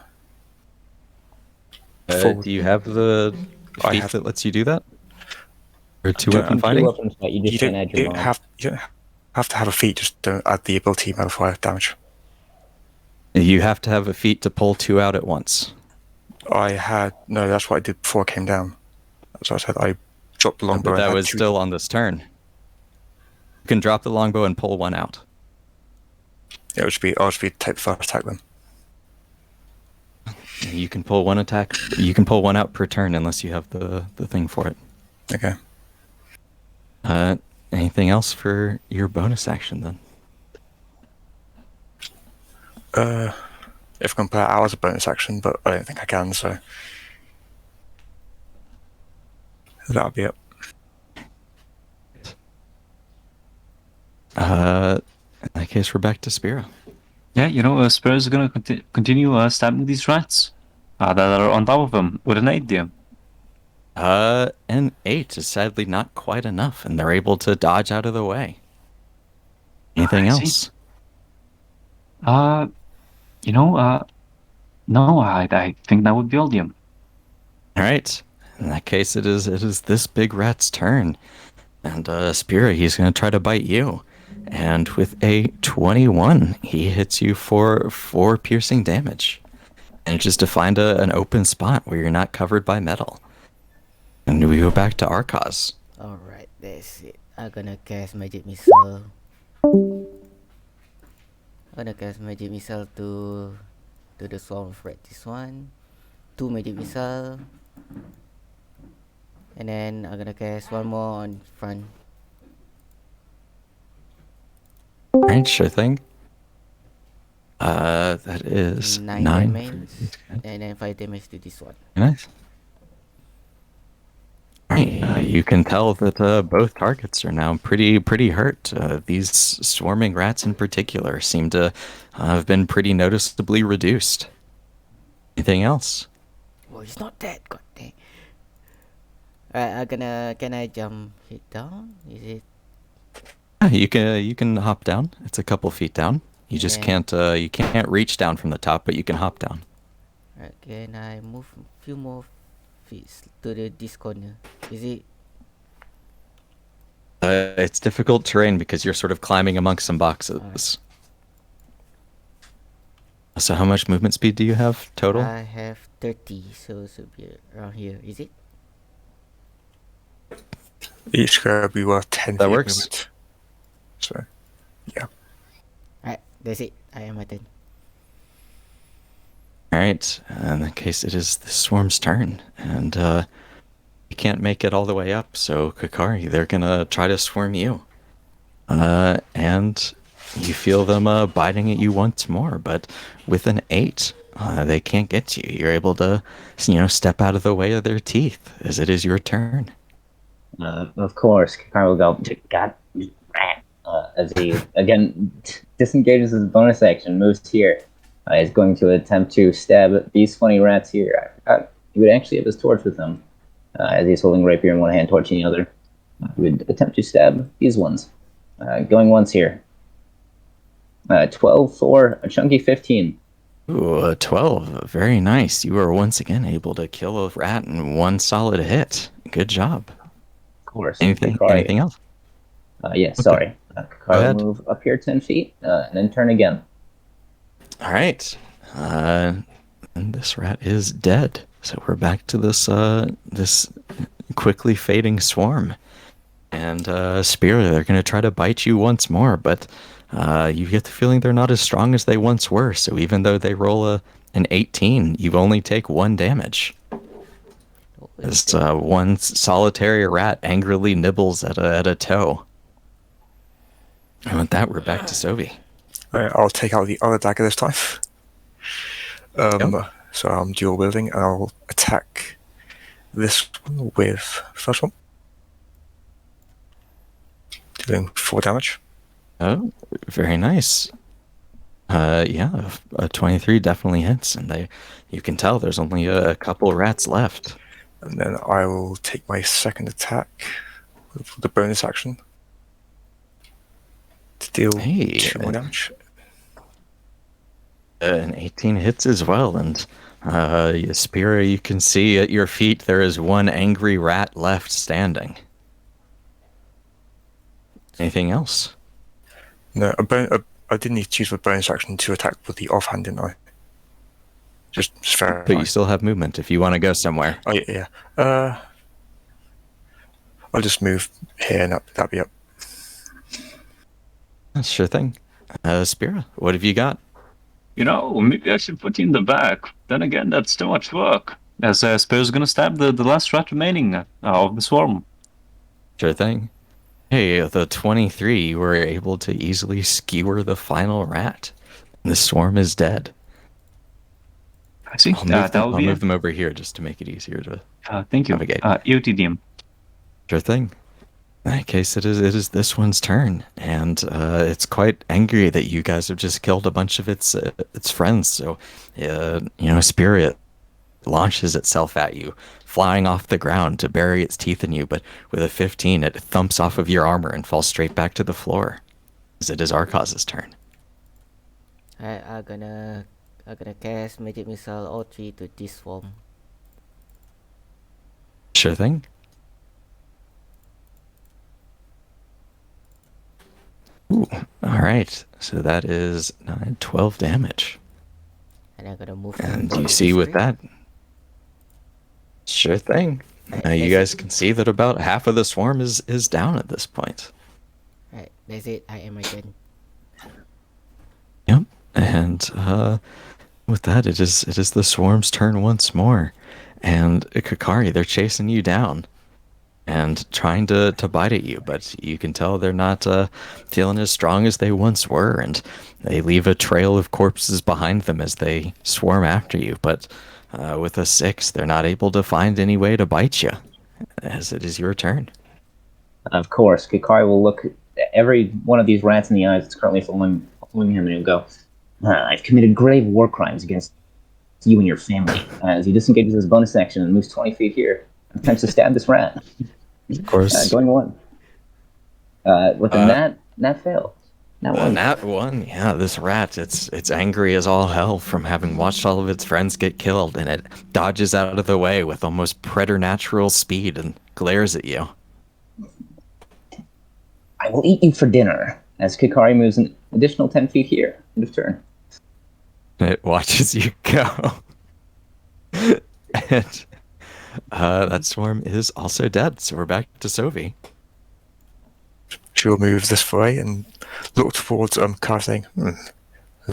Do you have the I feat have- that lets you do that? Or don't- two-weapon fighting? Two weapons fight, you just can't add your mod. You don't have to have a feat, just don't add the ability modifier damage. You have to have a feat to pull 2 out at once. No, that's what I did before I came down. So I said I dropped the longbow. But that and had was 2 still on this turn. You can drop the longbow and pull 1 out. Yeah, I'll just be take the first attack then. You can pull one attack. You can pull one out per turn unless you have the thing for it. Okay. Anything else for your bonus action then? If I can put it out as a bonus action, but I don't think I can, so that'll be it. In that case, we're back to Spira. Yeah, Spurs is gonna continue stabbing these rats that are on top of him with an 8 An 8 is sadly not quite enough, and they're able to dodge out of the way. Anything I see. else? No, I think that would be all, Liam. All right. In that case, it is this big rat's turn, and Spira, he's going to try to bite you, and with a 21, he hits you for 4 piercing damage, and just to find an open spot where you're not covered by metal. And we go back to Arcos. Alright, that's it. I'm gonna cast magic missile. To the swarm of rat. This one. 2 magic missile. And then I'm gonna cast one more on front. All right, sure thing. That is 9 9. damage. And then 5 damage to this one. Nice. Alright, you can tell that both targets are now pretty hurt. These swarming rats in particular seem to have been pretty noticeably reduced. Anything else? Oh, it's not dead. God dang. Alright, can I jump it down? Is it? You can hop down. It's a couple feet down. You just Yeah. you can't reach down from the top, but you can hop down. Alright, can I move a few more feet to this corner? Is it? It's difficult terrain because you're sort of climbing amongst some boxes. So how much movement speed do you have total? I have 30, so it should be around here. Is it? Each square will be worth 10 That feet works. movement. So, yeah. Alright, that's it. I am my turn. Alright, in that case, it is the swarm's turn, and you can't make it all the way up, so Kakari, they're gonna try to swarm you. And you feel them biting at you once more, but with an 8, they can't get to you. You're able to, step out of the way of their teeth, as it is your turn. Of course, Kakar will go, God, rat, as he, again, disengages his bonus action, moves here. Is going to attempt to stab these 20 rats here. He would actually have his torch with him, as he's holding rapier in one hand, torch in the other. He would attempt to stab these ones. Going once here. 12 for a chunky 15. Ooh, 12. Very nice. You are once again able to kill a rat in one solid hit. Good job. Of course. Anything else? Yes, sorry. Kakar will move up here 10 feet, and then turn again. All right. And this rat is dead. So we're back to this quickly fading swarm. And Spira, they're going to try to bite you once more, but you get the feeling they're not as strong as they once were. So even though they roll an 18, you only take 1 damage. As one solitary rat angrily nibbles at a toe. And with that, we're back to Sovi. I'll take out the other dagger this time. So I'm dual wielding, and I'll attack this one with the first one. Doing 4 damage. Oh, very nice. Yeah, a 23 definitely hits, and you can tell there's only a couple rats left. And then I will take my second attack with the bonus action to deal 2 more damage. An 18 hits as well, and Spira, you can see at your feet there is one angry rat left standing. Anything else? No, I didn't need to choose my bonus action to attack with the offhand, didn't I? Just fair. But you still have movement if you want to go somewhere. Oh yeah. I'll just move here, and that'll be up. Sure thing. Spira, what have you got? Maybe I should put you in the back. Then again, that's too much work. As Spear's gonna stab the last rat remaining of the swarm. Sure thing. Hey, the 23, you were able to easily skewer the final rat. The swarm is dead. I see. I'll move them over here just to make it easier to thank you. navigate. EOTDM. Sure thing. In that case, it is this one's turn, and it's quite angry that you guys have just killed a bunch of its friends. So, Spirit launches itself at you, flying off the ground to bury its teeth in you. But with a 15, it thumps off of your armor and falls straight back to the floor. As it is Arkaz's turn. I'm gonna cast magic missile all three to this swarm. Sure thing. Ooh, all right. So that is 12 damage. And I'm gonna move. And you see with that. Sure thing. You guys can see that about half of the swarm is down at this point. Right, that's it. I am my turn. Yep. And with that, it is the swarm's turn once more. And Kakari, they're chasing you down and trying to bite at you, but you can tell they're not feeling as strong as they once were, and they leave a trail of corpses behind them as they swarm after you. But with a 6, they're not able to find any way to bite you, as it is your turn. Of course, Kikari will look at every one of these rats in the eyes that's currently following him, and he'll go, I've committed grave war crimes against you and your family. As he disengages his bonus action and moves 20 feet here, attempts to stab this rat. Of course. Going 1. With a nat fail. Nat 1, yeah, this rat, it's angry as all hell from having watched all of its friends get killed, and it dodges out of the way with almost preternatural speed and glares at you. I will eat you for dinner, as Kikari moves an additional 10 feet here. End of turn. It watches you go. And that swarm is also dead, so we're back to Sovi. She'll move this way and look towards Car saying,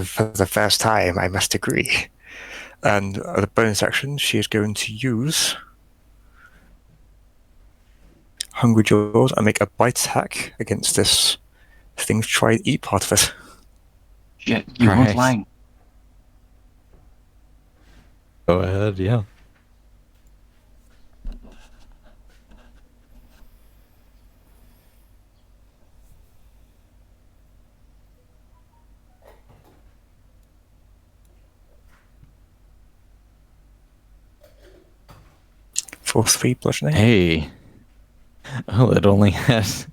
for the first time, I must agree. And the bonus action, she is going to use Hungry Jaws and make a bite attack against this thing to try and eat part of it. Shit, you weren't lying. Go ahead, yeah. For 3 bludgeoning. Hey. Oh, it only has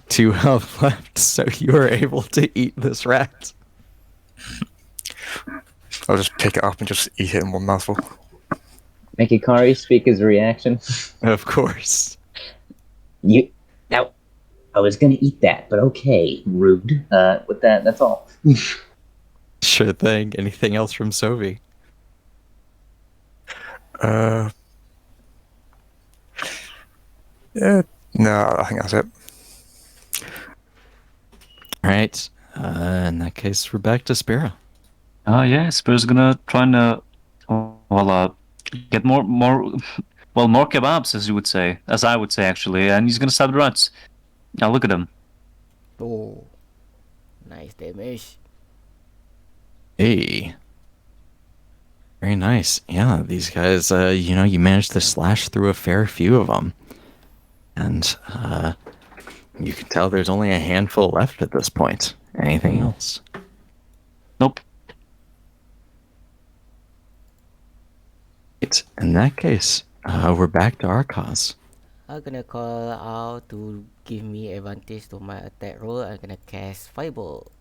2 health left, so you are able to eat this rat. I'll just pick it up and just eat it in one mouthful. Make Ikari speak his reaction. Of course. Now, I was gonna eat that, but okay, rude. With that, that's all. Sure thing. Anything else from Sovi? Yeah, no, I think that's it. Alright. In that case, we're back to Spira. Yeah, Spear's gonna try and get more kebabs, as you would say, as I would say actually, and he's gonna stab the rats. Now look at him. Oh, nice damage. Hey. Very nice. Yeah, these guys, you managed to slash through a fair few of them. And, you can tell there's only a handful left at this point. Anything else? Nope. In that case, we're back to Arkaz. I'm gonna call out to give me advantage to my attack roll. I'm gonna cast Fireball.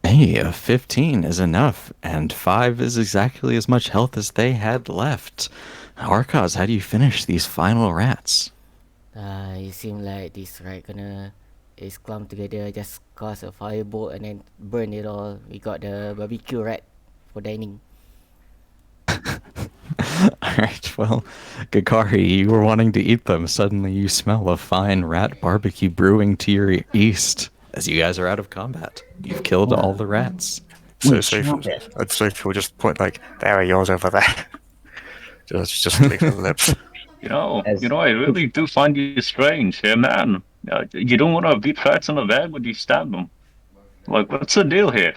Hey, a 15 is enough, and 5 is exactly as much health as they had left. Arkaz, how do you finish these final rats? It seems like this rat is clumped together. Just cast a fireball and then burn it all. We got the barbecue rat for dining. Alright, well, Gakari, you were wanting to eat them. Suddenly you smell a fine rat barbecue brewing to your east. as you guys are out of combat. You've killed all the rats. So, We so, if, chop it. so if we'll just point like, there are yours over there. just lick the lips. As I really do find you strange here, man. You don't want to beat rats in the bag when you stab them. Like, what's the deal here?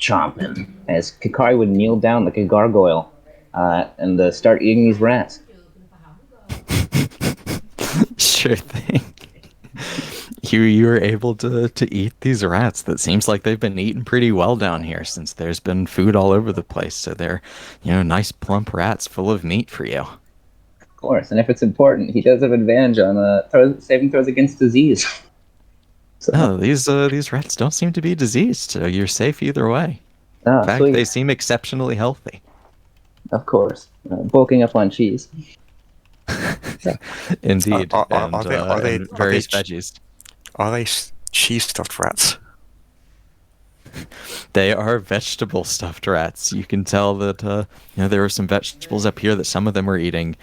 chomp him. As Kakari would kneel down like a gargoyle and start eating these rats. Sure thing. You were able to eat these rats. That seems like they've been eaten pretty well down here since there's been food all over the place. So they're, nice plump rats full of meat for you. Of course, and if it's important, he does have advantage on saving throws against disease. So, No, these rats don't seem to be diseased, so you're safe either way. In fact, sweet. they seem exceptionally healthy. Of course, bulking up on cheese. Indeed, Are they and various veggies. Are they cheese stuffed rats? They are vegetable stuffed rats. You can tell that there were some vegetables up here that some of them were eating.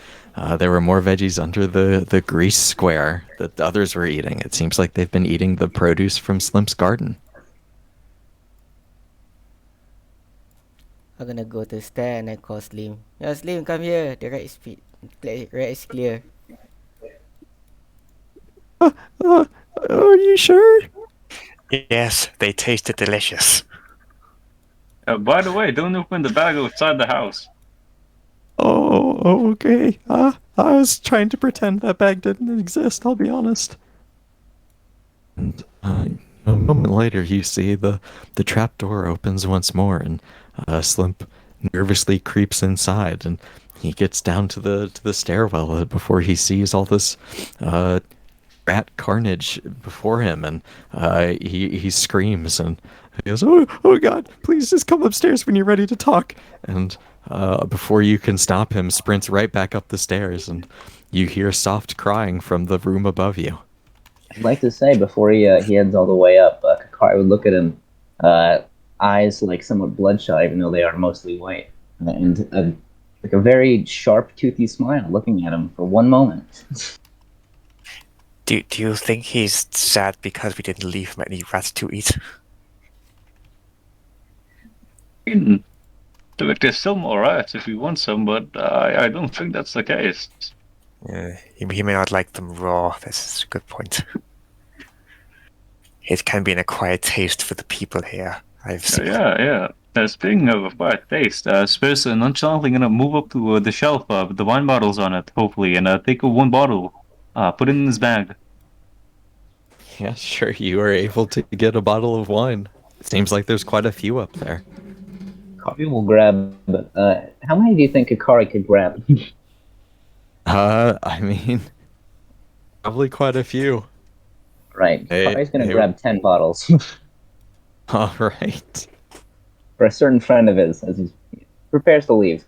There were more veggies under the grease square that the others were eating. It seems like they've been eating the produce from Slimp's garden. I'm gonna go to stair and I call Slim. Yo, Slim, come here. The rat is clear. Are you sure? Yes, they tasted delicious. By the way, don't open the bag outside the house. Oh, okay. I was trying to pretend that bag didn't exist, I'll be honest. And a moment later, you see the trap door opens once more, and Slimp nervously creeps inside, and he gets down to the stairwell before he sees all this rat carnage before him, and he screams and he goes, oh God, please just come upstairs when you're ready to talk. And before you can stop him, sprints right back up the stairs, and you hear soft crying from the room above you. I'd like to say before he heads all the way up, Kakari would look at him, eyes like somewhat bloodshot, even though they are mostly white, and like a very sharp, toothy smile, looking at him for one moment. Do you think he's sad because we didn't leave him any rats to eat? There's still more rats if you want some, but I don't think that's the case. He may not like them raw. That's a good point. It can be an acquired taste for the people here. I've seen. Yeah. Speaking of acquired taste, Spurs nonchalantly gonna move up to the shelf with the wine bottles on it, hopefully, and take one bottle, put it in his bag. Yeah, sure, you are able to get a bottle of wine. It seems like there's quite a few up there. Kakari will grab. How many do you think Kakari could grab? I mean, probably quite a few. Right, Kakari's gonna grab 10 bottles. All right. For a certain friend of his, as he prepares to leave.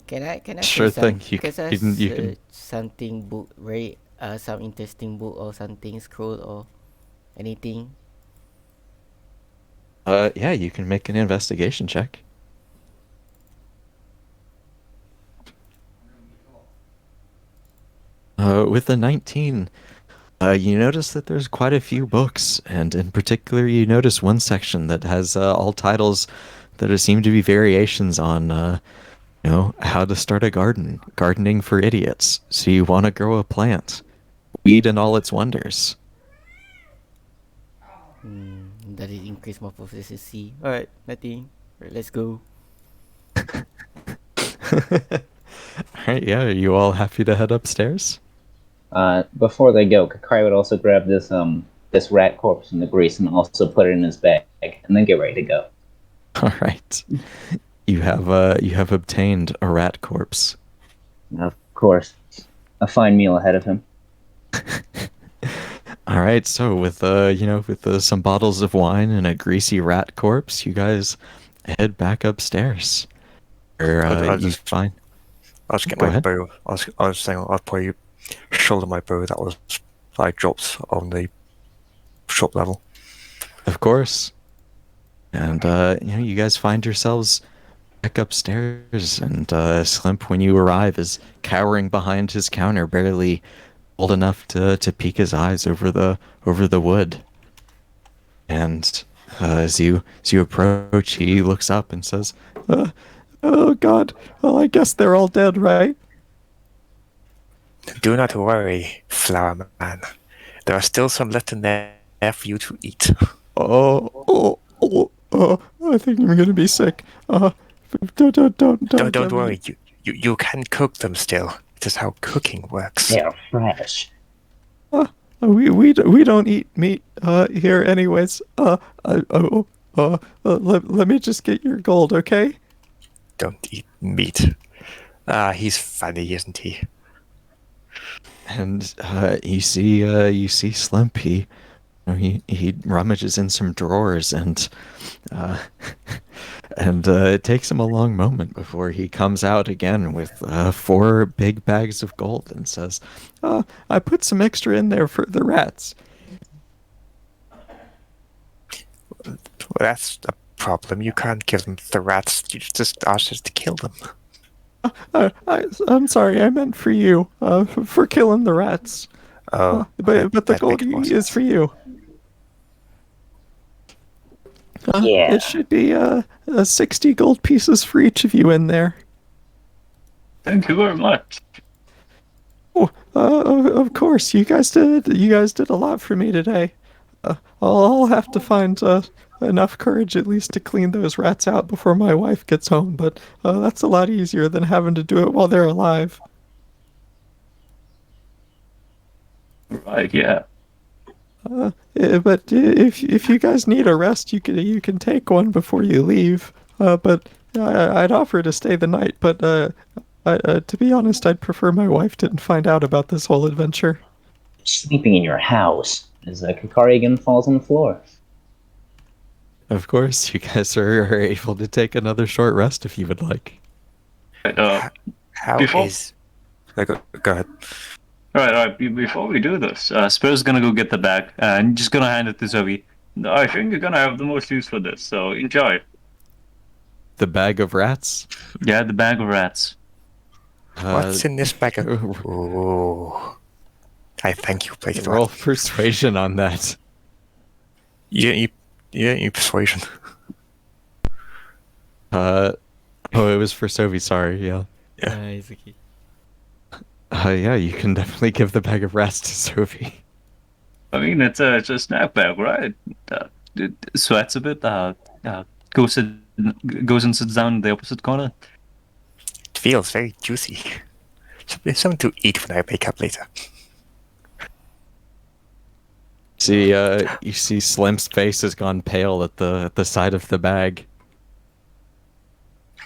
Can I Sure say thing. some, You can. something book, very some interesting book or something scroll or anything? Yeah, you can make an investigation check. With a 19, you notice that there's quite a few books, and in particular, you notice one section that has all titles that seem to be variations on, how to start a garden, gardening for idiots. So you want to grow a plant, weed and all its wonders. Does it increase my proficiency? Alright, nothing. Alright, let's go. Alright, yeah, are you all happy to head upstairs? Before they go, Kakari would also grab this rat corpse from the grease and also put it in his bag, and then get ready to go. Alright. You have obtained a rat corpse. Of course, a fine meal ahead of him. All right, so with some bottles of wine and a greasy rat corpse, you guys head back upstairs. Or you find. I'll just get Go my ahead. bow. I was saying I'll probably shoulder my bow that was dropped on the shop level. Of course. And you guys find yourselves back upstairs, and Slimp, when you arrive, is cowering behind his counter, barely old enough to peek his eyes over the wood. And as you approach, he looks up and says, "Oh God, well I guess they're all dead, right?" Do not worry, Flower Man. There are still some left in there for you to eat. I think I'm gonna be sick. Don't Don't get me- worry. You can cook them still. It is how cooking works. They're fresh. We don't eat meat here anyways. Let me just get your gold, okay? Don't eat meat. Ah, he's funny, isn't he? And you see Slimp. He rummages in some drawers uh, and it takes him a long moment before he comes out again with 4 big bags of gold and says, "I put some extra in there for the rats." Well, that's a problem. You can't give them the rats. You just ask us to kill them. I'm sorry, I meant for you, for killing the rats. Oh, But the that gold makes more is sense. for you. Yeah. It should be 60 gold pieces for each of you in there. Thank you very much. Oh, of course, you guys did a lot for me today. I'll have to find enough courage at least to clean those rats out before my wife gets home, but that's a lot easier than having to do it while they're alive. Right, yeah. But if you guys need a rest, you can take one before you leave. But I'd offer to stay the night. But to be honest, I'd prefer my wife didn't find out about this whole adventure. Sleeping in your house as Kakari again falls on the floor. Of course, you guys are able to take another short rest if you would like. Right, How Before- is... Go ahead. all right. Before we do this, Spur's gonna go get the bag and just gonna hand it to Zoe. I think you're gonna have the most use for this, so enjoy. The bag of rats. Yeah, the bag of rats. What's in this bag of... Oh. I thank you, Blade. Roll persuasion on that. You persuasion. Oh, it was for Sophie. Sorry. Yeah. He's a key. Yeah, you can definitely give the bag of rats to Sophie. I mean, it's a snack bag, right? It sweats a bit. Goes and sits down in the opposite corner. It feels very juicy. Something to eat when I wake up later. See, you see Slim's face has gone pale at the side of the bag.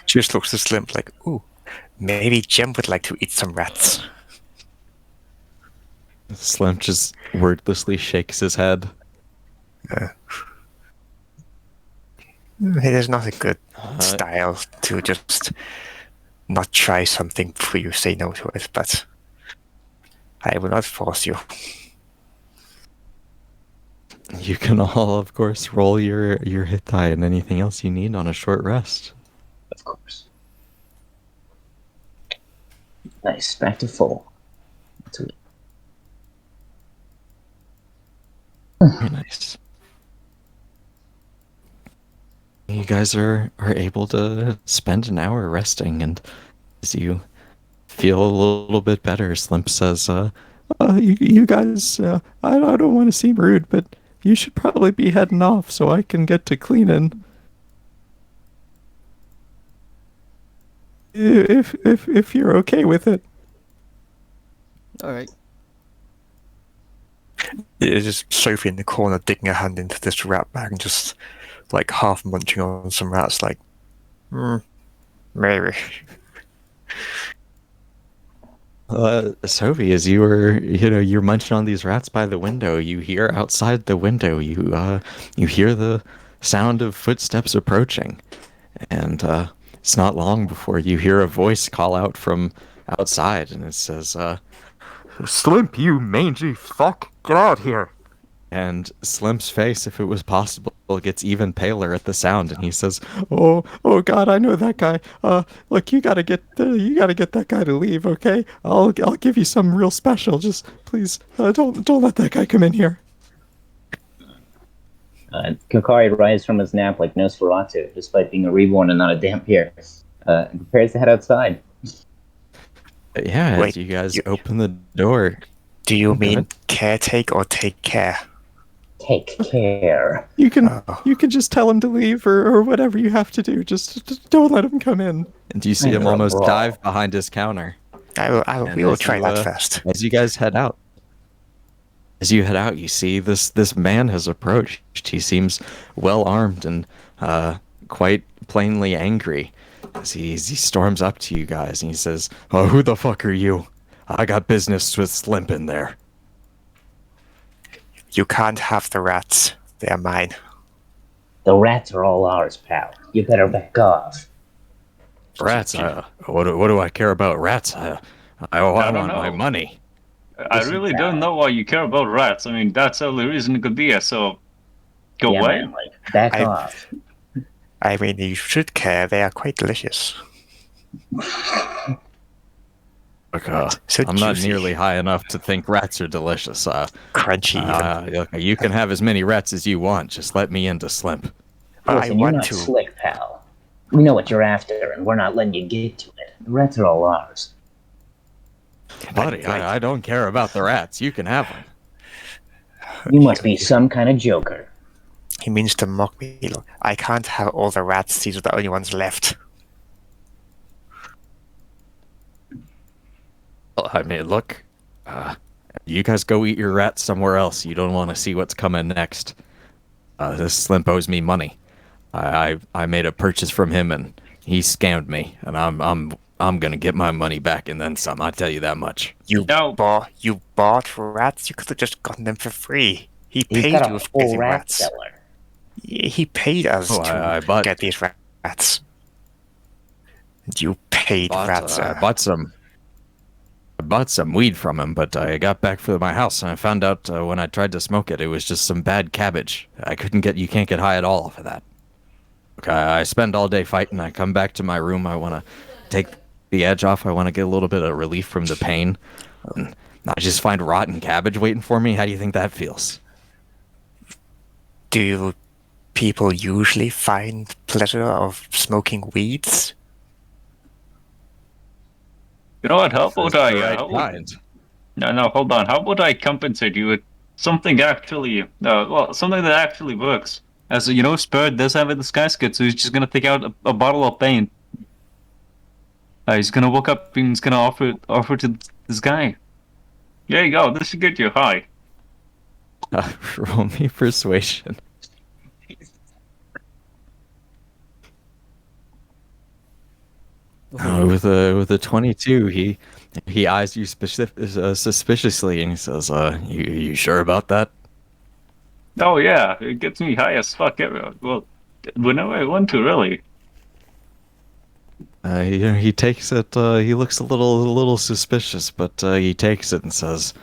She just looks at Slim like, ooh, maybe Jem would like to eat some rats. Slim just wordlessly shakes his head. It is not a good style to just not try something before you say no to it, but I will not force you. You can all, of course, roll your hit die and anything else you need on a short rest. Of course. Nice, back to full. To it. Very nice. You guys are able to spend an hour resting, and as you feel a little bit better, Slimp says, you guys, I don't want to seem rude, but you should probably be heading off so I can get to cleaning. If you're okay with it. Alright. It's just Sophie in the corner digging her hand into this rat bag and just like half munching on some rats like, maybe. Sophie, as you were, you're munching on these rats by the window, you hear outside the window, you hear the sound of footsteps approaching, and it's not long before you hear a voice call out from outside, and it says, "Slimp, you mangy fuck, get out here!" And Slimp's face, if it was possible, gets even paler at the sound, and he says, "Oh God, I know that guy. Look, you gotta get that guy to leave, okay? I'll give you something real special. Just please, don't let that guy come in here." Kokari rises from his nap like Nosferatu, despite being a reborn and not a vampire, and prepares to head outside. Yeah, Wait, as you guys you- open the door, Do you mean ahead. caretake or take care? Take care. you can Oh. you can just tell him to leave or whatever you have to do. Just don't let him come in. And you see him You're a almost brawl. dive behind his counter. And We will as try you, that first. As you guys head out. As you head out, you see this man has approached. He seems well armed and quite plainly angry. As he storms up to you guys and he says, "Oh, who the fuck are you? I got business with Slimp in there." You can't have the rats. They are mine. The rats are all ours, pal. You better back off. Rats? What do I care about rats? I want don't my know. money. I Listen, really pal. don't know why you care about rats. I mean, that's the only reason it could be. So, go Yeah, away. man, like, back I- off. I mean, you should care. They are quite delicious. Look, So I'm not juicy. nearly high enough to think rats are delicious. Crunchy even. Look, you can have as many rats as you want. Just let me into Slimp. I Listen, you're want not to. slick, pal. We know what you're after, and we're not letting you get to it. The rats are all ours. Buddy, I don't care about the rats. You can have them. You must be some kind of joker. He means to mock me. Look, I can't have all the rats. These are the only ones left. I mean, look, you guys go eat your rats somewhere else. You don't want to see what's coming next. This Slimp owes me money. I made a purchase from him and he scammed me, and I'm gonna get my money back and then some. I tell you that much. You No. bought rats. You could have just gotten them for free. He He's paid got you a for full getting rat rats. cellar. He paid us Oh, to I bought- get these rats. You paid rats. I bought some. I bought some weed from him, but I got back to my house and I found out when I tried to smoke it, it was just some bad cabbage. You can't get high at all off of that. Okay, I spend all day fighting. I come back to my room. I want to take the edge off. I want to get a little bit of relief from the pain. And I just find rotten cabbage waiting for me. How do you think that feels? Do people usually find pleasure of smoking weeds? You know what? How about I? Right how about- kind. No, hold on. How about I compensate you with something actually, something that actually works? As you know, Spirit does have a disguise kit, so he's just gonna take out a bottle of paint. He's gonna walk up and he's gonna offer to this guy. There you go. This should get you high. Roll me persuasion. With a 22, he eyes you suspiciously and he says, "You sure about that?" Oh yeah, it gets me high as fuck. Well, whenever I want to, really. He takes it. He looks a little suspicious, but he takes it and says,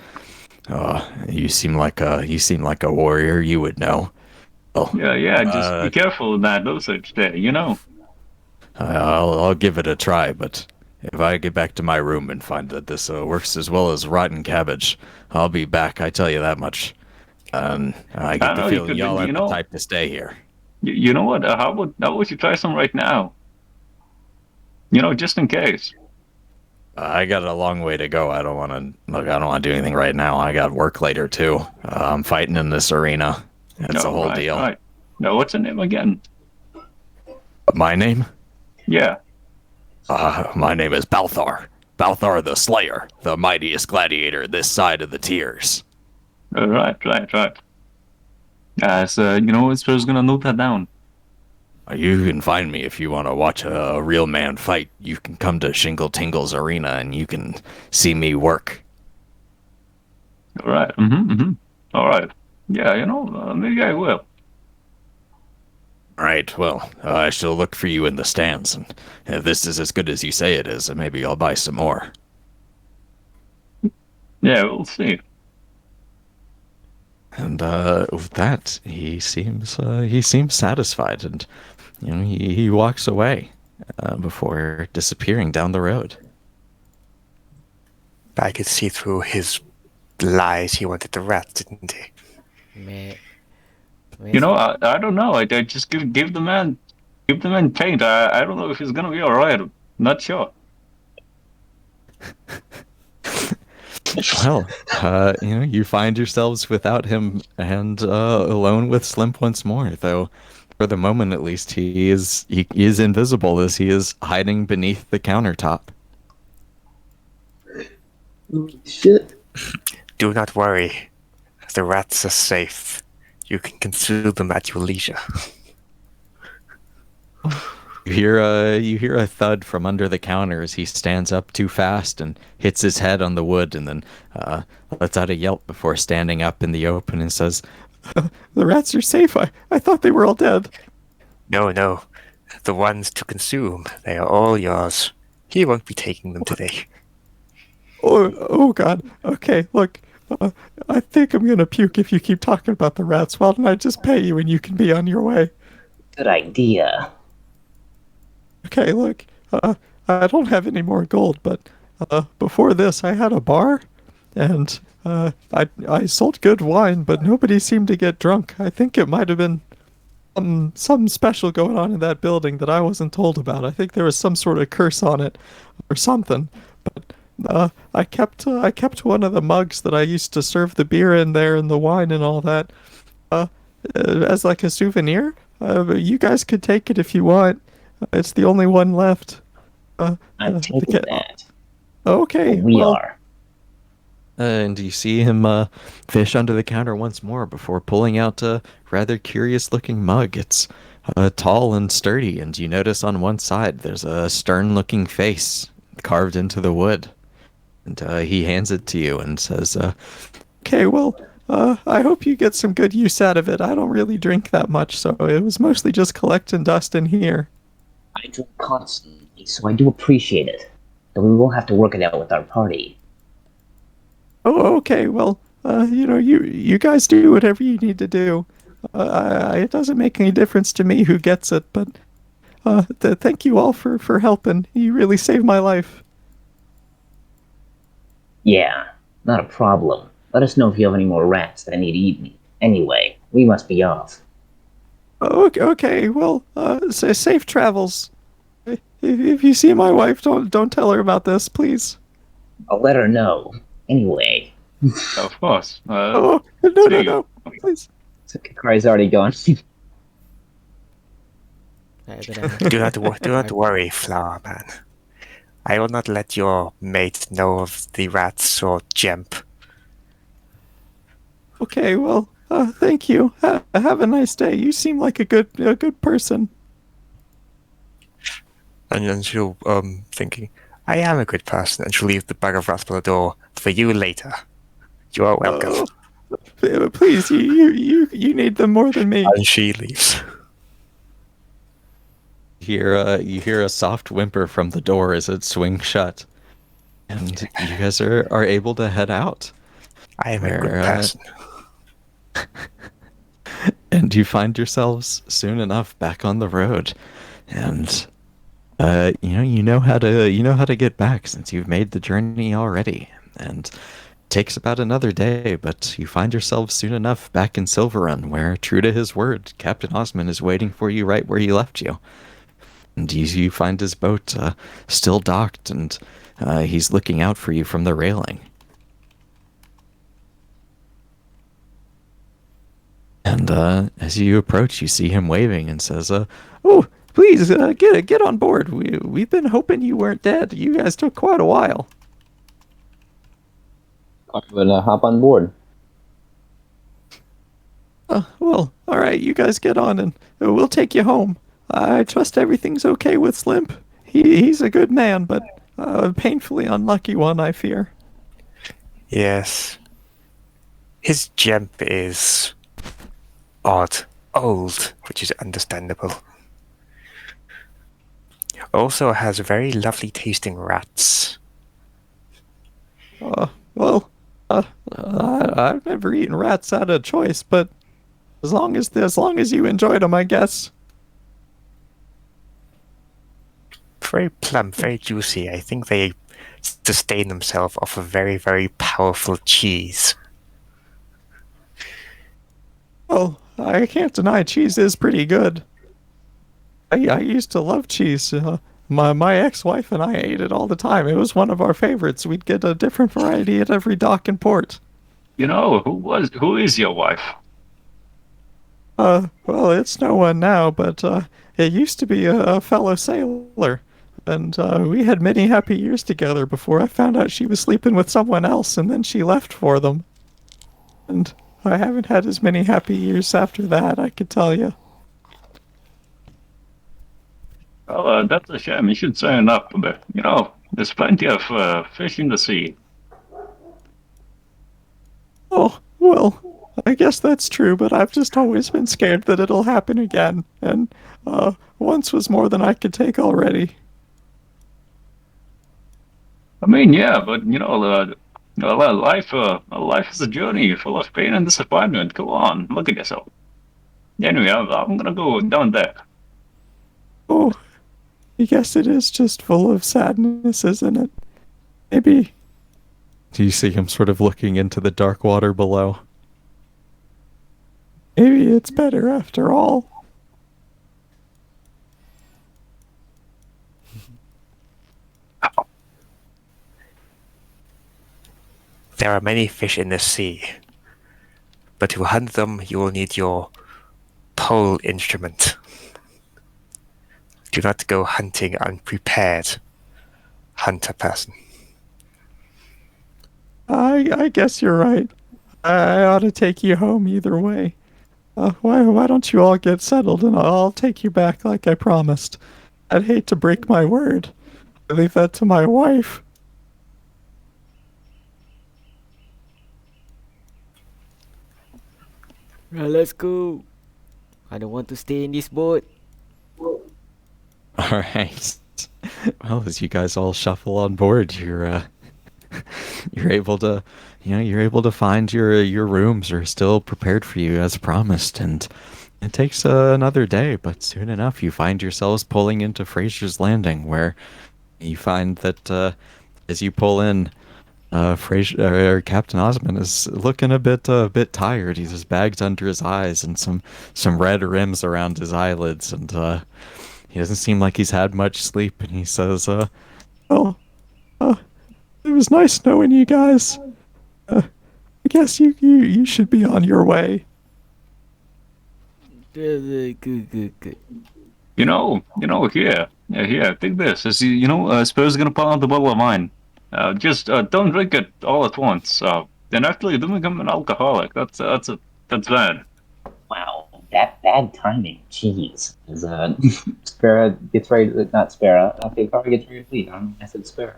"Oh, you seem like a warrior. You would know." Oh, Yeah. Just be careful with that dosage there. You know. I'll give it a try, but if I get back to my room and find that this works as well as rotten cabbage, I'll be back. I tell you that much. I get the you feeling could- y'all you aren't the know- type to stay here. You know what? How about you try some right now? You know, just in case. I got a long way to go. I don't want to do anything right now. I got work later too. I'm fighting in this arena. It's a whole right, deal. Right. Now, what's the name again? My name? Yeah. My name is Balthar. Balthar the Slayer, the mightiest gladiator this side of the tears. Right. So, you know, Spirit's gonna note that down. You can find me if you want to watch a real man fight. You can come to Shingle Tingle's arena and you can see me work. All right. All right. Yeah, you know, maybe I will. Right, well, I shall look for you in the stands, and if this is as good as you say it is, maybe I'll buy some more. Yeah, we'll see. And with that, he seems satisfied, and he walks away before disappearing down the road. I could see through his lies. He wanted the rat, didn't he? May, may You know, I don't know. I just give the man paint. I don't know if he's gonna be all right. Not sure. Well, you find yourselves without him and alone with Slimp once more, though for the moment at least he is invisible as he is hiding beneath the countertop. Shit. Do not worry. The rats are safe. You can consume them at your leisure. You hear a thud from under the counter as he stands up too fast and hits his head on the wood, and then lets out a yelp before standing up in the open and says, "The rats are safe. I thought they were all dead." No, no. The ones to consume. They are all yours. He won't be taking them today. Oh God. Okay, look. I think I'm gonna puke if you keep talking about the rats. Why don't I just pay you and you can be on your way? Good idea. Okay, look. I don't have any more gold, but before this, I had a bar, and I sold good wine, but nobody seemed to get drunk. I think it might have been something special going on in that building that I wasn't told about. I think there was some sort of curse on it, or something. But I kept one of the mugs that I used to serve the beer in there and the wine and all that, as like a souvenir. You guys could take it if you want. It's the only one left. I'm taking that. Okay, We well, are. and you see him fish under the counter once more before pulling out a rather curious-looking mug. It's tall and sturdy, and you notice on one side there's a stern-looking face carved into the wood. And he hands it to you and says, "Okay, well, I hope you get some good use out of it. I don't really drink that much, so it was mostly just collecting dust in here." I drink constantly, so I do appreciate it. But we will have to work it out with our party. Oh, okay. Well, you guys do whatever you need to do. It doesn't make any difference to me who gets it, but thank you all for helping. You really saved my life. Yeah, not a problem. Let us know if you have any more rats that need eaten. Anyway, we must be off. Okay. Well, safe travels. If you see my wife, don't tell her about this, please. I'll let her know. Anyway. Of course. Oh, see no, please. Cry's already gone. I'm gonna, Do not worry, Flower Man. I will not let your mate know of the rats or Jemp. Okay, well, thank you. Have a nice day. You seem like a good person. And then she'll, thinking, I am a good person, and she'll leave the bag of rats by the door for you later. You are welcome. Please, you need them more than me. And she leaves. You hear a soft whimper from the door as it swings shut, and you guys are able to head out. I am a good person. And you find yourselves soon enough back on the road, and you know how to get back since you've made the journey already, and it takes about another day, but you find yourselves soon enough back in Silverrun, where, true to his word, Captain Osman is waiting for you right where he left you. And you find his boat still docked, and he's looking out for you from the railing. And as you approach, you see him waving and says, "Oh, please get on board. We've been hoping you weren't dead. You guys took quite a while." I'm gonna hop on board. Well, all right. You guys get on, and we'll take you home. I trust everything's okay with Slimp. He's a good man, but a painfully unlucky one, I fear. Yes. His Jemp is odd, old, which is understandable. Also has very lovely tasting rats. Well, I've never eaten rats out of choice, but as long as you enjoyed them, I guess. Very plump, very juicy. I think they sustain themselves off a very, very powerful cheese. Well, I can't deny cheese is pretty good. I used to love cheese. My ex-wife and I ate it all the time. It was one of our favorites. We'd get a different variety at every dock and port. You know, who is your wife? Well, it's no one now, but it used to be a fellow sailor. And we had many happy years together before I found out she was sleeping with someone else, and then she left for them. And I haven't had as many happy years after that, I could tell you. Well, that's a shame. You should sign up, but you know, there's plenty of fish in the sea. Oh, well, I guess that's true, but I've just always been scared that it'll happen again. And once was more than I could take already. I mean, yeah, but you know, life is a journey full of pain and disappointment. Go on, look at yourself. Anyway, I'm gonna go down there. Oh, I guess it is just full of sadness, isn't it? Maybe. Do you see him sort of looking into the dark water below? Maybe it's better after all. There are many fish in the sea, but to hunt them, you will need your pole instrument. Do not go hunting unprepared, hunter person. I guess you're right. I ought to take you home either way. Why don't you all get settled and I'll take you back like I promised. I'd hate to break my word. I leave that to my wife. Right, let's go. I don't want to stay in this boat. All right. Well, as you guys all shuffle on board, you're able to, you're able to find your rooms are still prepared for you as promised, and it takes another day, but soon enough you find yourselves pulling into Fraser's Landing, where you find that as you pull in, Fraser, Captain Osmond is looking a bit tired. He has bags under his eyes and some red rims around his eyelids, and he doesn't seem like he's had much sleep. And he says, "Well, it was nice knowing you guys. I guess you should be on your way." Good. Here, take this. Spurs gonna pull out the bottle of wine. Just don't drink it all at once. Then after you don't become an alcoholic. That's bad. Wow, that bad timing. Jeez. As Spera gets ready to, not Spera, Fiora gets ready to leave. I said Spera.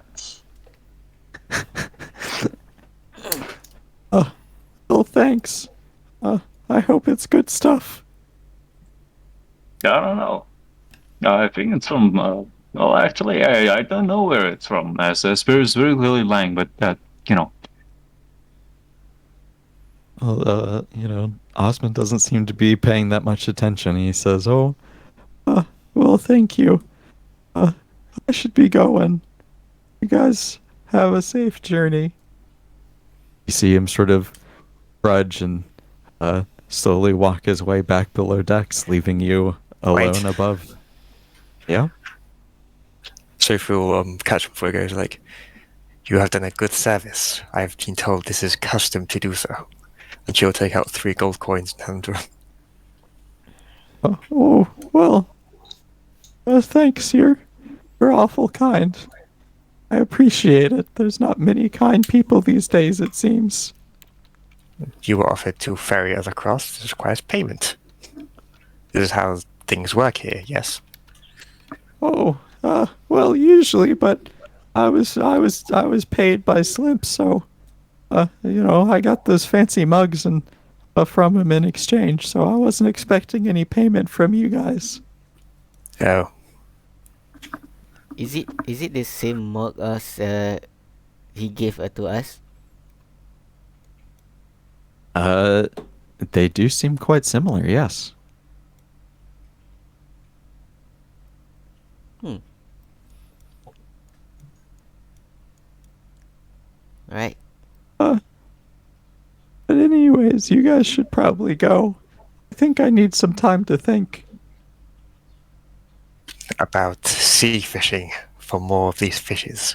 Well, thanks. I hope it's good stuff. I don't know. I think it's from. Well, actually, I don't know where it's from. As Spurs is very clearly lying, but you know. Well, Osmond doesn't seem to be paying that much attention. He says, "Oh, well, thank you. I should be going. You guys have a safe journey." You see him sort of trudge and slowly walk his way back below decks, leaving you alone Wait. above. Yeah? So if we'll catch him before he goes, like, you have done a good service. I've been told this is custom to do so. And she'll take out 3 gold coins and hand them to him. Oh, well, thanks. You're awful kind. I appreciate it. There's not many kind people these days, it seems. You were offered to ferry us across. This requires payment. This is how things work here, yes? Oh, well, usually, but I was paid by Slimp, so, I got those fancy mugs and from him in exchange, so I wasn't expecting any payment from you guys. Oh. Is it the same mug as he gave to us? Uh, they do seem quite similar, yes. Right. But anyways, you guys should probably go. I think I need some time to think. About sea fishing for more of these fishes.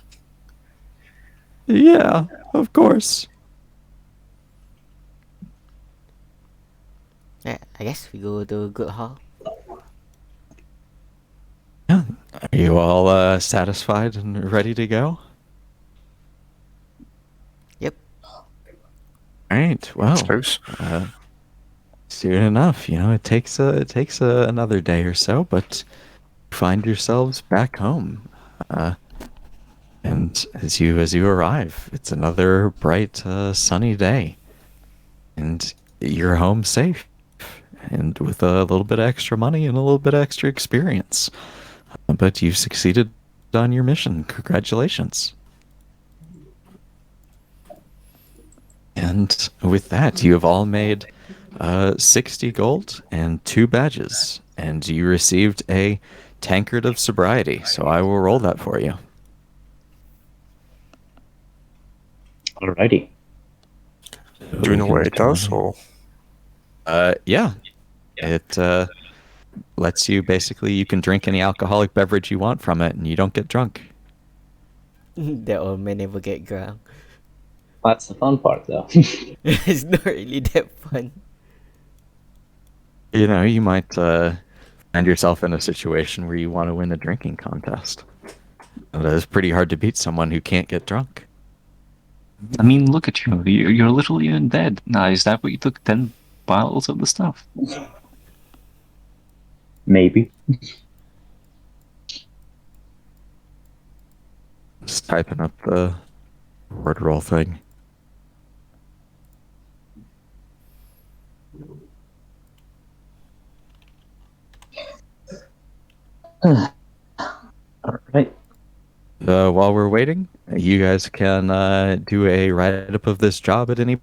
Yeah, of course. Yeah, I guess we go to Good Hall. Yeah. Are you all satisfied and ready to go? Yep. All right. I Well, suppose. soon enough, it takes another day or so, but you find yourselves back home. And as you arrive, it's another bright, sunny day, and you're home safe, and with a little bit of extra money and a little bit of extra experience. But you've succeeded on your mission. Congratulations. And with that, you have all made 60 gold and 2 badges, and you received a tankard of sobriety. So I will roll that for you. Alrighty. Do you know what it does, or? Yeah. It lets you basically, you can drink any alcoholic beverage you want from it, and you don't get drunk. That old man never get drunk. That's the fun part, though. It's not really that fun. You might find yourself in a situation where you want to win a drinking contest. And it's pretty hard to beat someone who can't get drunk. I mean, look at you. You're literally undead. Now, is that what you took 10 bottles of the stuff? Maybe. Just typing up the word roll thing. Alright. While we're waiting, you guys can do a write-up of this job at any